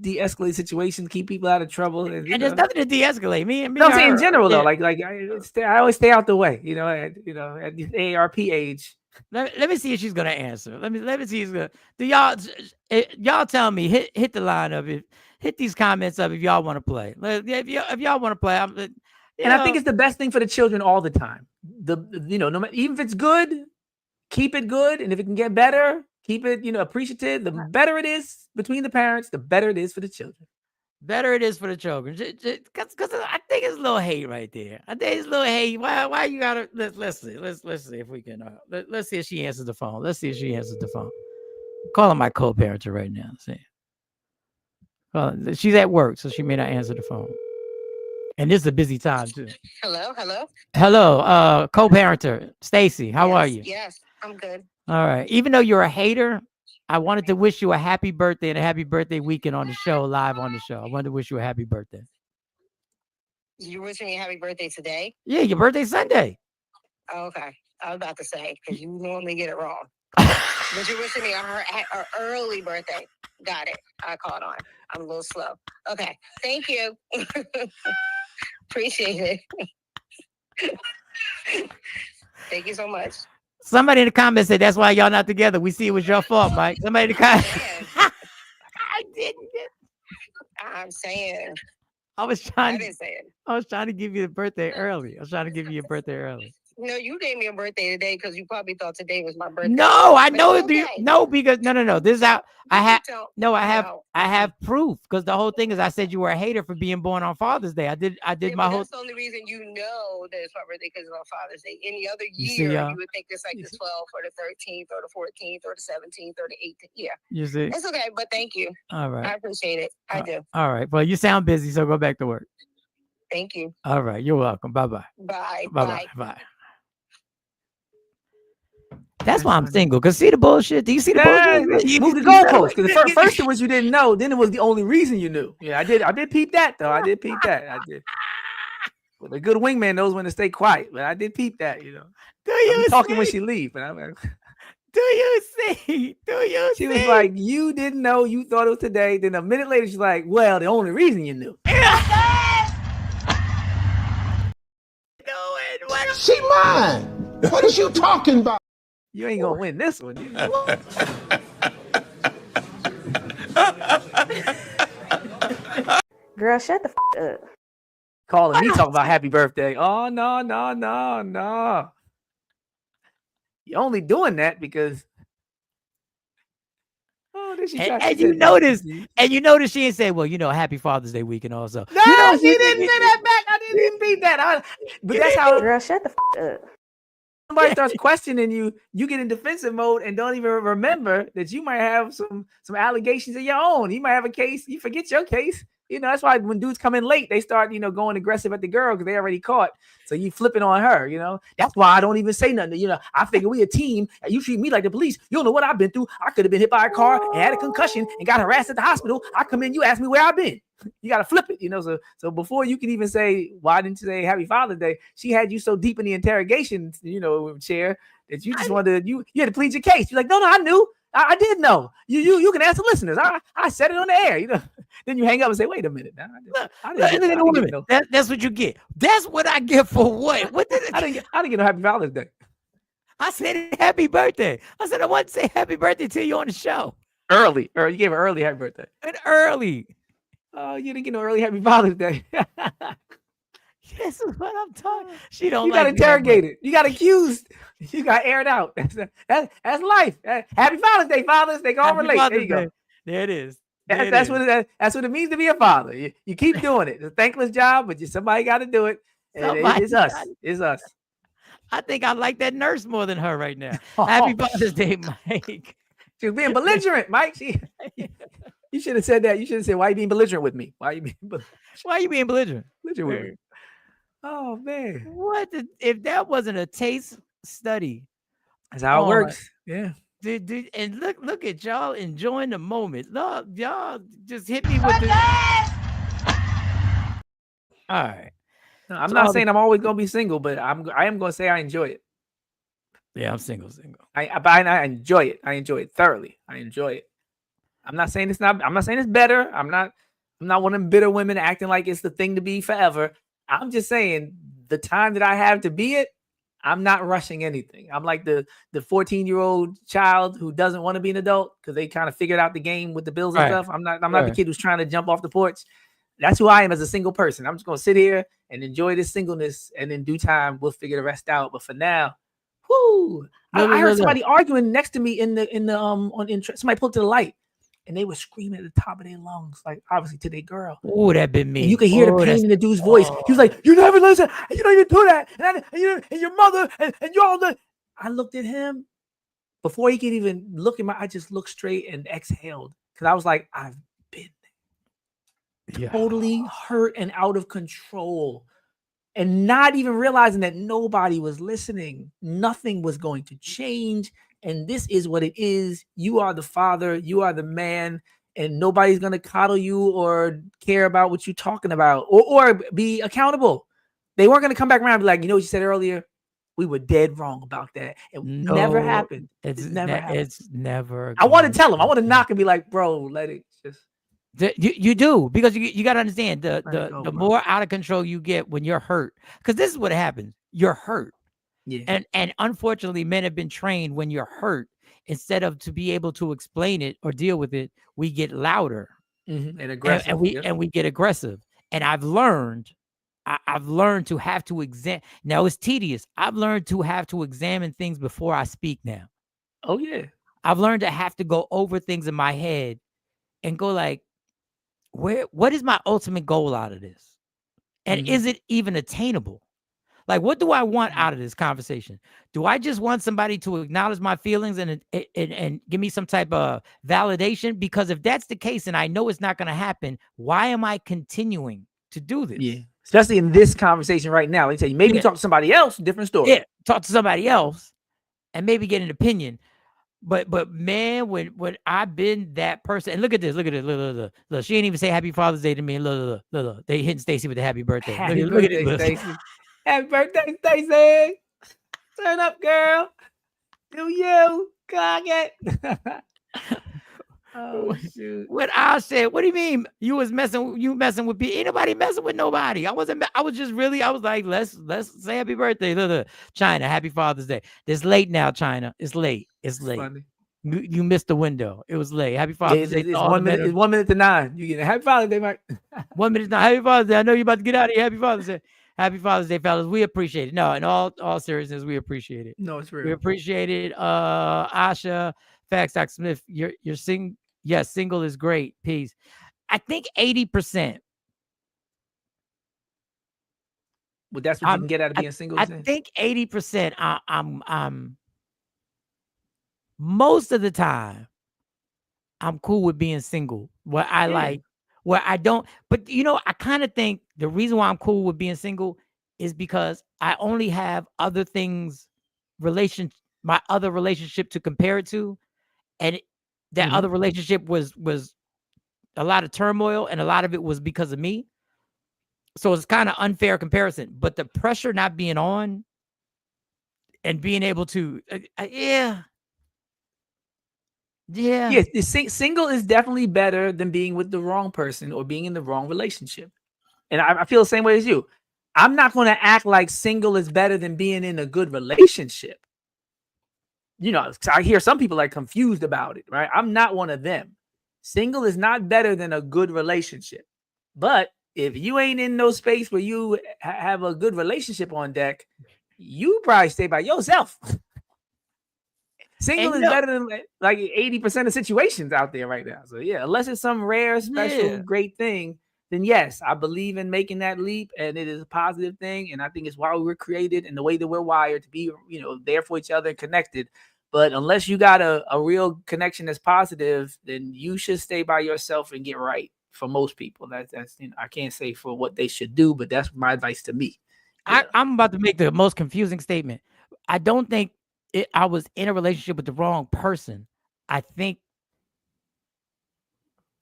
de-escalate situations, keep people out of trouble, and there's nothing to de-escalate. Me. No, I'm saying in general though, like I always stay out the way. At the AARP age. Let me see if she's gonna answer. Let me see if she's gonna. Do y'all tell me? Hit the line up. Hit these comments up if y'all want to play. If y'all want to play, I think it's the best thing for the children all the time. No matter, even if it's good, keep it good, and if it can get better, keep it, appreciative. The better it is between the parents, the better it is for the children. Better it is for the children. Because I think it's a little hate right there. I think it's a little hate. Why you gotta let's see. Let's see if we can let's see if she answers the phone. Calling my co-parent right now. See. She's at work, so she may not answer the phone. And this is a busy time too. Hello. Co-parenter, Stacy, how are you? Yes, I'm good. All right. Even though you're a hater, I wanted to wish you a happy birthday and a happy birthday weekend on the show, live on the show. I wanted to wish you a happy birthday. You wishing me happy birthday today? Yeah, your birthday Sunday. Oh, okay. I was about to say, because you normally get it wrong. But you're wishing me a early birthday. Got it. I caught on. I'm a little slow. Okay. Thank you. Appreciate it. Thank you so much. Somebody in the comments said that's why y'all not together. We see it was your fault, Mike. Somebody in the comments. I didn't. I'm saying. I was trying. I didn't say it. I was trying to give you the birthday early. I was trying to give you your birthday early. No, you gave me a birthday today because you probably thought today was my birthday. No, I But know it's it. okay. No, because no. This is how I have. No, I have. No. I have proof because the whole thing is I said you were a hater for being born on Father's Day. I did Yeah, my but whole. that's the only reason you know that it's my birthday because it's on Father's Day. Any other You see, year, you would think it's like the 12th or the 13th or the 14th or the 17th or the 18th. Yeah. You see. It's okay, but thank you. All right. I appreciate it. I do. All right. Well, you sound busy, so go back to work. Thank you. All right. You're welcome. Bye-bye. Bye. Bye-bye. Bye. That's why I'm single. Cause see the bullshit. Do you see the bullshit? Move the goalpost. Because first it was you didn't know. Then it was the only reason you knew. Yeah, I did peep that though. I did peep that. I did. Well, a good wingman knows when to stay quiet, but I did peep that. You know. Do you talking when she leaves? But I'm like, do you see? Do you she see? was like, you didn't know. You thought it was today. Then a minute later, she's like, well, the only reason you knew. She mine. What is you talking about? You ain't gonna win this one. Girl, shut the up. Calling me talking about happy birthday. Oh no. You're only doing that because And you notice she didn't say, well, Happy Father's Day weekend also. No, she didn't say that back. I didn't even beat that. But that's how. Girl, shut the up. Somebody starts questioning you, you get in defensive mode and don't even remember that you might have some allegations of your own. You might have a case. You forget your case. That's why when dudes come in late, they start, going aggressive at the girl because they already caught. So you flipping on her, That's why I don't even say nothing. I figure we a team. You treat me like the police. You don't know what I've been through. I could have been hit by a car and had a concussion and got harassed at the hospital. I come in, you ask me where I've been. You got to flip it, So before you can even say, why didn't you say Happy Father's Day? She had you so deep in the interrogation, chair that you just wanted you had to plead your case. You're like, no, I knew. I did know. You can ask the listeners. I said it on the air. Then you hang up and say, wait a minute. I didn't get no. That's what you get. That's what I get for what? What did I didn't get no Happy Father's Day. I said happy birthday. I said I want to say happy birthday to you on the show. Early. Or you gave her early happy birthday. And early. Oh, you didn't get no early Happy Father's Day. This is what I'm talking. She don't. You got interrogated. You got accused. You got aired out. That's life. Happy Father's Day, fathers. They go over late. There you go. There it is. That's what it means to be a father. You keep doing it. It's a thankless job, but somebody got to do it. It's us. It's us. I think I like that nurse more than her right now. Happy Father's Day, Mike. She was being belligerent, Mike. You should have said that. You should have said, "Why are you being belligerent with me? Why are you being belligerent? Belligerent with me?" Oh man, if that wasn't a taste study? That's how it works. Yeah. Dude, and look at y'all enjoying the moment. Look, y'all just hit me with the. All right. No, I'm not saying I'm always gonna be single, but I am gonna say I enjoy it. Yeah, I'm single. I enjoy it. I enjoy it thoroughly. I enjoy it. I'm not saying it's better. I'm not one of them bitter women acting like it's the thing to be forever. I'm just saying the time that I have to be it, I'm not rushing anything. I'm like the 14-year-old child who doesn't want to be an adult because they kind of figured out the game with the bills and stuff. I'm not the kid who's trying to jump off the porch. That's who I am as a single person. I'm just gonna sit here and enjoy this singleness, and in due time we'll figure the rest out. But for now, whoo! I heard somebody arguing next to me in the somebody pulled to the light. And they were screaming at the top of their lungs, like obviously to their girl. Oh, that been me. And you could hear the pain in the dude's voice. He was like, "You never listen. You don't even do that." And your mother and y'all. I looked at him before he could even look at I just looked straight and exhaled because I was like, I've been totally hurt and out of control, and not even realizing that nobody was listening. Nothing was going to change. And this is what it is. You are the father. You are the man. and nobody's gonna coddle you or care about what you're talking about or be accountable. They weren't gonna come back around and be like, you know what you said earlier? We were dead wrong about that. It never happened. It's never happened. It's never. I want to tell him. I want to knock and be like, bro, let it just. You do, because you got to understand the more out of control you get when you're hurt, because this is what happens. You're hurt. Yeah. And unfortunately, men have been trained when you're hurt, instead of to be able to explain it or deal with it, we get louder and aggressive, and we get aggressive. And I've learned to have to examine. Now it's tedious. I've learned to have to examine things before I speak now. Oh yeah. I've learned to have to go over things in my head and go like, what is my ultimate goal out of this? And is it even attainable? Like, what do I want out of this conversation? Do I just want somebody to acknowledge my feelings and give me some type of validation? Because if that's the case, and I know it's not going to happen, why am I continuing to do this? Yeah. Especially in this conversation right now. Let me tell you, maybe talk to somebody else, different story. Yeah, talk to somebody else and maybe get an opinion. But man, when I've been that person, and look at this, look, she ain't even say Happy Father's Day to me. Look, they hitting Stacy with the happy birthday. Happy look birthday, at it. Stacy. Happy birthday, Stacy. Turn up, girl. Do you cock it? Oh shoot. What I said, what do you mean you messing with people? Ain't nobody messing with nobody. I was like, let's say happy birthday. Look, China, happy Father's Day. It's late now, China. It's late. Funny. You missed the window. It was late. Happy Father's Day. It's 1 minute. It's 1 minute to 9. You get a happy Father's Day, Mike. 1 minute to 9. Happy Father's Day. I know you're about to get out of here. Happy Father's Day. Happy Father's Day, fellas. We appreciate it. No, in all seriousness, we appreciate it. No, it's real. We appreciate it. Asha, facts, Dr. Smith. You're single. Yes, single is great. Peace. I think 80%. Well, that's what you can get out of being single. I think 80%. I'm most of the time, I'm cool with being single. What I like, where I don't. But I kind of think the reason why I'm cool with being single is because I only have other things, my other relationship to compare it to, and that other relationship was a lot of turmoil, and a lot of it was because of me. So it's kind of unfair comparison. But the pressure not being on and being able to, single is definitely better than being with the wrong person or being in the wrong relationship. And I feel the same way as you. I'm not going to act like single is better than being in a good relationship. I hear some people like confused about it, right? I'm not one of them. Single is not better than a good relationship. But if you ain't in no space where you have a good relationship on deck, you probably stay by yourself. Single is better than like 80% of situations out there right now. So yeah, unless it's some rare, special, great thing, then yes, I believe in making that leap, and it is a positive thing. And I think it's why we were created and the way that we're wired to be, there for each other and connected. But unless you got a real connection that's positive, then you should stay by yourself and get right. For most people, that's I can't say for what they should do, but that's my advice to me. I'm about to make the most confusing statement. I don't think I was in a relationship with the wrong person. I think.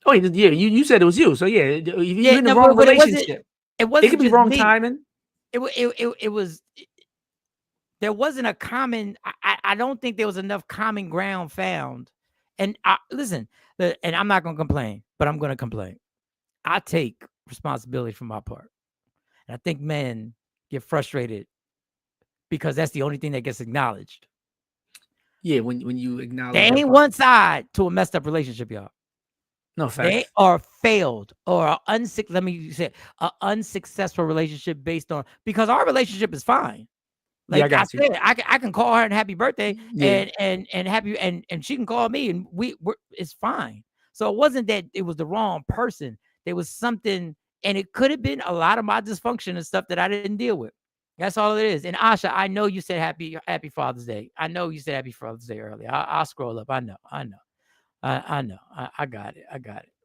Oh yeah, you said it was you. So yeah, if you're in the wrong relationship, it wasn't. It could be wrong timing. It was. There wasn't a common. I don't think there was enough common ground found. And listen, and I'm not going to complain, but I'm going to complain. I take responsibility for my part. And I think men get frustrated because that's the only thing that gets acknowledged. Yeah, when you acknowledge. There ain't one side to a messed up relationship, y'all. No facts. They are failed or an unsuccessful relationship based on, because our relationship is fine. Like I said, I can call her and happy birthday and happy and she can call me and it's fine. So it wasn't that it was the wrong person. There was something, and it could have been a lot of my dysfunction and stuff that I didn't deal with. That's all it is. And Asha, I know you said happy Father's Day. I know you said happy Father's Day earlier. I'll scroll up. I know. I got it.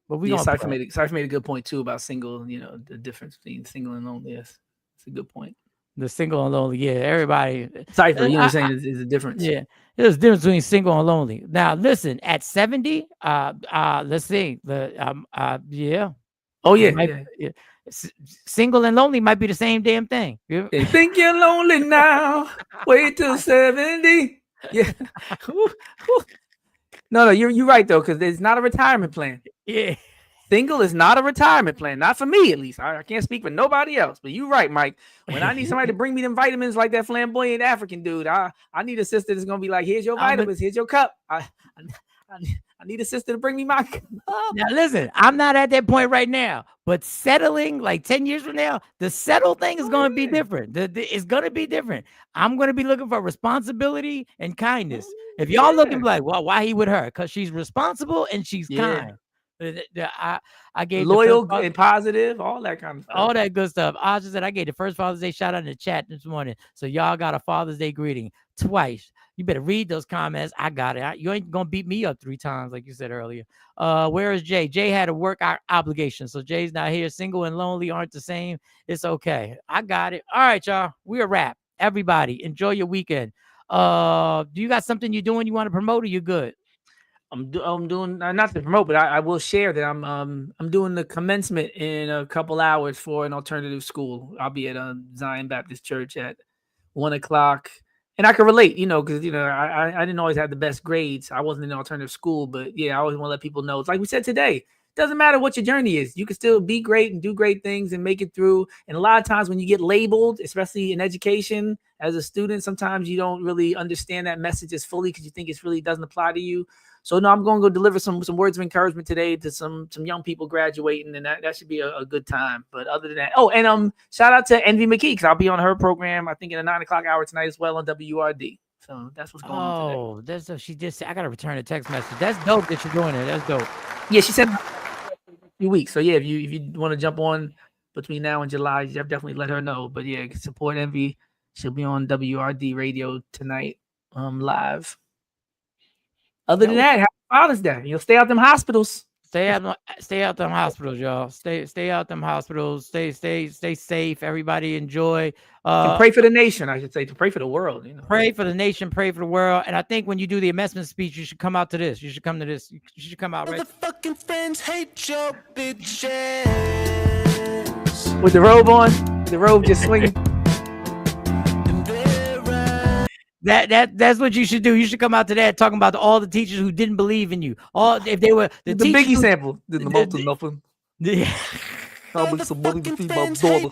But we Cypher made a good point too about single. The difference between single and lonely. It's a good point. The single and lonely. Yeah, everybody. Cypher, you know what I'm saying? Is a difference. Yeah, there's a difference between single and lonely. Now, listen, at 70, let's see. Yeah. Oh, yeah. Single and lonely might be the same damn thing. You think you're lonely now? Wait till 70. Yeah. No, you're right though, because it's not a retirement plan. Yeah. Single is not a retirement plan, not for me at least. I can't speak for nobody else, but you're right, Mike. When I need somebody to bring me them vitamins like that flamboyant African dude, I need a sister that's gonna be like, here's your vitamins, here's your cup. I need a sister to bring me my cup. Now listen, I'm not at that point right now, but settling like 10 years from now, the settle thing is going to be different. It's going to be different. I'm going to be looking for responsibility and kindness. If y'all looking like, well, why he with her? Because she's responsible and she's kind. I gave loyal and positive, all that kind of stuff. All that good stuff. I just said I gave the first Father's Day shout out in the chat this morning. So y'all got a Father's Day greeting twice. You better read those comments. I got it. You ain't gonna beat me up 3 times like you said earlier. Where is Jay? Jay had a work obligation, so Jay's not here. Single and lonely aren't the same. It's okay. I got it. All right, y'all. We're a wrap. Everybody, enjoy your weekend. Do you got something you're doing you want to promote, or you good? I'm doing not to promote, but I will share that I'm doing the commencement in a couple hours for an alternative school. I'll be at Zion Baptist Church at 1:00, and I can relate, because I didn't always have the best grades. I wasn't in an alternative school, but yeah, I always want to let people know. It's like we said today. Doesn't matter what your journey is. You can still be great and do great things and make it through. And a lot of times when you get labeled, especially in education as a student, sometimes you don't really understand that message as fully because you think it really doesn't apply to you. So no, I'm going to go deliver some words of encouragement today to some young people graduating, and that should be a good time. But other than that, and shout out to Envy McKee, because I'll be on her program, I think in the 9:00 hour tonight as well on WRD. So that's what's going on today. That's she just said. I gotta return a text message. That's dope that you're doing it. That's dope. Yeah, she said a few weeks. So yeah, if you want to jump on between now and July, you definitely let her know. But yeah, support Envy. She'll be on WRD radio tonight, live. Other than that, happy Father's Day. You'll stay out them hospitals. Stay out them hospitals, y'all. Stay out them hospitals. Stay safe. Everybody enjoy. And pray for the nation, I should say. To pray for the world. Pray for the nation. Pray for the world. And I think when you do the commencement speech, you should come out to this. You should come to this. You should come out right. Motherfucking friends hate your bitches. With the robe on, the robe just swinging. That's what you should do. You should come out to that talking about all the teachers who didn't believe in you. All if they were the Biggie sample. Didn't amount to nothing. Yeah. I'll make some money to feed my daughter.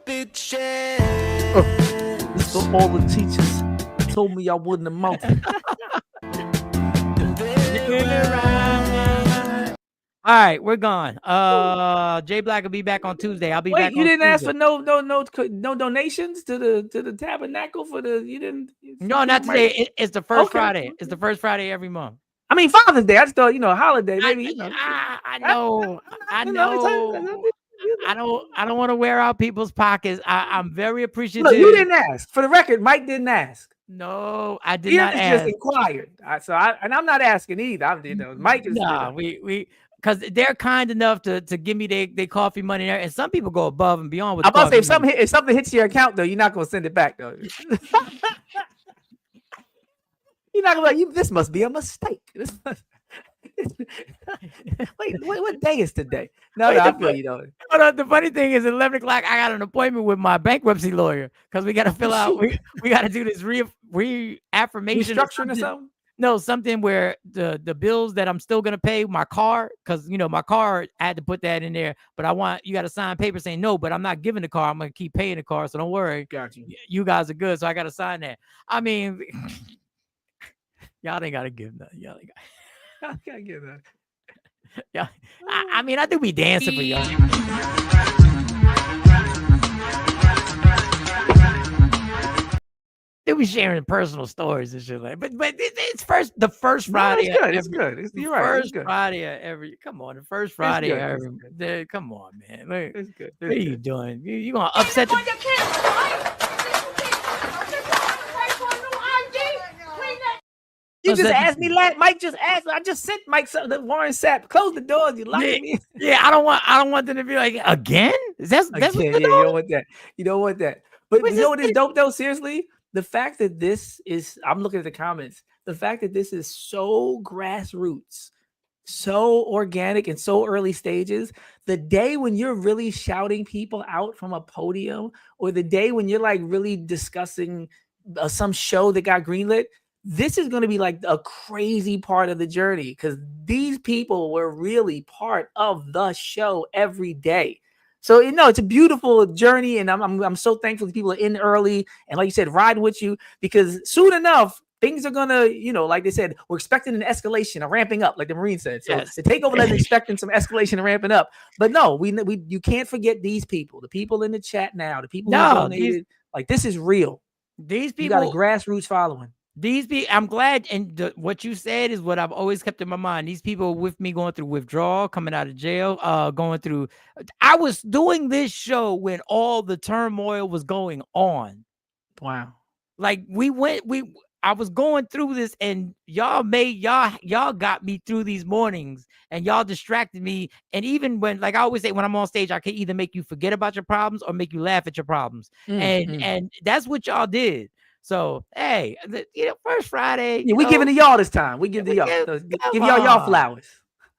This for all the teachers told me I wouldn't amount. All right, we're gone. Jay Black will be back on Tuesday. I'll be back. You didn't ask for no donations to the tabernacle for the you didn't. No, not today. It's the first Friday. It's the first Friday every month. I mean Father's Day. I just thought a holiday. Maybe I know. I don't want to wear out people's pockets. I'm very appreciative. Look, you didn't ask. For the record, Mike didn't ask. No, I did not ask. Just inquired. I'm not asking either. Mike is. Nah, we. Because they're kind enough to give me their coffee money there, and some people go above and beyond with. I'm about to say if something hits your account though, you're not gonna send it back though. You're not gonna be like, this must be a mistake. Wait, what day is today? No, I feel you though. The funny thing is, at 11 o'clock, I got an appointment with my bankruptcy lawyer because we got to fill out. We got to do this reaffirmation restructuring or something. No, something where the bills that I'm still gonna pay my car, because my car, I had to put that in there. But you got to sign paper saying no, but I'm not giving the car. I'm gonna keep paying the car, so don't worry. Got you. You guys are good, so I got to sign that. I mean, y'all ain't gotta give nothing. Y'all ain't gotta give that. Yeah, I mean, I think we dancing for y'all. They be sharing personal stories and shit like, but it's the first Friday. No, it's good. It's good. You're right. First Friday every. Come on, the first Friday every. Come on, man. It's good. What are you doing? You gonna upset the? You just asked me that. Mike just asked. I just sent Mike the Warren Sapp. Close the doors. You locked me. Yeah, I don't want them to be like again. That's again, you don't want that. You don't want that. But you know what is dope though? Seriously, the fact that this is, I'm looking at the comments, the fact that this is so grassroots, so organic and so early stages, the day when you're really shouting people out from a podium, or the day when you're like really discussing some show that got greenlit, this is going to be like a crazy part of the journey, because these people were really part of the show every day. So it's a beautiful journey, and I'm so thankful that people are in early, and like you said, riding with you, because soon enough things are gonna, like they said, we're expecting an escalation, a ramping up, like the Marine said. So the takeover is expecting some escalation and ramping up. But no, you can't forget these people, the people in the chat now, the people who donated. Like, this is real. These people, you got a grassroots following. These people, I'm glad, and what you said is what I've always kept in my mind. These people with me going through withdrawal, coming out of jail, going through. I was doing this show when all the turmoil was going on. Wow. Like I was going through this, and y'all got me through these mornings, and y'all distracted me. And even when, like I always say, when I'm on stage, I can either make you forget about your problems or make you laugh at your problems. And that's what y'all did. So, hey, first Friday. Yeah, we giving it y'all this time. We give it y'all. Give y'all flowers.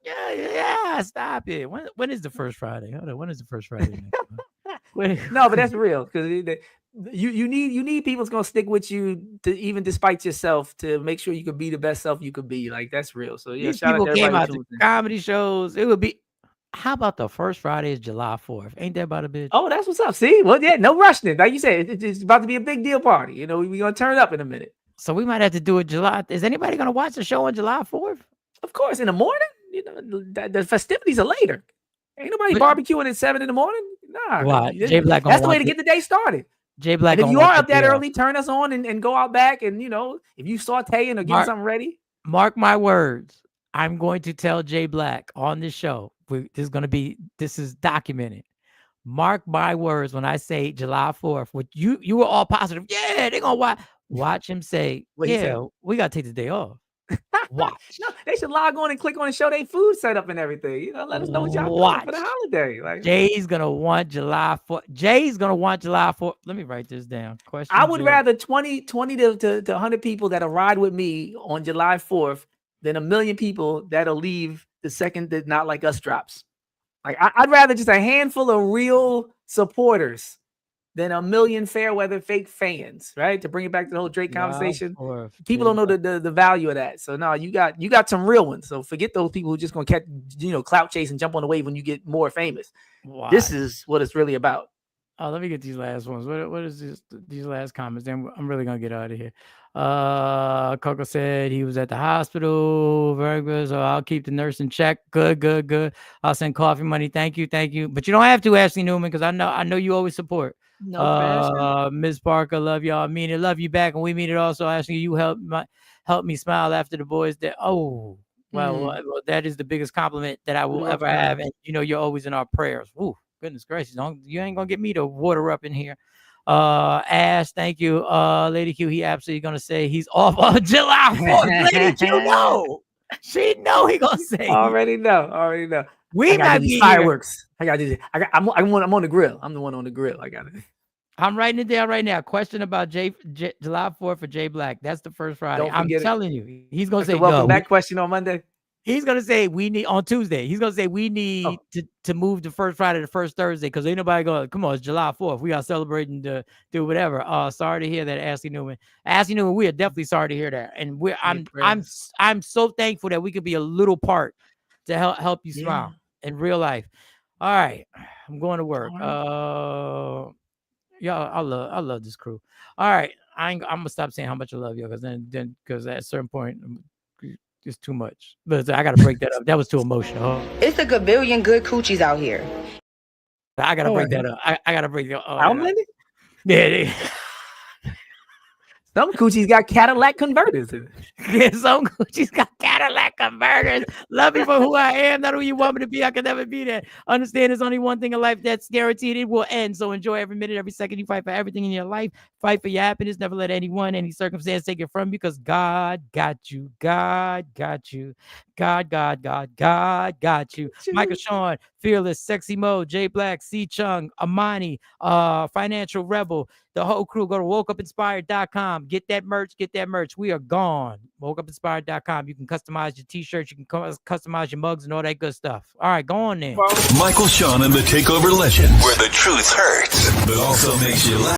Yeah, stop it. When is the first Friday? Hold on, when is the first Friday? No, but that's real, because you need people that's gonna stick with you, to even despite yourself, to make sure you can be the best self you could be. Like, that's real. So yeah, these shout people out to came everybody out to comedy shows. It would be. How about the first Friday is July 4th? Ain't that about a bitch? Oh, that's what's up. See, well, yeah, no rushing it. Like you said, it's about to be a big deal party. We're gonna turn it up in a minute. So we might have to do it July. Is anybody gonna watch the show on July 4th? Of course, in the morning. The festivities are later. Ain't nobody barbecuing at 7 in the morning. Nah, Why? Jay Black. That's the way to get the day started. Jay Black. And if you are up that early, turn us on and go out back, and if you sauteing or getting something ready. Mark my words. I'm going to tell Jay Black on this show. This is documented. Mark my words when I say July 4th. What you were all positive. Yeah, they're gonna watch him say, we gotta take the day off. Watch. No, they should log on and click on and show their food setup and everything. Let us know what y'all doing for the holiday. Like, Jay's gonna want July 4th. Jay's gonna want July 4th. Let me write this down. Question. I would rather 20 to 100 people that'll ride with me on July 4th than 1 million people that'll leave the second that Not Like Us drops. Like, I'd rather just a handful of real supporters than 1 million fair weather fake fans, right? To bring it back to the whole Drake conversation. People don't know the value of that. So no, you got some real ones. So forget those people who just gonna catch, clout chase and jump on the wave when you get more famous. Wow. This is what it's really about. Oh, let me get these last ones. What is these last comments? Then I'm really gonna get out of here. Coco said he was at the hospital. Very good. So I'll keep the nurse in check. Good. I'll send coffee money. Thank you. But you don't have to, Ashley Newman, because I know you always support. No pressure. Ms. Parker, love y'all. I mean it. Love you back, and we mean it also. Ashley, you help me smile after the boys. Well, that is the biggest compliment that I will ever have, and you're always in our prayers. Ooh, goodness gracious, you ain't gonna get me to water up in here. Ash, thank you. Lady Q, he absolutely gonna say he's off on July 4th. Lady Q, no. She know he gonna say. Already know. We might be fireworks. I gotta do this. I'm on the grill. I'm the one on the grill. I got it. I'm writing it down right now. Question about July 4th for Jay Black. That's the first Friday. I'm telling you, he's gonna say welcome back question on Monday. He's gonna say we need on Tuesday. He's gonna say we need to move the first Friday to first Thursday, because ain't nobody going. Come on, it's July 4th. We are celebrating to do whatever. Sorry to hear that, Ashley Newman. Ashley Newman, we are definitely sorry to hear that, and I'm so thankful that we could be a little part to help you smile in real life. All right, I'm going to work. Y'all, I love this crew. All right, I'm gonna stop saying how much I love you, because at a certain point. It's too much. But I gotta break that up. That was too emotional. It's a gabillion good coochies out here. I gotta break that up. I gotta break that up. How many? Yeah. Some coochies got Cadillac converters in it. Yeah, some coochies got Cadillac converters. Love me for who I am, not who you want me to be. I can never be that. Understand there's only one thing in life that's guaranteed. It will end. So enjoy every minute, every second. You fight for everything in your life. Fight for your happiness. Never let anyone, any circumstance take it from you, because God got you. God got you. God got you. Michael Sean, Fearless, Sexy Mo, J Black, C Chung, Amani, Financial Rebel, the whole crew. Go to wokeupinspired.com. Get that merch. We are gone. Wokeupinspired.com. You can customize your t-shirts. You can customize your mugs and all that good stuff. All right, go on there. Michael Sean and the Takeover Legend, where the truth hurts, but also makes you laugh.